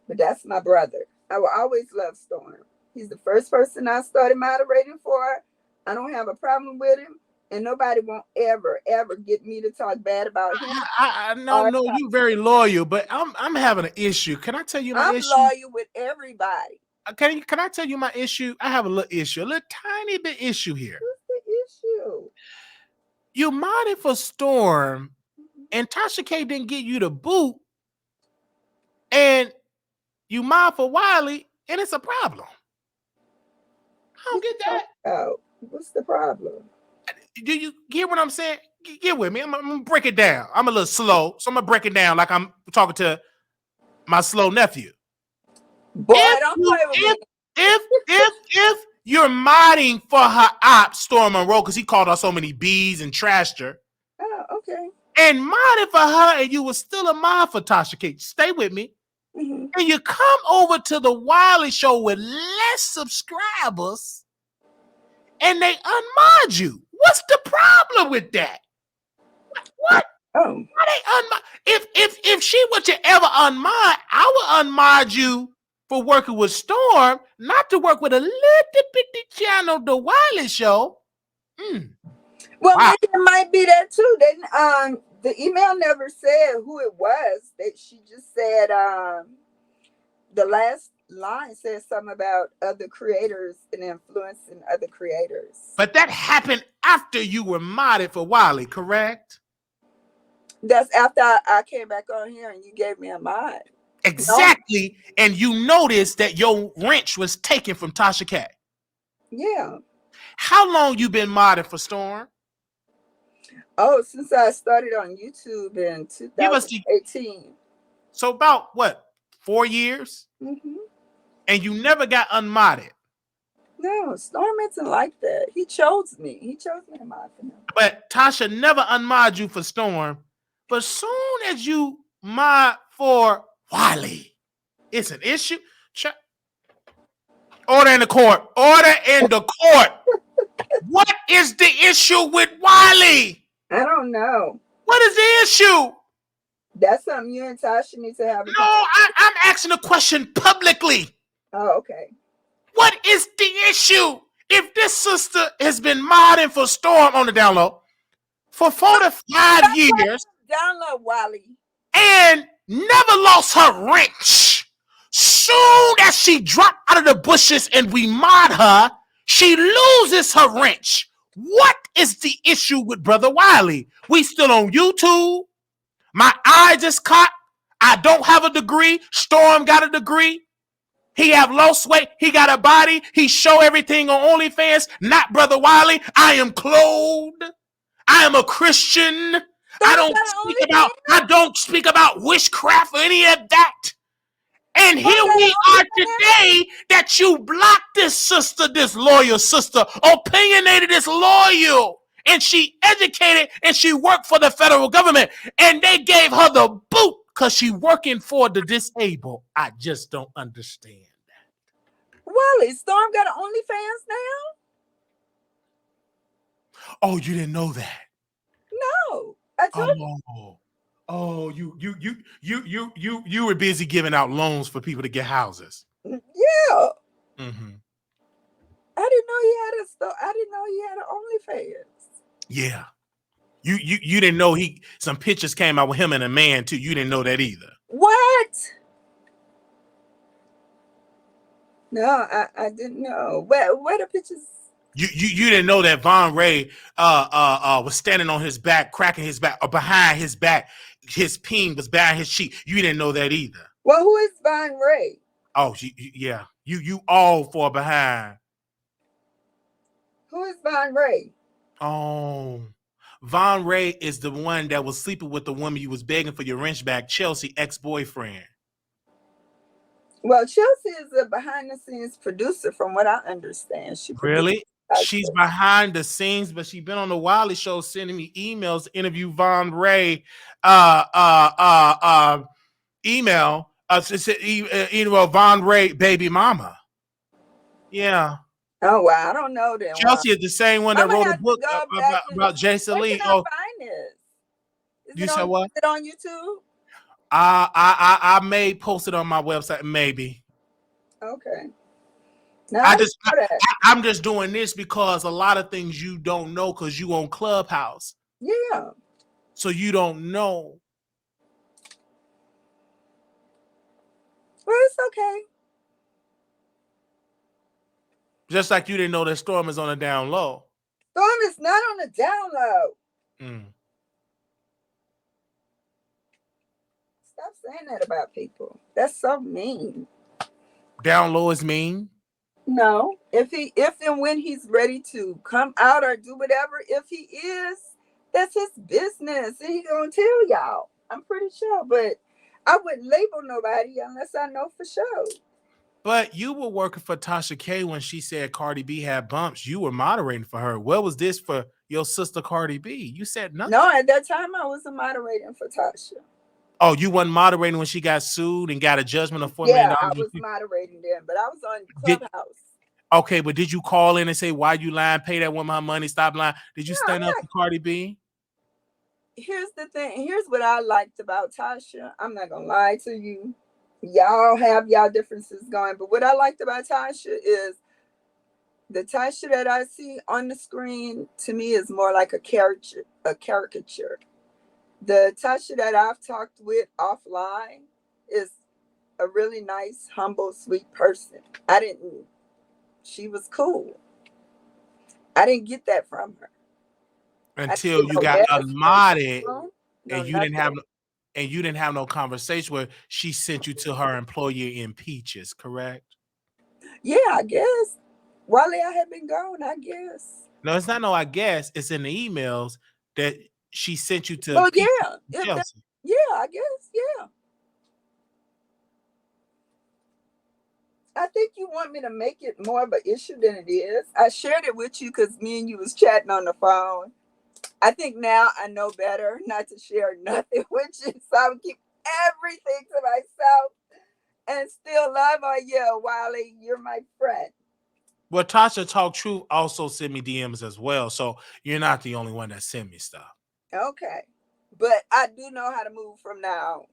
But that's my brother. I will always love Storm. He's the first person I started moderating for. I don't have a problem with him, and nobody won't ever get me to talk bad about him. I know you very loyal, but I'm having an issue. Can I tell you my I'm issue? loyal with everybody. Can I tell you my issue? I have a little issue, a little tiny bit issue here. What's the issue? You modded for Storm, and Tasha K didn't get you the boot, and you mod for Wiley, and it's a problem. I don't get that. Oh, what's the problem? Do you get what I'm saying? Get with me. I'm gonna break it down. I'm a little slow, so I'm gonna break it down like I'm talking to my slow nephew. Boy, don't play with me. If you're modding for her op, Storm Monroe, because he called her so many B's and trashed her. Oh, okay. And modded for her, and you were still a mod for Tasha K. Stay with me. Mm-hmm. And you come over to the Wiley Show with less subscribers, and they unmod you. What's the problem with that? What? Oh. Why they unmod? If she were to ever unmod, I would unmod you for working with Storm, not to work with a little bitty channel, the Wiley Show. Well, maybe it might be that too. Then the email never said who it was. That she just said the last line says something about other creators and influencing other creators. But that happened after you were modded for Wiley, correct? That's after I came back on here and you gave me a mod. Exactly. No? And you noticed that your wrench was taken from Tasha K. Yeah. How long you been modded for Storm? Oh, since I started on YouTube in 2018. So about what, 4 years? Mm-hmm. And you never got unmodded? No, Storm isn't like that. He chose me. He chose me to mod for him. But Tasha never unmodded you for Storm. But soon as you mod for Wiley, it's an issue. Order in the court. Order in the court. What is the issue with Wiley? I don't know. What is the issue? That's something you and Tasha need to have. No, I'm asking a question publicly. Oh, okay. What is the issue? If this sister has been modding for Storm on the download for 4 to 5 years, download Wiley, and never lost her wrench. Soon as she dropped out of the bushes and we mod her, she loses her wrench. What is the issue with Brother Wiley? We still on YouTube. My eye just caught. I don't have a degree. Storm got a degree. He have lost weight. He got a body. He show everything on OnlyFans. Not Brother Wiley. I am clothed. I am a Christian. I don't speak about witchcraft or any of that. And here we are today that you blocked this sister, this loyal sister, opinionated, this loyal, and she educated and she worked for the federal government, and they gave her the boot because she working for the disabled. I just don't understand that. Wiley, Storm got an OnlyFans now? Oh, you didn't know that? No. I told you. Oh, you were busy giving out loans for people to get houses. Yeah. Mm-hmm. I didn't know he had an OnlyFans. Yeah. You didn't know some pictures came out with him and a man too. You didn't know that either. What? No, I didn't know. Where the pictures? You didn't know that Von Ray was standing on his back, cracking his back, or behind his back. His peen was behind his cheek. You didn't know that either. Well, who is Von Ray? Oh, yeah. You all for behind. Who is Von Ray? Oh, Von Ray is the one that was sleeping with the woman you was begging for your wrench back, Chelsea, ex-boyfriend. Well, Chelsea is a behind-the-scenes producer, from what I understand. Really? She's behind the scenes, but she's been on the Wiley Show sending me emails to interview Von Ray. Email. Von Ray, baby mama. Yeah. Oh, wow. I don't know that. Chelsea is the same one that wrote a book about Jason Lee. Oh, find this. You said what? Is it on YouTube? I may post it on my website, maybe. Okay. Now I I just didn't know that. I'm just doing this because a lot of things you don't know because you on Clubhouse. Yeah. So you don't know. Well, it's okay. Just like you didn't know that Storm is on a down low. Storm is not on the download. Stop saying that about people. That's so mean. Down low is mean. No. If and when he's ready to come out or do whatever, if he is, that's his business. And he gonna tell y'all. I'm pretty sure. But I wouldn't label nobody unless I know for sure. But you were working for Tasha K when she said Cardi B had bumps. You were moderating for her. What was this for your sister Cardi B? You said nothing. No, at that time I wasn't moderating for Tasha. Oh, you wasn't moderating when she got sued and got a judgment of $4 million? Yeah, I was moderating then, but I was on Clubhouse. Okay, but did you call in and say, why you lying? Pay that woman my money. Stop lying. Did you stand up for Cardi B? Here's the thing. Here's what I liked about Tasha. I'm not going to lie to you. Y'all have y'all differences going. But what I liked about Tasha is the Tasha that I see on the screen, to me, is more like a caricature. The Tasha that I've talked with offline is a really nice, humble, sweet person. She was cool. I didn't get that from her. Until you got unmodded and you didn't have no conversation where she sent you to her employer in Peaches, correct? Yeah, I guess. Wiley, I had been gone, I guess. No, it's not no I guess. It's in the emails that she sent you to. Oh, yeah. Yeah, I guess. Yeah. I think you want me to make it more of an issue than it is. I shared it with you because me and you was chatting on the phone. I think now I know better not to share nothing with you. So I would keep everything to myself and still love on you, Wiley. You're my friend. Well, Tasha Talk Truth also sent me DMs as well. So you're not the only one that sent me stuff. Okay. But I do know how to move from now.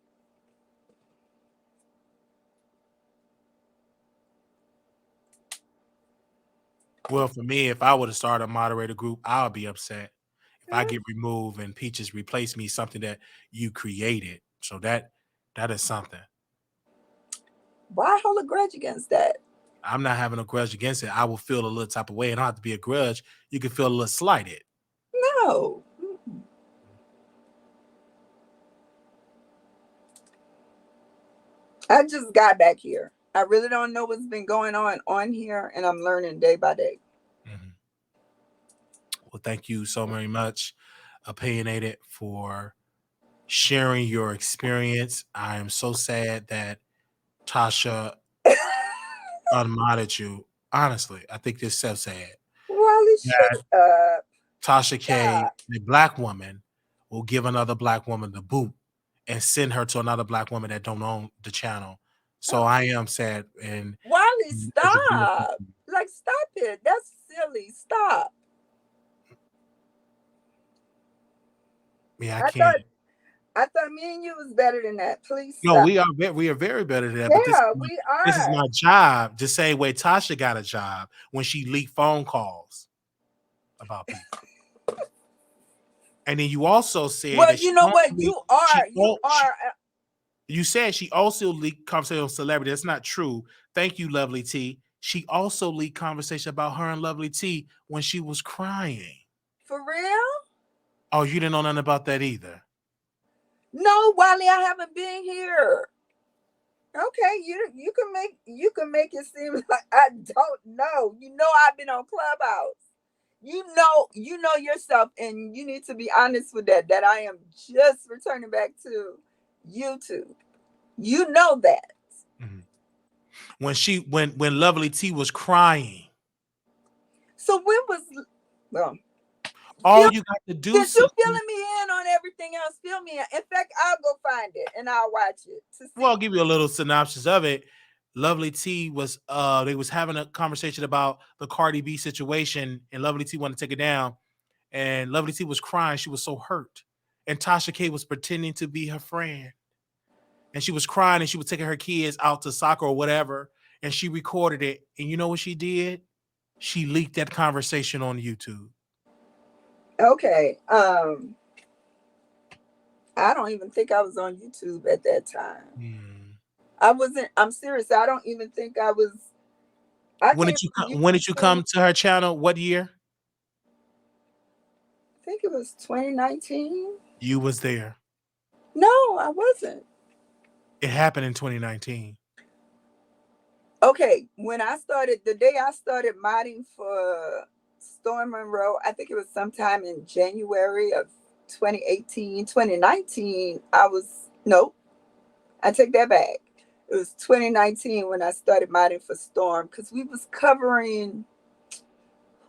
Well, for me, if I were to start a moderator group, I would be upset if I get removed and Peaches replace me something that you created. So that is something. Why hold a grudge against that? I'm not having a grudge against it. I will feel a little type of way. It don't have to be a grudge. You can feel a little slighted. No. I just got back here. I really don't know what's been going on here, and I'm learning day by day. Well, thank you so very much, Opinionated, for sharing your experience. I am so sad that Tasha unmodded you. Honestly, I think this is so sad. Wally, shut up. Tasha K, the black woman, will give another black woman the boot and send her to another black woman that don't own the channel. So I am sad. And Wally, stop. Like, stop it. That's silly. Stop. Yeah, I can't. I thought me and you was better than that. Please stop. No, we are very better than that. Yeah, but we are. This is my job. The same way Tasha got a job when she leaked phone calls about people. And then you also said well, you know what? You are. You said she also leaked conversation on celebrity. That's not true. Thank you, Lovely T. She also leaked conversation about her and Lovely T when she was crying. For real? Oh, you didn't know nothing about that either. No, Wiley, I haven't been here. Okay, you can make it seem like I don't know. You know I've been on Clubhouse. You know yourself, and you need to be honest with that I am just returning back to YouTube. You know that. When Lovely T was crying. So when was all you got to do since you filling me in on everything else, fill me in. In fact, I'll go find it and I'll watch it. Well, I'll give you a little synopsis of it. Lovely T was they was having a conversation about the Cardi B situation, and Lovely T wanted to take it down. And Lovely T was crying. She was so hurt. And Tasha K was pretending to be her friend. And she was crying and she was taking her kids out to soccer or whatever. and she recorded it. And you know what she did? She leaked that conversation on YouTube. Okay. I don't even think I was on YouTube at that time. Hmm. I wasn't. I'm serious. I don't even think I was. I When came did you from when did you YouTube. come to her channel? What year? I think it was 2019. You was there. No, I wasn't. It happened in 2019. Okay, when I started, the day I started modding for Storm Monroe, I think it was sometime in January of 2018, 2019. No, I take that back. It was 2019 when I started modding for Storm because we was covering,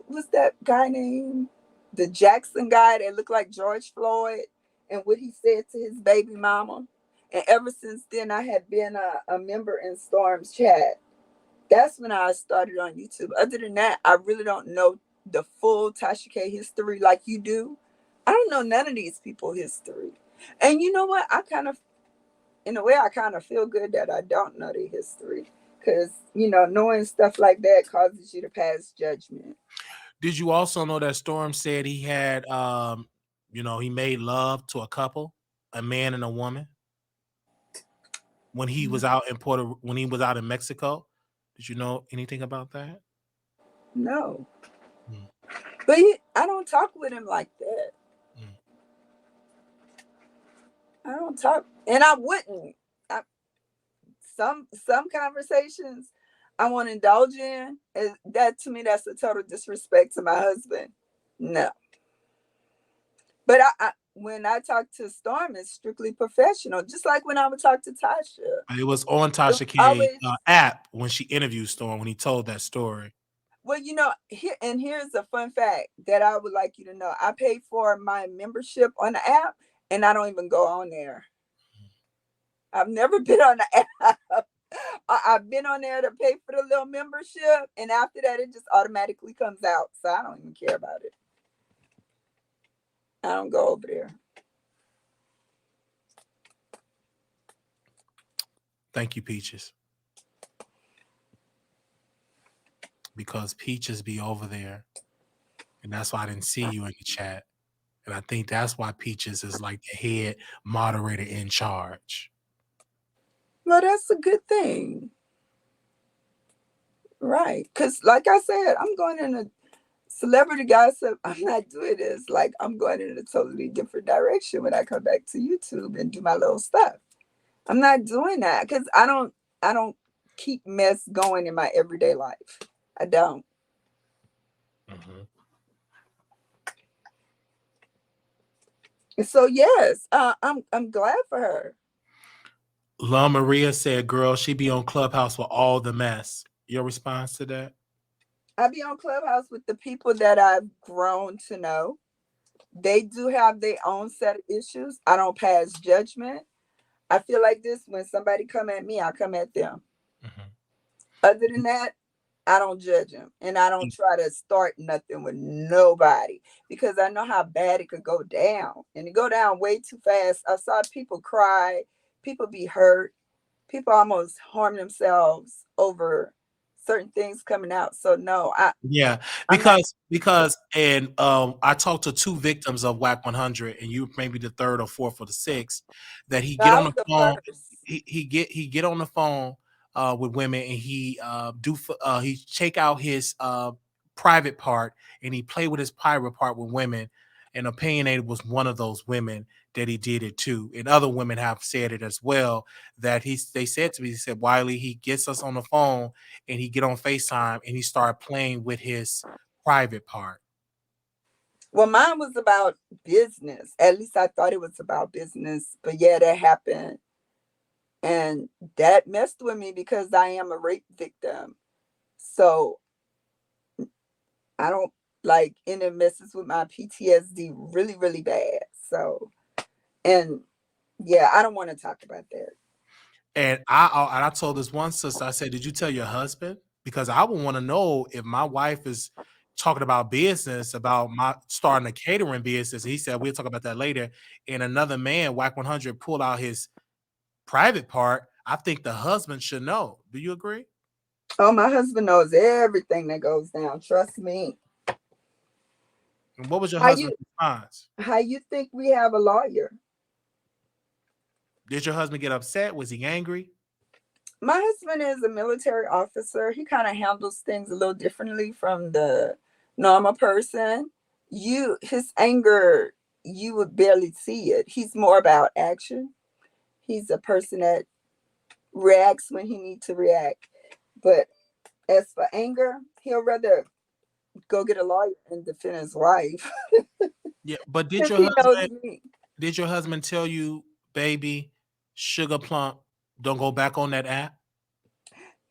what's that guy name? The Jackson guy that looked like George Floyd and what he said to his baby mama. And ever since then, I had been a member in Storm's chat. That's when I started on YouTube. Other than that, I really don't know the full Tasha K history like you do. I don't know none of these people history. And you know what? I kind of, in a way, I kind of feel good that I don't know their history. Because, knowing stuff like that causes you to pass judgment. Did you also know that Storm said he had he made love to a couple, a man and a woman, when he was out in when he was out in Mexico? Did you know anything about that? No. Mm. But I don't talk with him like that. Mm. I don't talk, and I wouldn't. Some conversations I won't indulge in. That to me, that's a total disrespect to my husband. No. But when I talk to Storm, it's strictly professional. Just like when I would talk to Tasha. It was on It was Tasha K always app when she interviewed Storm when he told that story. well, here's a fun fact that I would like you to know. I paid for my membership on the app, and I don't even go on there. I've never been on the app. I've been on there to pay for the little membership, and after that, it just automatically comes out. So I don't even care about it. I don't go over there. Thank you, Peaches. Because Peaches be over there, and that's why I didn't see you in the chat. And I think that's why Peaches is like the head moderator in charge. Well, that's a good thing. Right. Because, like I said, I'm going in a celebrity gossip. I'm not doing this. Like, I'm going in a totally different direction when I come back to YouTube and do my little stuff. I'm not doing that because I don't keep mess going in my everyday life. I don't. Mm-hmm. So yes, I'm glad for her. La Maria said, girl, she be on Clubhouse with all the mess. Your response to that? I be on Clubhouse with the people that I've grown to know. They do have their own set of issues. I don't pass judgment. I feel like this when somebody come at me, I come at them. Mm-hmm. Other than that, I don't judge them, and I don't try to start nothing with nobody because I know how bad it could go down, and it go down way too fast. I saw people cry, people be hurt, people almost harm themselves over certain things coming out. So no, Yeah, I'm not. because and I talked to 2 victims of WAC 100, and you maybe the 3rd or 4th or the 6th, that he No, get I on was the the phone, first. he get on the phone with women, and he check out his private part, and he play with his private part with women, and Opinionated was one of those women that he did it to, and other women have said it as well, that they said to me, he said, Wiley, he gets us on the phone and he get on FaceTime and he started playing with his private part. Well, mine was about business. At least I thought it was about business. But yeah, that happened. And that messed with me because I am a rape victim. So I don't like, and it messes with my PTSD really, really bad. So, and yeah, I don't want to talk about that. And I told this one sister, I said, did you tell your husband? Because I would want to know if my wife is talking about business, about my starting a catering business. He said, we'll talk about that later. And another man, WAC 100, pulled out his private part. I think the husband should know. Do you agree? Oh, my husband knows everything that goes down. Trust me. And what was your How you husband's response? how you think we have a lawyer? Did your husband get upset? Was he angry? My husband is a military officer. He kind of handles things a little differently from the normal person. His anger, you would barely see it. He's more about action. He's a person that reacts when he needs to react. But as for anger, he'll rather go get a lawyer and defend his wife Yeah, but because he knows me. did your husband tell you, baby, sugar plump, don't go back on that app?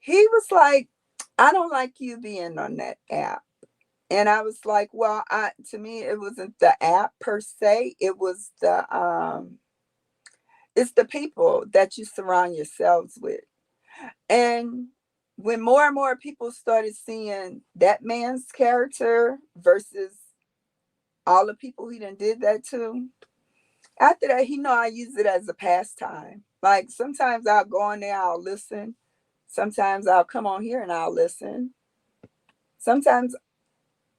He was like, I don't like you being on that app. And I was like, well, to me it wasn't the app per se. It's the people that you surround yourselves with. And when more and more people started seeing that man's character versus all the people he done did that to, after that, he know I use it as a pastime. Like sometimes I'll go on there, I'll listen. Sometimes I'll come on here and I'll listen. Sometimes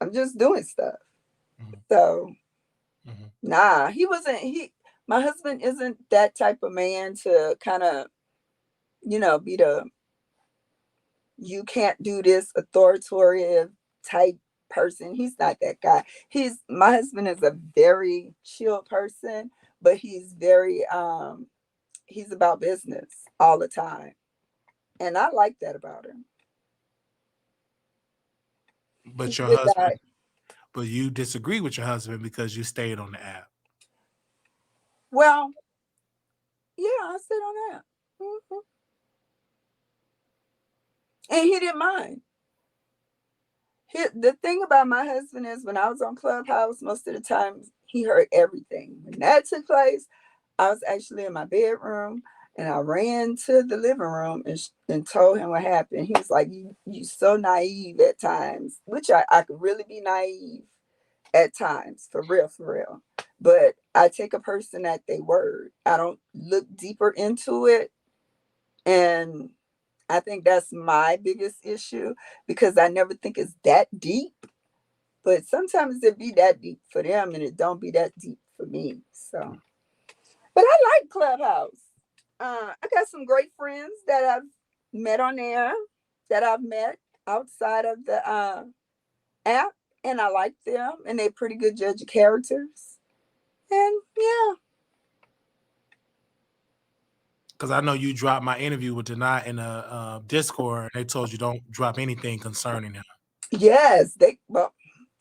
I'm just doing stuff. Mhm, So mhm. nah, my husband isn't that type of man to kind of, be the you can't do this authoritative type person. He's not that guy. My husband is a very chill person, but he's about business all the time. And I like that about him. But He's a your good guy. husband, but you disagree with your husband because you stayed on the app. Well, yeah, I sit on that. Mhm. And he didn't mind. The thing about my husband is when I was on Clubhouse, most of the time he heard everything. When that took place, I was actually in my bedroom and I ran to the living room and told him what happened. He was like, you so naive at times, which I could really be naive at times, for real, for real. But I take a person at their word. I don't look deeper into it. And I think that's my biggest issue because I never think it's that deep. But sometimes it be that deep for them and it don't be that deep for me. So, but I like Clubhouse. I got some great friends that I've met on there, that I've met outside of the app, and I like them, and they're pretty good judge of characters. And yeah, Because I know you dropped my interview with Denai in a Discord. They told you don't drop anything concerning him. yes, well,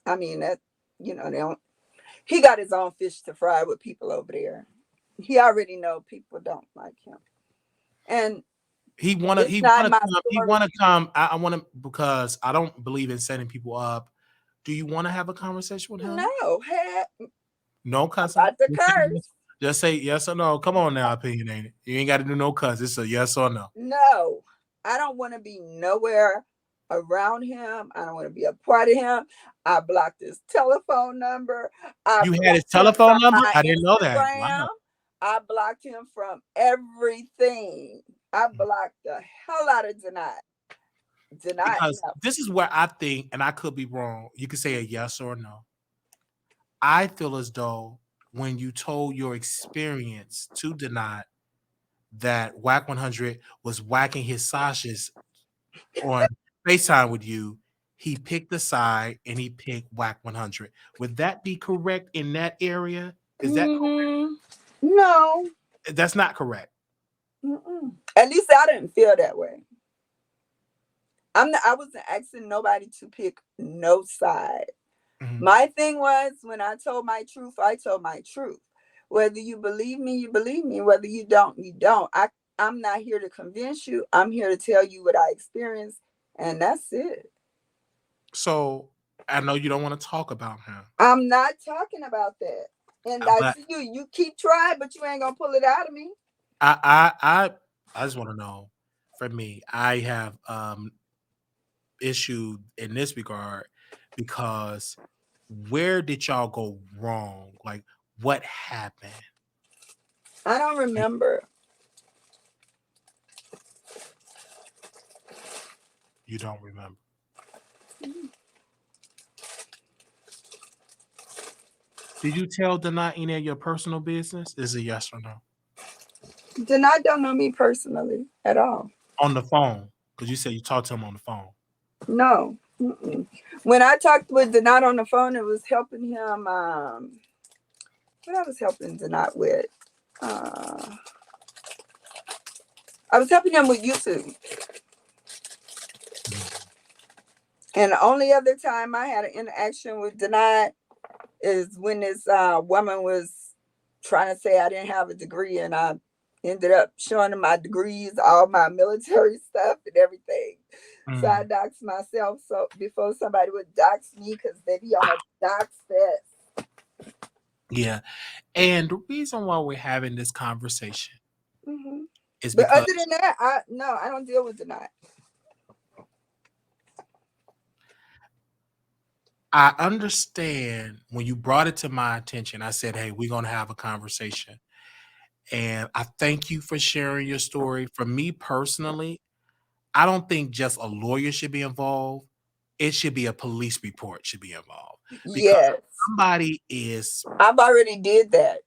I mean that they don't. He got his own fish to fry with people over there. He already know people don't like him, and it's He not wanna my come. He story. wanna come. I want to because I don't believe in setting people up. Do you want to have a conversation with him? No, hey, No I'm cussing. about to curse. Just say yes or no. Come on now, opinionated. You ain't got to do no cuss. It's a yes or no. No, I don't want to be nowhere around him. I don't want to be a part of him. I blocked his telephone number. I You had his blocked him telephone from number? my I didn't know that. Instagram. Wow. I blocked him from everything. I blocked the hell out of Deny. Deny, Because no. this is where I think, and I could be wrong. You could say a yes or a no. I feel as though when you told your experience to Deny that Whack 100 was whacking his Sasha's on FaceTime with you, he picked a side and he picked Whack 100. Would that be correct in that area? Is that No. that's not correct? Mm-mm. At least I didn't feel that way. I wasn't asking nobody to pick no side. Mhm. My thing was when I told my truth, I told my truth. Whether you believe me, you believe me. Whether you don't, you don't. I'm not here to convince you. I'm here to tell you what I experienced, and that's it. So I know you don't want to talk about him, I'm not talking about that. And I but see you. You keep trying, but you ain't gonna pull it out of me. I just want to know. For me, I have issue in this regard because where did y'all go wrong? Like what happened? I don't remember. You don't remember. Did you tell Dana any of your personal business? Is it yes or no? Denai don't know me personally at all. On the phone, because you said you talked to him on the phone. No. Mm-mm. When I talked with Denai on the phone, it was helping him. What I was helping Denai with? I was helping him with YouTube. And the only other time I had an interaction with Denai is when this woman was trying to say I didn't have a degree, and I ended up showing him my degrees, all my military stuff and everything. So I doxed myself so before somebody would dox me, because they be on a dox fest. Yeah. And the reason why we're having this conversation is But because other than that, I don't deal with Denai. I understand when you brought it to my attention, I said, hey, we're going to have a conversation. And I thank you for sharing your story. For me personally, I don't think just a lawyer should be involved. It should be a police report should be involved. Because Yes. somebody is, I've already did that.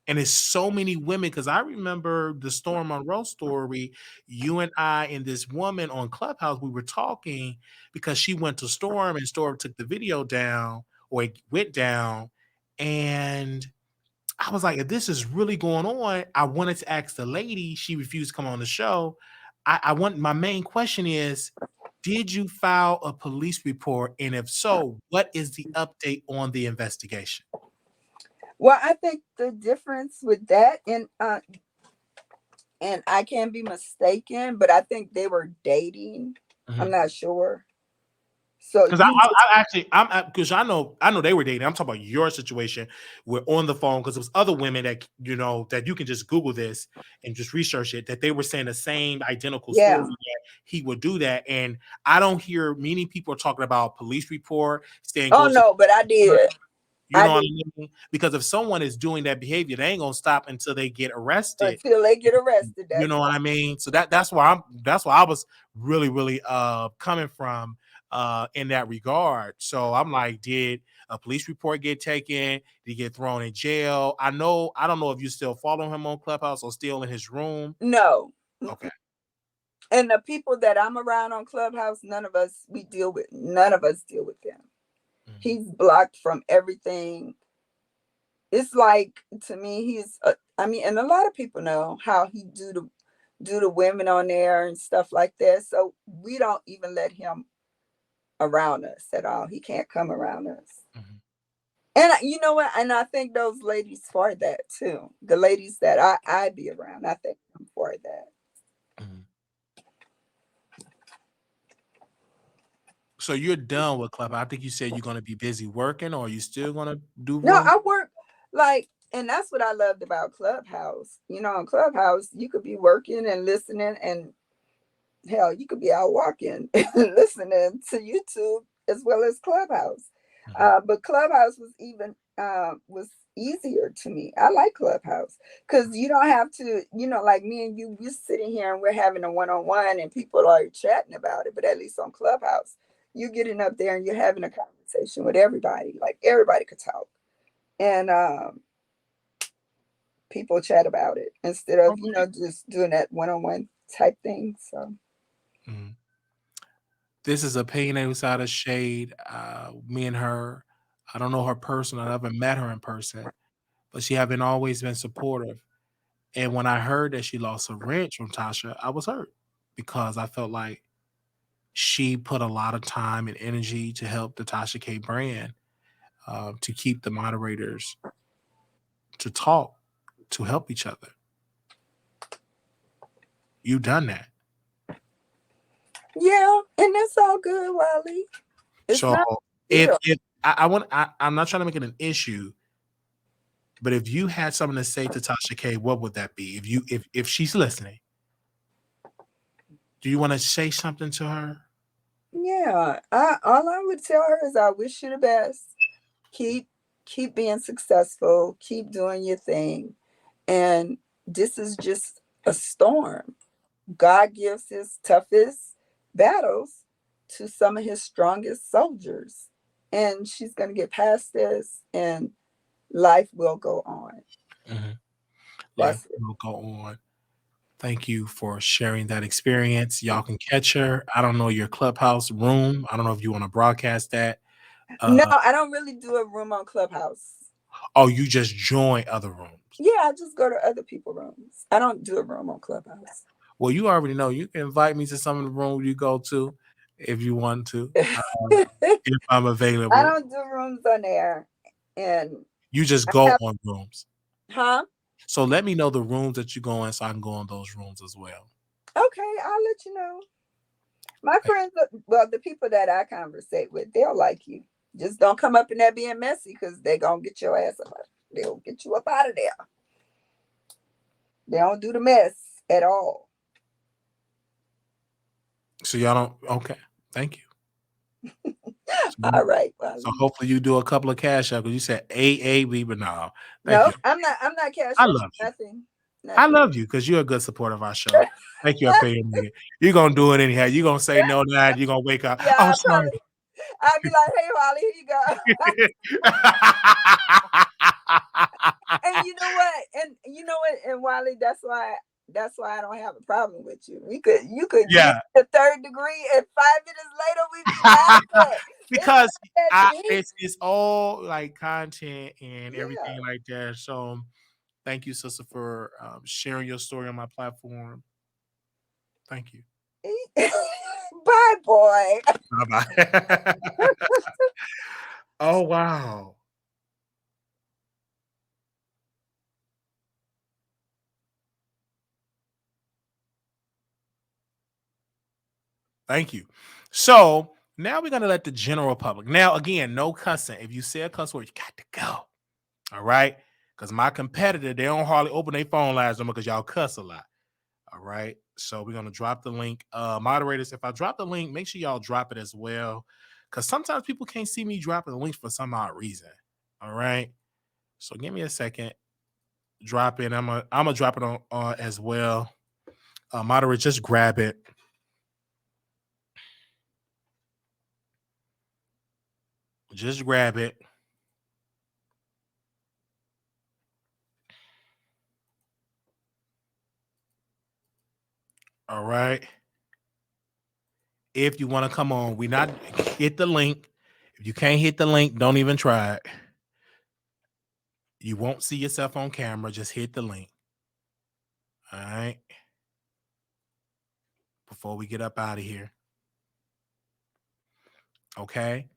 and it's so many women, because I remember the Storm Monroe story. You and I and this woman on Clubhouse, we were talking because she went to Storm and Storm took the video down, or it went down. And I was like, if this is really going on, I wanted to ask the lady. She refused to come on the show. My main question is, did you file a police report? And if so, what is the update on the investigation? Well, I think the difference with that, and I can be mistaken, but I think they were dating. I'm not sure. So Because because I know they were dating. I'm talking about your situation. We're on the phone because it was other women that that you can just Google this and just research it, that they were saying the same identical story, that he would do that. And I don't hear many people talking about police report saying Oh no, but I did. You know what I mean? Because if someone is doing that behavior, they ain't gonna stop until they get arrested. Until they get arrested. You know what I mean? So that's why I was really coming from in that regard. So I'm like, did a police report get taken? Did he get thrown in jail? I don't know if you still follow him on Clubhouse or still in his room. No. Okay. And the people that I'm around on Clubhouse, none of us deal with him. He's blocked from everything. It's like, to me, he's and a lot of people know how he do the women on there and stuff like that. So we don't even let him around us at all. He can't come around us. And you know what? And I think those ladies for that too. The ladies that I be around, I think I'm for that. So you're done with Club. I think you said you're going to be busy working, or are you still going to do No, room? I work and that's what I loved about Clubhouse. On Clubhouse, you could be working and listening, and hell, you could be out walking and listening to YouTube as well as Clubhouse. But Clubhouse was easier to me. I like Clubhouse because you don't have to, like me and you, we're sitting here and we're having a one-on-one and people are chatting about it. But at least on Clubhouse, you're getting up there and you're having a conversation with everybody. Like everybody could talk. And people chat about it instead of, just doing that one-on-one type thing. So. This is Opinionated Without a Shade. Me and her, I don't know her personally. I never met her in person, but she having always been supportive. And when I heard that she lost a wrench from Tasha, I was hurt because I felt like she put a lot of time and energy to help the Tasha K brand, to keep the moderators to talk, to help each other. You done that. Yeah, and that's all good, Wiley. So I'm not trying to make it an issue, but if you had something to say to Tasha K, what would that be? If she's listening, do you want to say something to her? Yeah, all I would tell her is I wish you the best. Keep being successful. Keep doing your thing, and this is just a storm. God gives his toughest battles to some of his strongest soldiers. And she's going to get past this and life will go on. Mm-hmm. Life That's it. will go on. Thank you for sharing that experience. Y'all can catch her. I don't know your clubhouse room. I don't know if you want to broadcast that. No, Uh, I don't really do a room on Clubhouse. oh, you just join other rooms. Yeah, I just go to other people's rooms. I don't do a room on Clubhouse. Well, you already know. You can invite me to some of the rooms you go to if you want to, if I'm I available. don't do rooms on there. And You just I go have, on rooms. huh? So let me know the rooms that you go in so I can go in those rooms as well. Okay, I'll let you know. My friends, well, the people that I conversate with, they'll like you. Just don't come up in there being messy because they're going to get your ass up. They'll get you up out of there. They don't do the mess at all. So y'all don't. Okay. Thank you. All right, So Wiley. hopefully you do a couple of cash out because you said AAB, but no. Thank No, you. I'm not cash I up love you. nothing. I Nothing. love you because you're a good supporter of our show. Thank you, up there. You're gonna do it anyhow. You're gonna say no to that. You're gonna wake up. Yeah, Oh, I sorry. probably I'll be like, hey Wiley, here you go. And you know what? And you know what? And Wiley, that's why I don't have a problem with you. You could get Yeah. the third degree, and 5 minutes later we be laughing. It's Because not that deep. it's all like content and everything Yeah. like that. So thank you, sister, for sharing your story on my platform. Thank you. Bye, boy. Bye bye. Oh wow. Thank you. So now we're gonna let the general public. Now again, no cussing. If you say a cuss word, you got to go. All right. Because my competitor, they don't hardly open their phone lines because y'all cuss a lot. All right. So we're gonna drop the link. Moderators, if I drop the link, make sure y'all drop it as well. Cause sometimes people can't see me dropping the links for some odd reason. All right. So give me a second. Drop it. I'm gonna drop it on as well. Moderator, just grab it. Just grab it. All right. If you want to come on, we not hit the link. If you can't hit the link, don't even try it. You won't see yourself on camera. Just hit the link. All right. Before we get up out of here. Okay.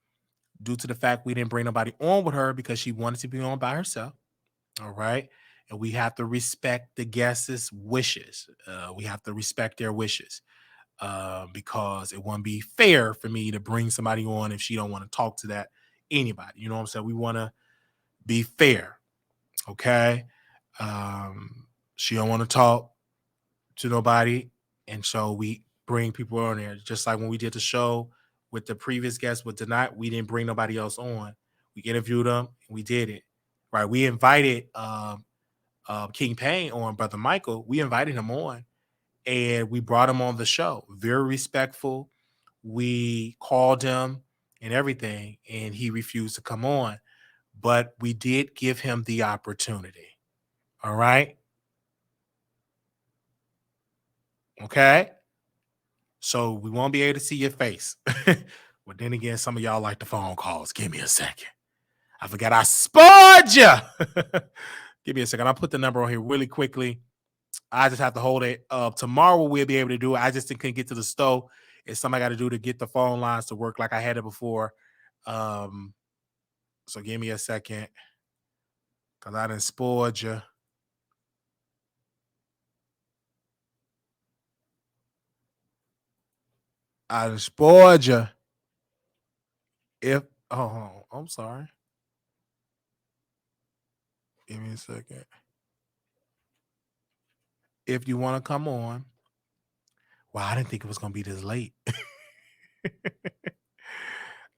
Due to the fact we didn't bring nobody on with her because she wanted to be on by herself. All right. And we have to respect the guests' wishes. We have to respect their wishes because it wouldn't be fair for me to bring somebody on if she don't want to talk to that anybody. You know what I'm saying? We want to be fair. Okay. She don't want to talk to nobody. And so we bring people on there. Just like when we did the show with the previous guest with tonight, we didn't bring nobody else on. We interviewed them and we did it. Right. We invited King Payne on, Brother Michael. We invited him on and we brought him on the show. Very respectful. We called him and everything, and he refused to come on. But we did give him the opportunity. All right. Okay. So we won't be able to see your face. But then again, some of y'all like the phone calls. Give me a second. I forgot I spoiled you. Give me a second. I'll put the number on here really quickly. I just have to hold it. Tomorrow we'll be able to do it. I just couldn't get to the stove. It's something I got to do to get the phone lines to work like I had it before. So give me a second. Because I done spoiled you. I done spoiled you. If I'm sorry. Give me a second. If you want to come on. Wow, I didn't think it was gonna be this late.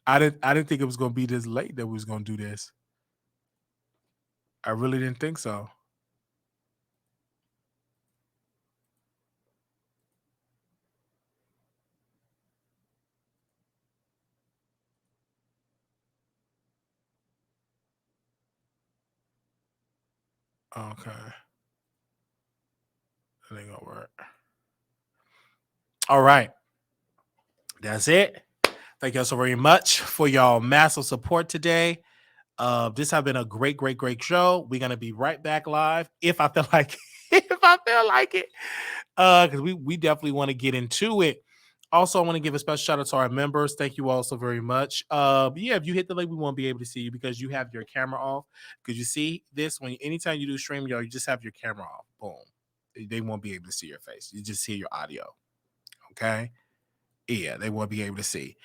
I didn't think it was gonna be this late that we was gonna do this. I really didn't think so. Okay. That ain't gonna work. All right. That's it. Thank y'all so very much for y'all massive support today. This has been a great, great, great show. We're gonna be right back live if I feel like if I feel like it. Because we definitely want to get into it. Also, I want to give a special shout out to our members. Thank you all so very much. Yeah, if you hit the link, we won't be able to see you because you have your camera off. Because you see this when anytime you do stream, you just have your camera off. Boom. They won't be able to see your face. You just hear your audio. Okay. Yeah, they won't be able to see.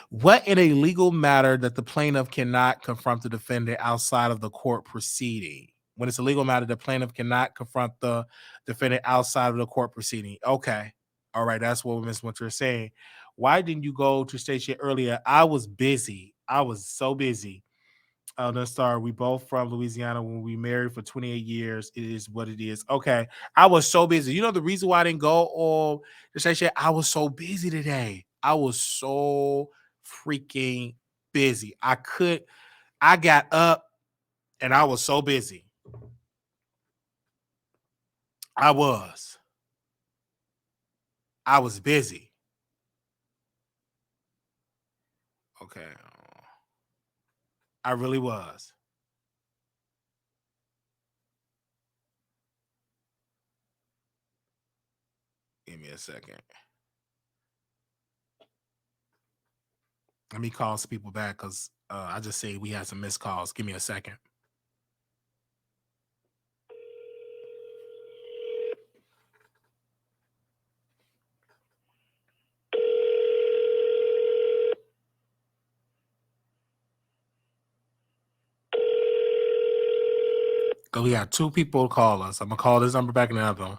What in a legal matter that the plaintiff cannot confront the defendant outside of the court proceeding? When it's a legal matter, the plaintiff cannot confront the defendant outside of the court proceeding. Okay. All right. That's what Ms. Winter is saying. Why didn't you go to station earlier? I was busy. I was so busy. Let's start. We both from Louisiana. When we married for 28 years, it is what it is. Okay. I was so busy. You know the reason why I didn't go or the station? I was so busy today. I was so freaking busy. I got up and I was so busy. I was busy. Okay. I really was. Give me a second. Let me call some people back because I just say we had some missed calls. Give me a second. Because we got two people call us. I'm going to call this number back in the other one.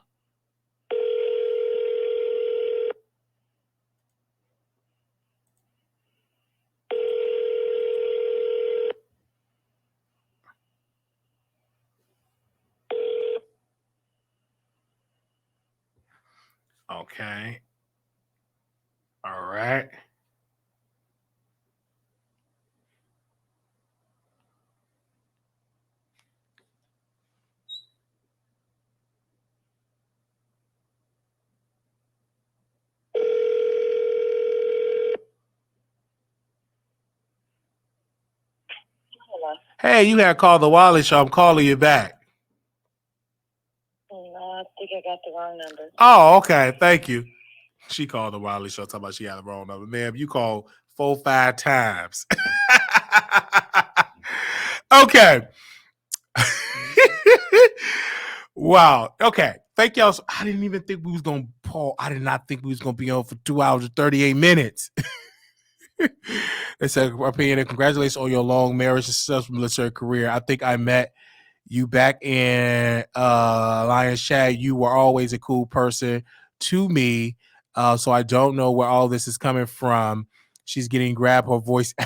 Okay. All right. Hello. Hey, you had called the Wiley Show. I'm calling you back. No, I think I got the wrong number. Oh, okay. Thank you. She called the Wiley Show talking about she had the wrong number. Ma'am, you called 4-5 times. Okay. Wow. Okay. Thank y'all. I didn't even think we was going to, Paul, I did not think we was going to be on for 2 hours and 38 minutes. They said, opinion, and congratulations on your long marriage and successful military career. I think I met you back in Lions Chat. You were always a cool person to me. So I don't know where all this is coming from. She's getting grab her voice. We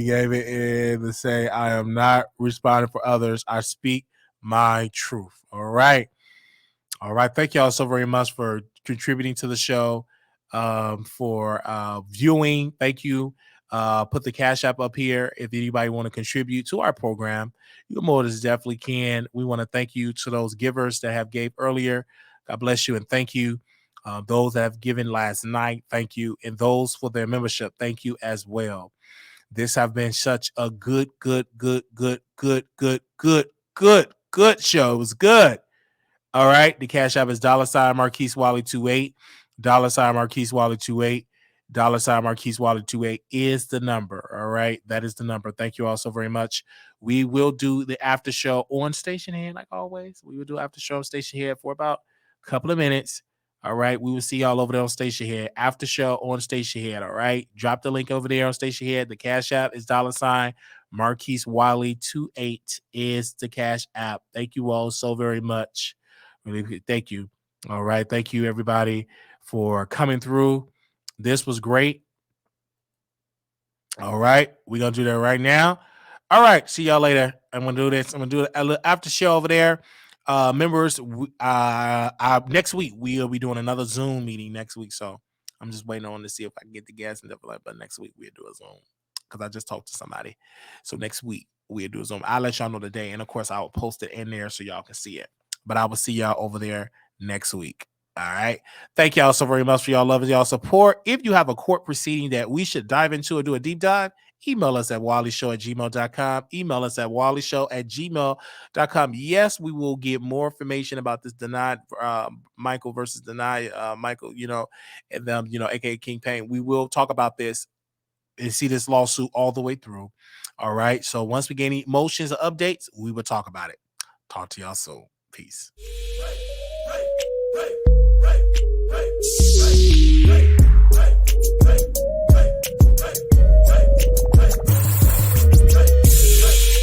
gave it in to say, I am not responding for others. I speak my truth. All right. All right. Thank y'all so very much for contributing to the show, for viewing. Thank you. Put the Cash App up here if anybody want to contribute to our program. You more than definitely can. We want to thank you to those givers that have gave earlier. God bless you and thank you. Those that have given last night, thank you. And those for their membership, thank you as well. This have been such a good show. It was good. All right. The Cash App is $ Marquise Wiley 28. $ Marquise Wiley 28. $ Marquise Wiley 28 is the number. All right. That is the number. Thank you all so very much. We will do the after show on Station Head, like always. We will do after show on Station Head for about a couple of minutes. All right. We will see y'all over there on Station Head. After show on Station Head. All right. Drop the link over there on Station Head. The Cash App is $ Marquise Wiley 28 is the Cash App. Thank you all so very much. Really, thank you. All right. Thank you, everybody, for coming through. This was great. All right. We're going to do that right now. All right. See y'all later. I'm going to do this. I'm going to do a little after show over there. Members, next week, we'll be doing another Zoom meeting next week. So I'm just waiting on to see if I can get the gas and stuff like that. But next week, we'll do a Zoom because I just talked to somebody. So next week, we'll do a Zoom. I'll let y'all know the day. And of course, I'll post it in there so y'all can see it. But I will see y'all over there next week. All right. Thank y'all so very much for y'all love and y'all support. If you have a court proceeding that we should dive into or do a deep dive, email us at waleyshow@gmail.com. Email us at waleyshow@gmail.com. Yes, we will get more information about this denied Michael versus denied Michael, and them, aka King Pain. We will talk about this and see this lawsuit all the way through. All right. So once we get any motions or updates, we will talk about it. Talk to y'all soon. Peace.